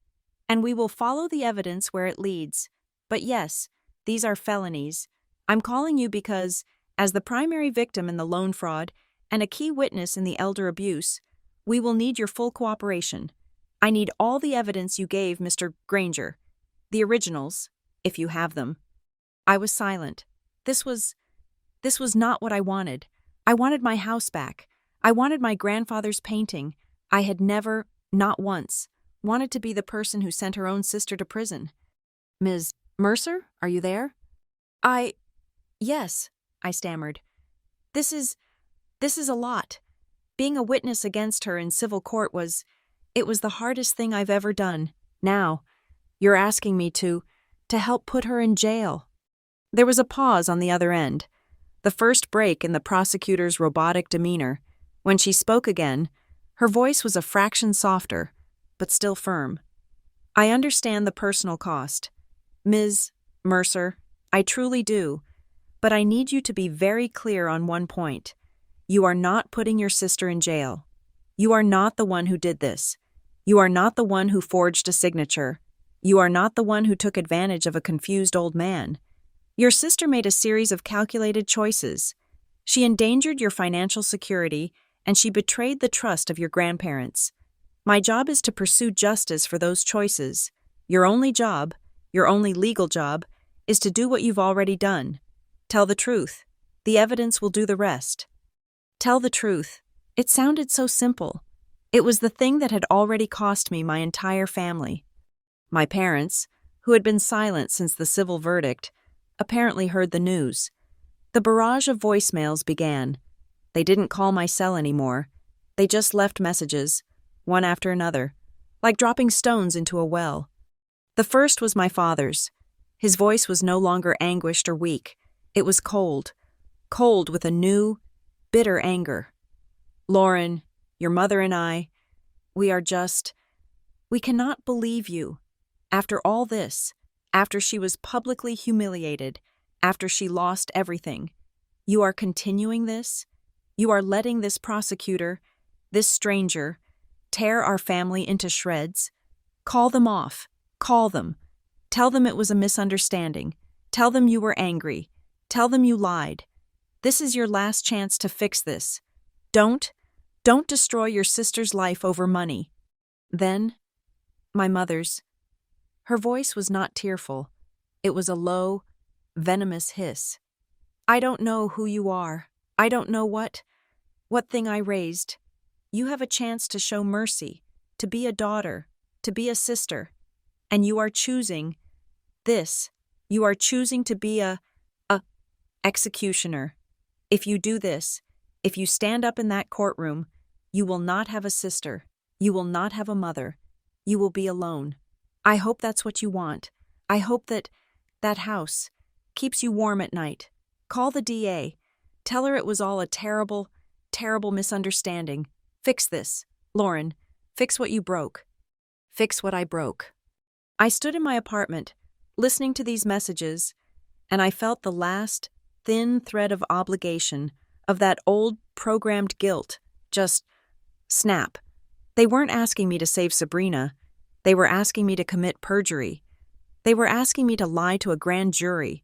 and we will follow the evidence where it leads. But yes, these are felonies. I'm calling you because, as the primary victim in the loan fraud and a key witness in the elder abuse, we will need your full cooperation. I need all the evidence you gave Mr. Granger. The originals, if you have them. I was silent. This was not what I wanted. I wanted my house back. I wanted my grandfather's painting. I had never, not once, wanted to be the person who sent her own sister to prison. Ms. Mercer, are you there? Yes, I stammered. This is a lot. Being a witness against her in civil court was the hardest thing I've ever done. Now, you're asking me to help put her in jail. There was a pause on the other end, the first break in the prosecutor's robotic demeanor. When she spoke again, her voice was a fraction softer, but still firm. I understand the personal cost. Ms. Mercer, I truly do, but I need you to be very clear on one point. You are not putting your sister in jail. You are not the one who did this. You are not the one who forged a signature. You are not the one who took advantage of a confused old man. Your sister made a series of calculated choices. She endangered your financial security, and she betrayed the trust of your grandparents. My job is to pursue justice for those choices. Your only job, your only legal job, is to do what you've already done. Tell the truth. The evidence will do the rest. Tell the truth. It sounded so simple. It was the thing that had already cost me my entire family. My parents, who had been silent since the civil verdict, apparently heard the news. The barrage of voicemails began. They didn't call my cell anymore. They just left messages, one after another, like dropping stones into a well. The first was my father's. His voice was no longer anguished or weak. It was cold with a new, bitter anger. Lauren, your mother and I, we cannot believe you. After all this, after she was publicly humiliated, after she lost everything, you are continuing this? You are letting this prosecutor, this stranger, tear our family into shreds? Call them off. Call them. Tell them it was a misunderstanding. Tell them you were angry. Tell them you lied. This is your last chance to fix this. Don't destroy your sister's life over money. Then, my mother's. Her voice was not tearful. It was a low, venomous hiss. I don't know who you are. I don't know what thing I raised. You have a chance to show mercy, to be a daughter, to be a sister. And you are choosing this. You are choosing to be a executioner. If you do this, if you stand up in that courtroom, you will not have a sister. You will not have a mother. You will be alone. I hope that's what you want. I hope that house keeps you warm at night. Call the DA. Tell her it was all a terrible, terrible misunderstanding. Fix this. Lauren, fix what you broke. Fix what I broke. I stood in my apartment, listening to these messages, and I felt the last, thin thread of obligation, of that old, programmed guilt, just snap. They weren't asking me to save Sabrina. They were asking me to commit perjury. They were asking me to lie to a grand jury,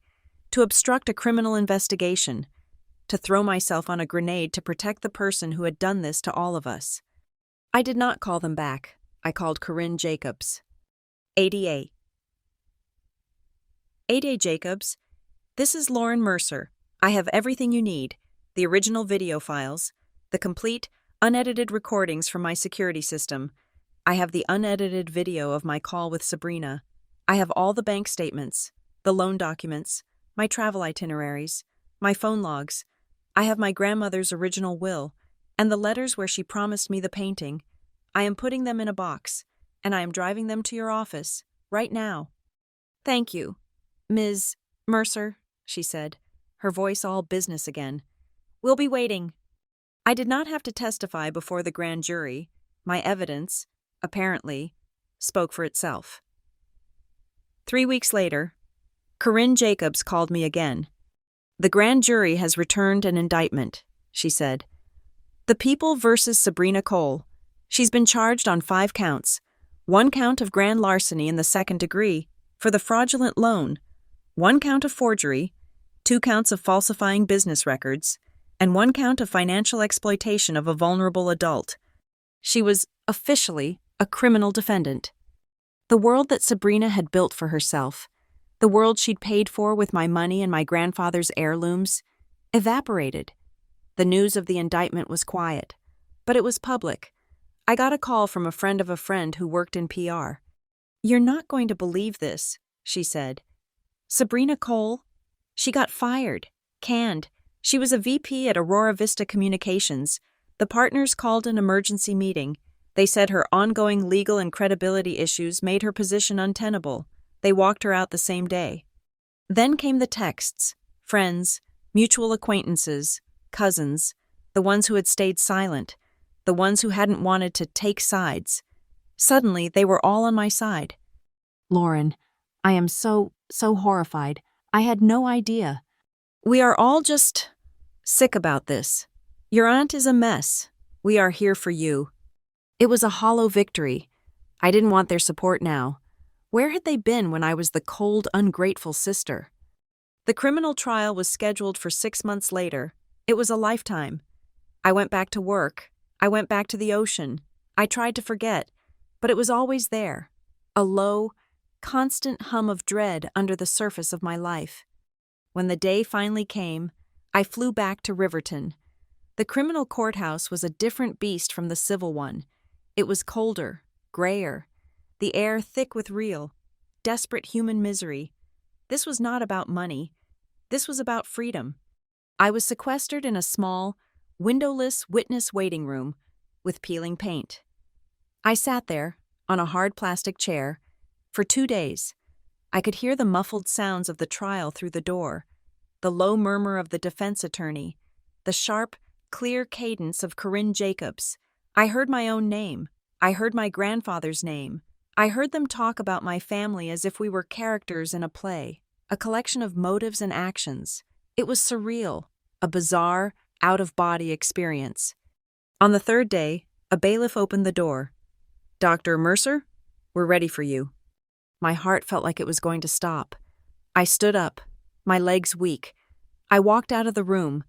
to obstruct a criminal investigation, to throw myself on a grenade to protect the person who had done this to all of us. I did not call them back. I called Corinne Jacobs. ADA. ADA Jacobs, this is Lauren Mercer. I have everything you need, the original video files, the complete, unedited recordings from my security system. I have the unedited video of my call with Sabrina. I have all the bank statements, the loan documents, my travel itineraries, my phone logs. I have my grandmother's original will, and the letters where she promised me the painting. I am putting them in a box, and I am driving them to your office, right now. Thank you, Ms. Mercer, she said, her voice all business again. We'll be waiting. I did not have to testify before the grand jury. My evidence, apparently, spoke for itself. 3 weeks later, Corinne Jacobs called me again. The grand jury has returned an indictment, she said. The People versus Sabrina Cole. She's been charged on 5 counts. 1 count of grand larceny in the 2nd degree for the fraudulent loan, 1 count of forgery, 2 counts of falsifying business records, and 1 count of financial exploitation of a vulnerable adult. She was officially a criminal defendant. The world that Sabrina had built for herself, the world she'd paid for with my money and my grandfather's heirlooms, evaporated. The news of the indictment was quiet, but it was public. I got a call from a friend of a friend who worked in PR. You're not going to believe this, she said. Sabrina Cole? She got fired, canned. She was a VP at Aurora Vista Communications. The partners called an emergency meeting. They said her ongoing legal and credibility issues made her position untenable. They walked her out the same day. Then came the texts, friends, mutual acquaintances, cousins, the ones who had stayed silent, the ones who hadn't wanted to take sides. Suddenly, they were all on my side. Lauren, I am so horrified. I had no idea. We are all just sick about this. Your aunt is a mess. We are here for you. It was a hollow victory. I didn't want their support now. Where had they been when I was the cold, ungrateful sister? The criminal trial was scheduled for 6 months later. It was a lifetime. I went back to work. I went back to the ocean. I tried to forget, but it was always there. A low, constant hum of dread under the surface of my life. When the day finally came, I flew back to Riverton. The criminal courthouse was a different beast from the civil one. It was colder, grayer, the air thick with real, desperate human misery. This was not about money. This was about freedom. I was sequestered in a small, windowless witness waiting room with peeling paint. I sat there, on a hard plastic chair, for 2 days. I could hear the muffled sounds of the trial through the door, the low murmur of the defense attorney, the sharp, clear cadence of Corinne Jacobs. I heard my own name. I heard my grandfather's name. I heard them talk about my family as if we were characters in a play, a collection of motives and actions. It was surreal, a bizarre, out-of-body experience. On the 3rd day, a bailiff opened the door. Dr. Mercer, we're ready for you. My heart felt like it was going to stop. I stood up, my legs weak. I walked out of the room,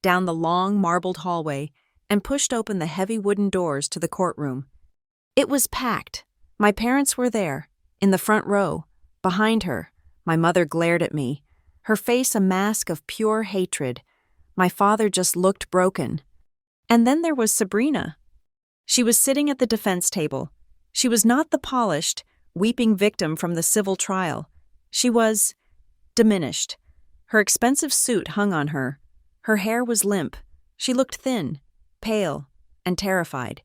down the long marbled hallway, and pushed open the heavy wooden doors to the courtroom. It was packed. My parents were there, in the front row. Behind her, my mother glared at me, her face a mask of pure hatred. My father just looked broken. And then there was Sabrina. She was sitting at the defense table. She was not the polished, weeping victim from the civil trial. She was diminished. Her expensive suit hung on her. Her hair was limp. She looked thin, pale, and terrified.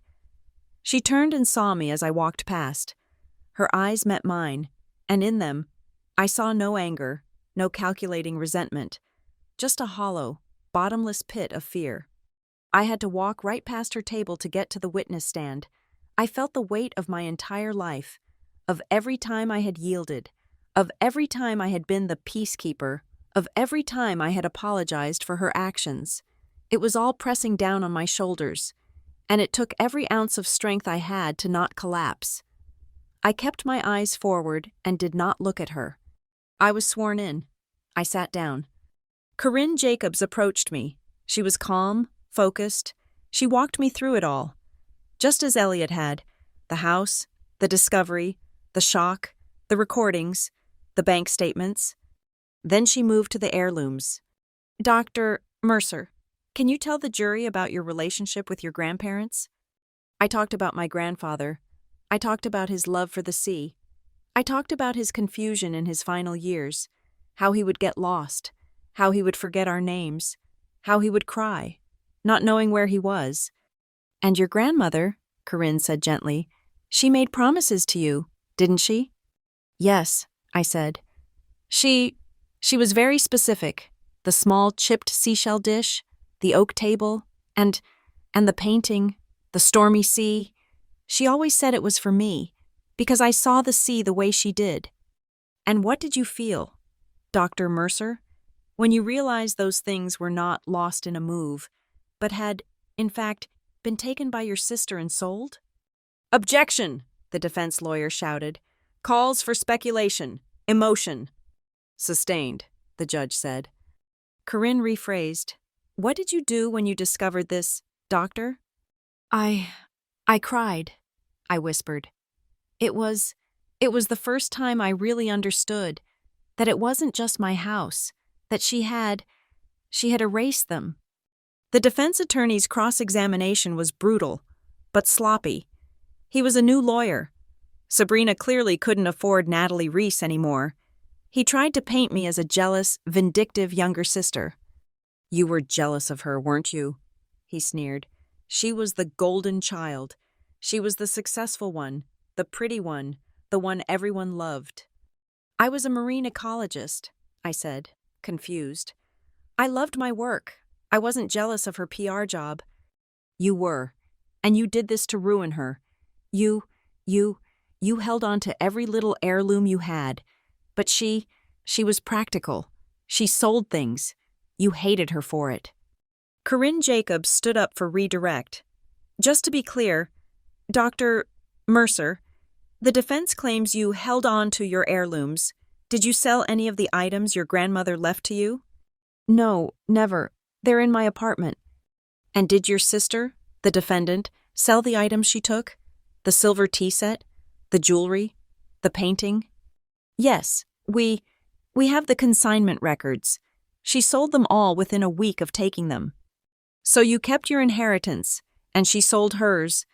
She turned and saw me as I walked past. Her eyes met mine, and in them, I saw no anger, no calculating resentment, just a hollow, bottomless pit of fear. I had to walk right past her table to get to the witness stand. I felt the weight of my entire life, of every time I had yielded, of every time I had been the peacekeeper, of every time I had apologized for her actions. It was all pressing down on my shoulders, and it took every ounce of strength I had to not collapse. I kept my eyes forward and did not look at her. I was sworn in. I sat down. Corinne Jacobs approached me. She was calm, focused. She walked me through it all, just as Elliot had. The house, the discovery, the shock, the recordings, the bank statements. Then she moved to the heirlooms. Dr. Mercer, can you tell the jury about your relationship with your grandparents? I talked about my grandfather. I talked about his love for the sea. I talked about his confusion in his final years, how he would get lost, how he would forget our names, how he would cry, not knowing where he was. And your grandmother, Corinne said gently, she made promises to you, didn't she? Yes, I said. She was very specific. The small chipped seashell dish, the oak table, and the painting, the stormy sea. She always said it was for me, because I saw the sea the way she did. And what did you feel, Dr. Mercer, when you realized those things were not lost in a move, but had, in fact, been taken by your sister and sold? Objection, the defense lawyer shouted. Calls for speculation, emotion. Sustained, the judge said. Corinne rephrased. What did you do when you discovered this, doctor? I cried, I whispered. It was the first time I really understood that it wasn't just my house, that she had erased them. The defense attorney's cross-examination was brutal, but sloppy. He was a new lawyer. Sabrina clearly couldn't afford Natalie Reese anymore. He tried to paint me as a jealous, vindictive younger sister. You were jealous of her, weren't you? He sneered. She was the golden child. She was the successful one, the pretty one, the one everyone loved. I was a marine ecologist, I said, confused. I loved my work. I wasn't jealous of her PR job. You were, and you did this to ruin her. You held on to every little heirloom you had, but she was practical. She sold things. You hated her for it. Corinne Jacobs stood up for redirect. Just to be clear, Dr. Mercer, the defense claims you held on to your heirlooms. Did you sell any of the items your grandmother left to you? No, never. They're in my apartment. And did your sister, the defendant, sell the items she took? The silver tea set? The jewelry? The painting? Yes, we have the consignment records. She sold them all within a week of taking them. So you kept your inheritance, and she sold hers,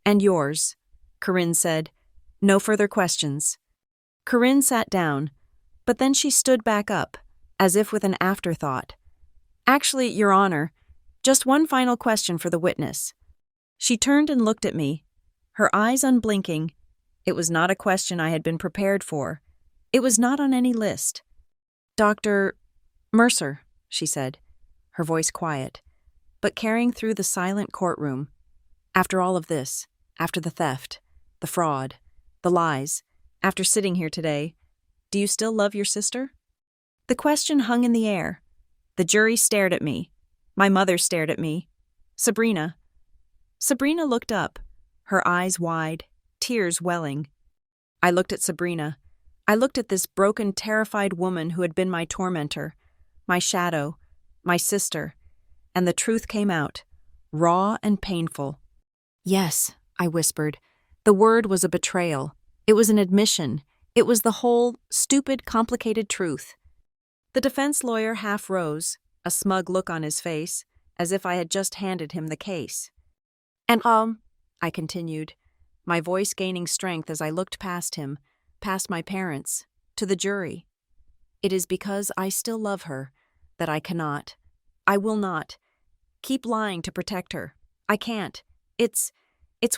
and yours, Corinne said. No further questions. Corinne sat down, but then she stood back up, as if with an afterthought. Actually, Your Honor, just one final question for the witness. She turned and looked at me, her eyes unblinking. It was not a question I had been prepared for. It was not on any list. Dr. Mercer, she said, her voice quiet, but carrying through the silent courtroom. After all of this, after the theft, the fraud, the lies, after sitting here today, do you still love your sister? The question hung in the air. The jury stared at me. My mother stared at me. Sabrina looked up, her eyes wide, tears welling. I looked at Sabrina. I looked at this broken, terrified woman who had been my tormentor, my shadow, my sister, and the truth came out, raw and painful. Yes, I whispered. The word was a betrayal. It was an admission. It was the whole, stupid, complicated truth. The defense lawyer half rose, a smug look on his face, as if I had just handed him the case. And I continued, my voice gaining strength as I looked past him, past my parents, to the jury. It is because I still love her that I cannot, I will not, keep lying to protect her. I can't. It's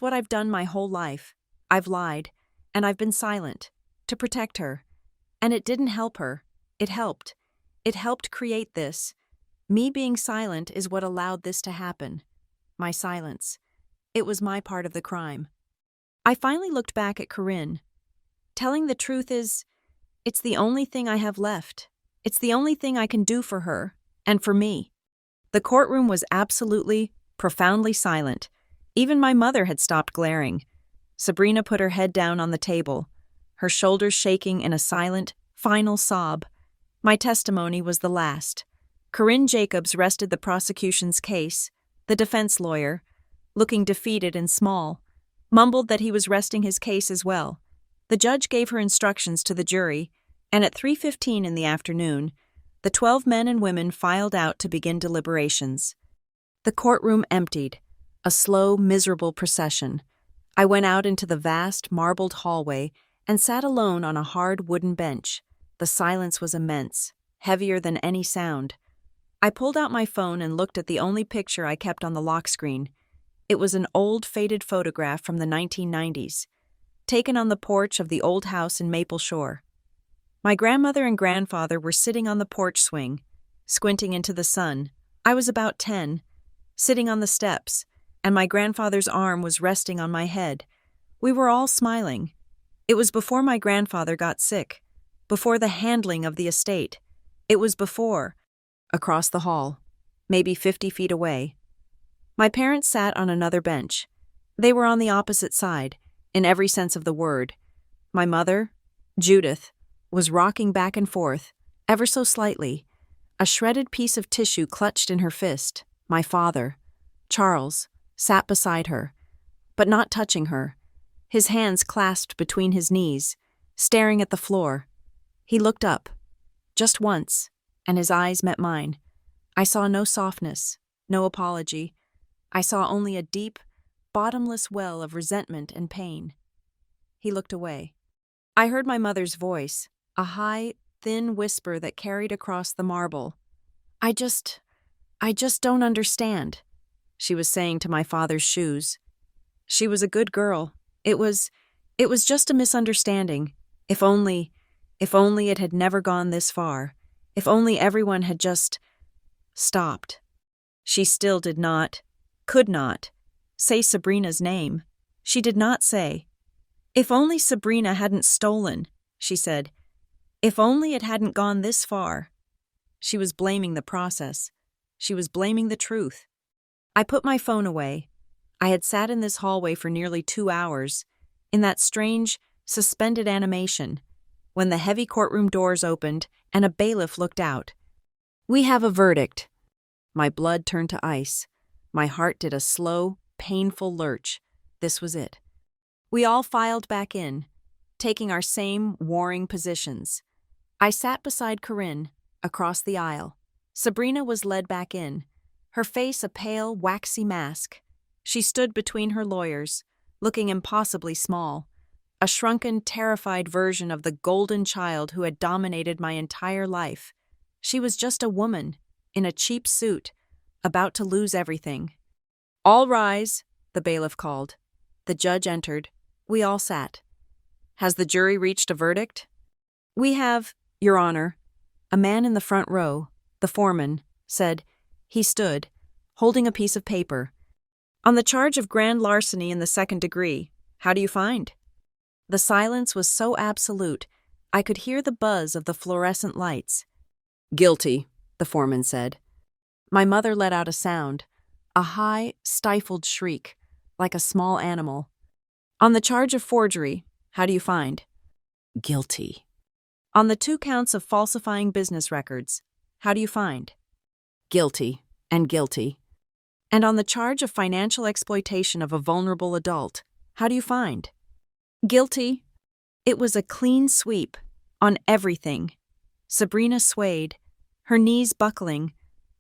what I've done my whole life. I've lied, and I've been silent, to protect her. And it didn't help her. It helped. It helped create this. Me being silent is what allowed this to happen. My silence. It was my part of the crime. I finally looked back at Corinne. Telling the truth it's the only thing I have left. It's the only thing I can do for her, and for me. The courtroom was absolutely, profoundly silent. Even my mother had stopped glaring. Sabrina put her head down on the table, her shoulders shaking in a silent, final sob. My testimony was the last. Corinne Jacobs rested the prosecution's case. The defense lawyer, looking defeated and small, mumbled that he was resting his case as well. The judge gave her instructions to the jury, and at 3:15 in the afternoon, the 12 men and women filed out to begin deliberations. The courtroom emptied, a slow, miserable procession. I went out into the vast, marbled hallway and sat alone on a hard wooden bench. The silence was immense, heavier than any sound. I pulled out my phone and looked at the only picture I kept on the lock screen. It was an old, faded photograph from the 1990s, taken on the porch of the old house in Maple Shore. My grandmother and grandfather were sitting on the porch swing, squinting into the sun. I was about 10, sitting on the steps, and my grandfather's arm was resting on my head. We were all smiling. It was before my grandfather got sick, before the handling of the estate. It was before, across the hall, maybe 50 feet away. My parents sat on another bench. They were on the opposite side, in every sense of the word. My mother, Judith, was rocking back and forth, ever so slightly, a shredded piece of tissue clutched in her fist. My father, Charles, sat beside her, but not touching her, his hands clasped between his knees, staring at the floor. He looked up, just once, and his eyes met mine. I saw no softness, no apology. I saw only a deep, bottomless well of resentment and pain. He looked away. I heard my mother's voice, a high, thin whisper that carried across the marble. I just don't understand," she was saying to my father's shoes. She was a good girl. It was just a misunderstanding. If only it had never gone this far. If only everyone had just stopped. She still could not, say Sabrina's name. She did not say. If only Sabrina hadn't stolen, she said. If only it hadn't gone this far. She was blaming the process. She was blaming the truth. I put my phone away. I had sat in this hallway for nearly 2 hours, in that strange, suspended animation, when the heavy courtroom doors opened and a bailiff looked out. "We have a verdict." My blood turned to ice. My heart did a slow, painful lurch. This was it. We all filed back in, taking our same warring positions. I sat beside Corinne, across the aisle. Sabrina was led back in, her face a pale, waxy mask. She stood between her lawyers, looking impossibly small, a shrunken, terrified version of the golden child who had dominated my entire life. She was just a woman, in a cheap suit, about to lose everything. "All rise," the bailiff called. The judge entered. We all sat. "Has the jury reached a verdict?" "We have, Your Honor." A man in the front row, the foreman, said. He stood, holding a piece of paper. "On the charge of grand larceny in the 2nd degree, how do you find?" The silence was so absolute, I could hear the buzz of the fluorescent lights. "Guilty," the foreman said. My mother let out a sound, a high, stifled shriek, like a small animal. "On the charge of forgery, how do you find?" "Guilty." "On the 2 counts of falsifying business records, how do you find?" "Guilty and guilty." "And on the charge of financial exploitation of a vulnerable adult, how do you find?" "Guilty." It was a clean sweep, on everything. Sabrina swayed, her knees buckling.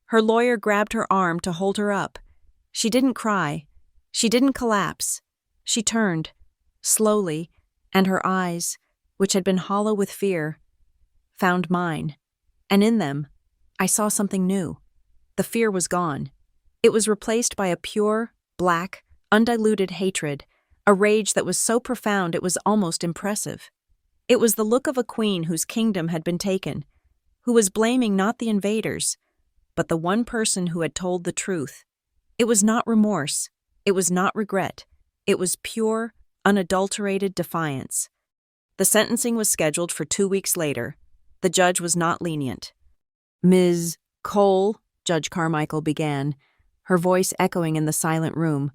Her lawyer grabbed her arm to hold her up. She didn't cry. She didn't collapse. She turned, slowly, and her eyes, which had been hollow with fear, found mine. And in them, I saw something new. The fear was gone. It was replaced by a pure, black, undiluted hatred, a rage that was so profound it was almost impressive. It was the look of a queen whose kingdom had been taken, who was blaming not the invaders, but the one person who had told the truth. It was not remorse. It was not regret. It was pure, unadulterated defiance. The sentencing was scheduled for 2 weeks later. The judge was not lenient. "Ms. Cole," Judge Carmichael began, her voice echoing in the silent room,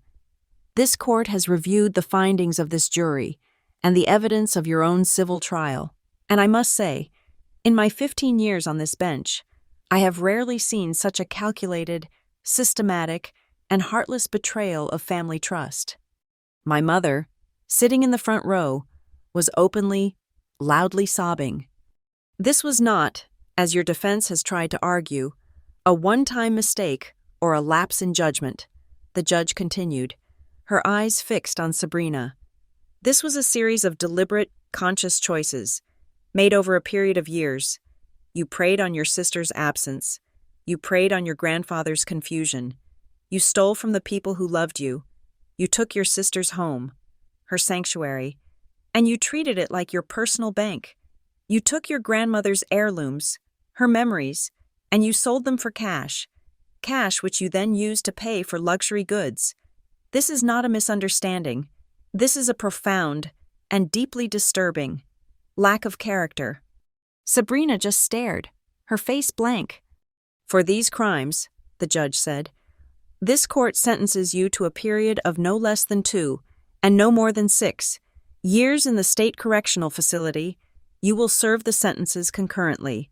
"this court has reviewed the findings of this jury and the evidence of your own civil trial, and I must say, in my 15 years on this bench, I have rarely seen such a calculated, systematic, and heartless betrayal of family trust." My mother, sitting in the front row, was openly, loudly sobbing. "This was not, as your defense has tried to argue, a one-time mistake or a lapse in judgment," the judge continued, her eyes fixed on Sabrina. "This was a series of deliberate, conscious choices, made over a period of years. You preyed on your sister's absence. You preyed on your grandfather's confusion. You stole from the people who loved you. You took your sister's home, her sanctuary, and you treated it like your personal bank. You took your grandmother's heirlooms, her memories, and you sold them for cash which you then used to pay for luxury goods. This is not a misunderstanding. This is a profound and deeply disturbing lack of character. Sabrina just stared, her face blank. For these crimes, the judge said, this court sentences you to a period of no less than 2, and no more than 6 years in the state correctional facility. You will serve the sentences concurrently.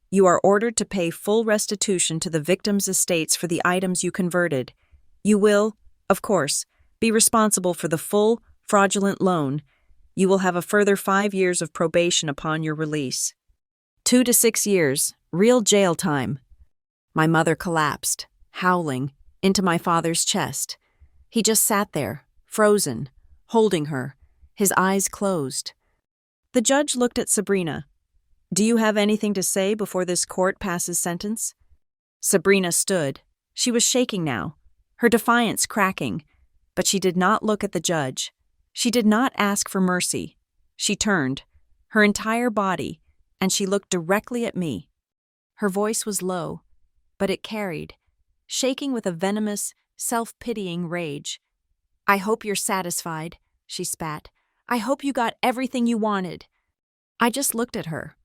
You are ordered to pay full restitution to the victims' estates for the items you converted. You will, of course, be responsible for the full, fraudulent loan. You will have a further 5 years of probation upon your release. 2 to 6 years, real jail time. My mother collapsed, howling, into my father's chest. He just sat there, frozen, holding her, his eyes closed. The judge looked at Sabrina. Do you have anything to say before this court passes sentence? Sabrina stood. She was shaking now, her defiance cracking, but she did not look at the judge. She did not ask for mercy. She turned, her entire body, and she looked directly at me. Her voice was low, but it carried, shaking with a venomous, self-pitying rage. I hope you're satisfied, she spat. I hope you got everything you wanted. I just looked at her.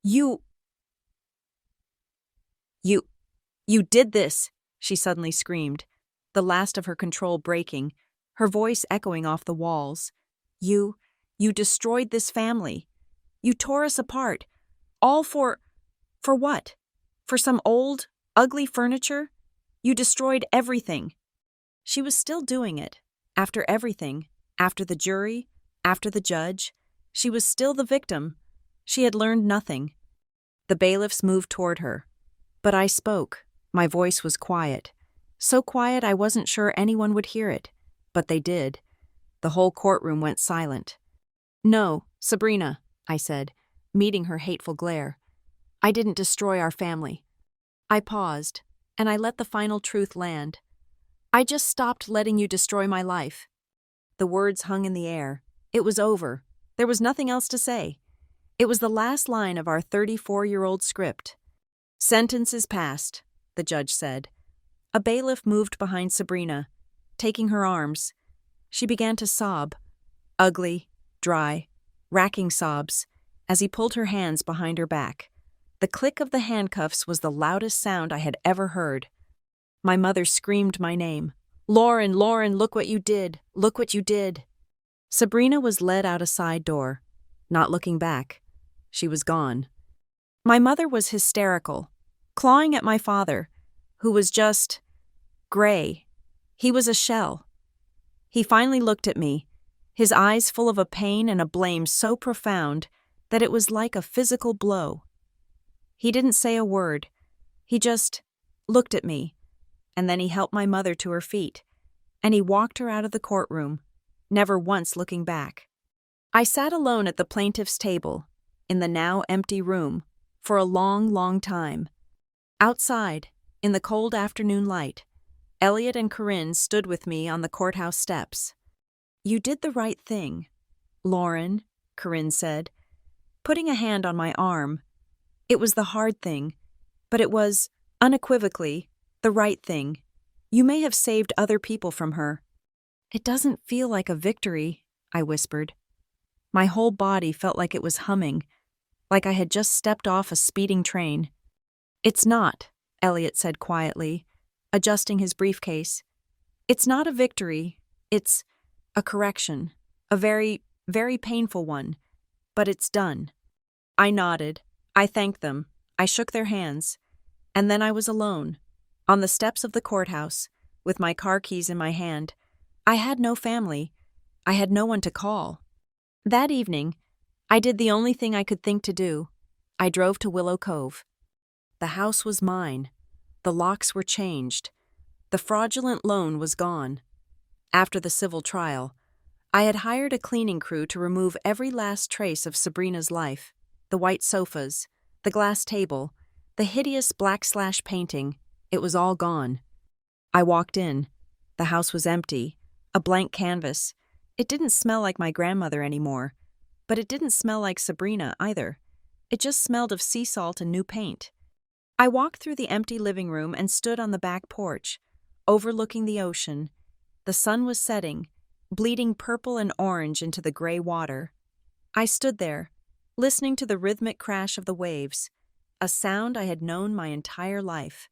You did this, she suddenly screamed, the last of her control breaking, her voice echoing off the walls. You destroyed this family. You tore us apart. All for what? For some old, ugly furniture? You destroyed everything. She was still doing it. After everything, after the jury, after the judge, she was still the victim. She had learned nothing. The bailiffs moved toward her. But I spoke. My voice was quiet. So quiet I wasn't sure anyone would hear it. But they did. The whole courtroom went silent. No, Sabrina, I said, meeting her hateful glare. I didn't destroy our family. I paused, and I let the final truth land. I just stopped letting you destroy my life. The words hung in the air. It was over. There was nothing else to say. It was the last line of our 34-year-old script. Sentence is passed, the judge said. A bailiff moved behind Sabrina, taking her arms. She began to sob, ugly, dry, racking sobs, as he pulled her hands behind her back. The click of the handcuffs was the loudest sound I had ever heard. My mother screamed my name. Lauren, Lauren, look what you did. Look what you did. Sabrina was led out a side door, not looking back. She was gone. My mother was hysterical, clawing at my father, who was just gray. He was a shell. He finally looked at me, his eyes full of a pain and a blame so profound that it was like a physical blow. He didn't say a word. He just looked at me, and then he helped my mother to her feet, and he walked her out of the courtroom, never once looking back. I sat alone at the plaintiff's table, in the now empty room, for a long, long time. Outside, in the cold afternoon light, Elliot and Corinne stood with me on the courthouse steps. You did the right thing, Lauren, Corinne said, putting a hand on my arm. It was the hard thing, but it was, unequivocally, the right thing. You may have saved other people from her. It doesn't feel like a victory, I whispered. My whole body felt like it was humming, like I had just stepped off a speeding train. It's not, Elliot said quietly, adjusting his briefcase. It's not a victory. It's a correction, a very, very painful one, but it's done. I nodded. I thanked them. I shook their hands. And then I was alone, on the steps of the courthouse, with my car keys in my hand. I had no family. I had no one to call. That evening, I did the only thing I could think to do. I drove to Willow Cove. The house was mine. The locks were changed. The fraudulent loan was gone. After the civil trial, I had hired a cleaning crew to remove every last trace of Sabrina's life. The white sofas, the glass table, the hideous black painting, it was all gone. I walked in. The house was empty, a blank canvas. It didn't smell like my grandmother anymore, but it didn't smell like Sabrina either. It just smelled of sea salt and new paint. I walked through the empty living room and stood on the back porch, overlooking the ocean. The sun was setting, bleeding purple and orange into the gray water. I stood there, listening to the rhythmic crash of the waves, a sound I had known my entire life.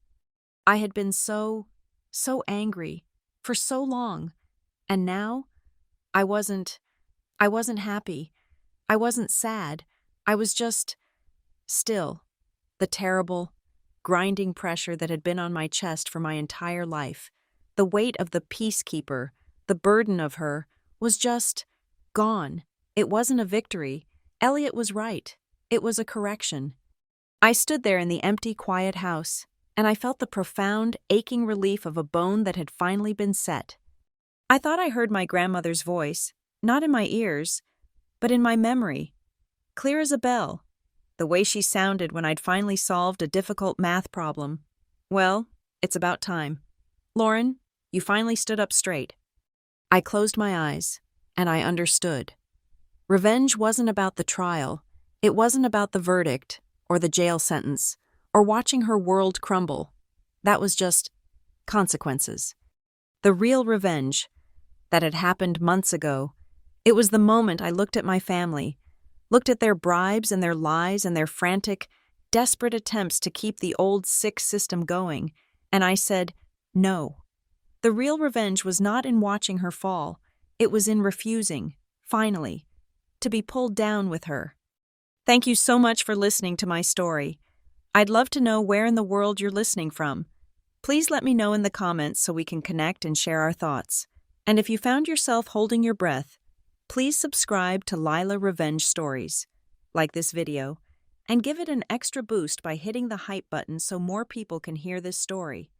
I had been so angry for so long, and now I wasn't happy. I wasn't sad. I was just still. The terrible, grinding pressure that had been on my chest for my entire life, the weight of the peacekeeper, the burden of her, was just gone. It wasn't a victory. Elliot was right. It was a correction. I stood there in the empty, quiet house, and I felt the profound, aching relief of a bone that had finally been set. I thought I heard my grandmother's voice, not in my ears, but in my memory, clear as a bell, the way she sounded when I'd finally solved a difficult math problem. Well, it's about time. Lauren, you finally stood up straight. I closed my eyes, and I understood. Revenge wasn't about the trial. It wasn't about the verdict, or the jail sentence, or watching her world crumble. That was just consequences. The real revenge, that had happened months ago, it was the moment I looked at my family, looked at their bribes and their lies and their frantic, desperate attempts to keep the old sick system going, and I said, no. The real revenge was not in watching her fall. It was in refusing, finally, to be pulled down with her. Thank you so much for listening to my story. I'd love to know where in the world you're listening from. Please let me know in the comments so we can connect and share our thoughts. And if you found yourself holding your breath, please subscribe to Lila Revenge Stories, like this video, and give it an extra boost by hitting the hype button so more people can hear this story.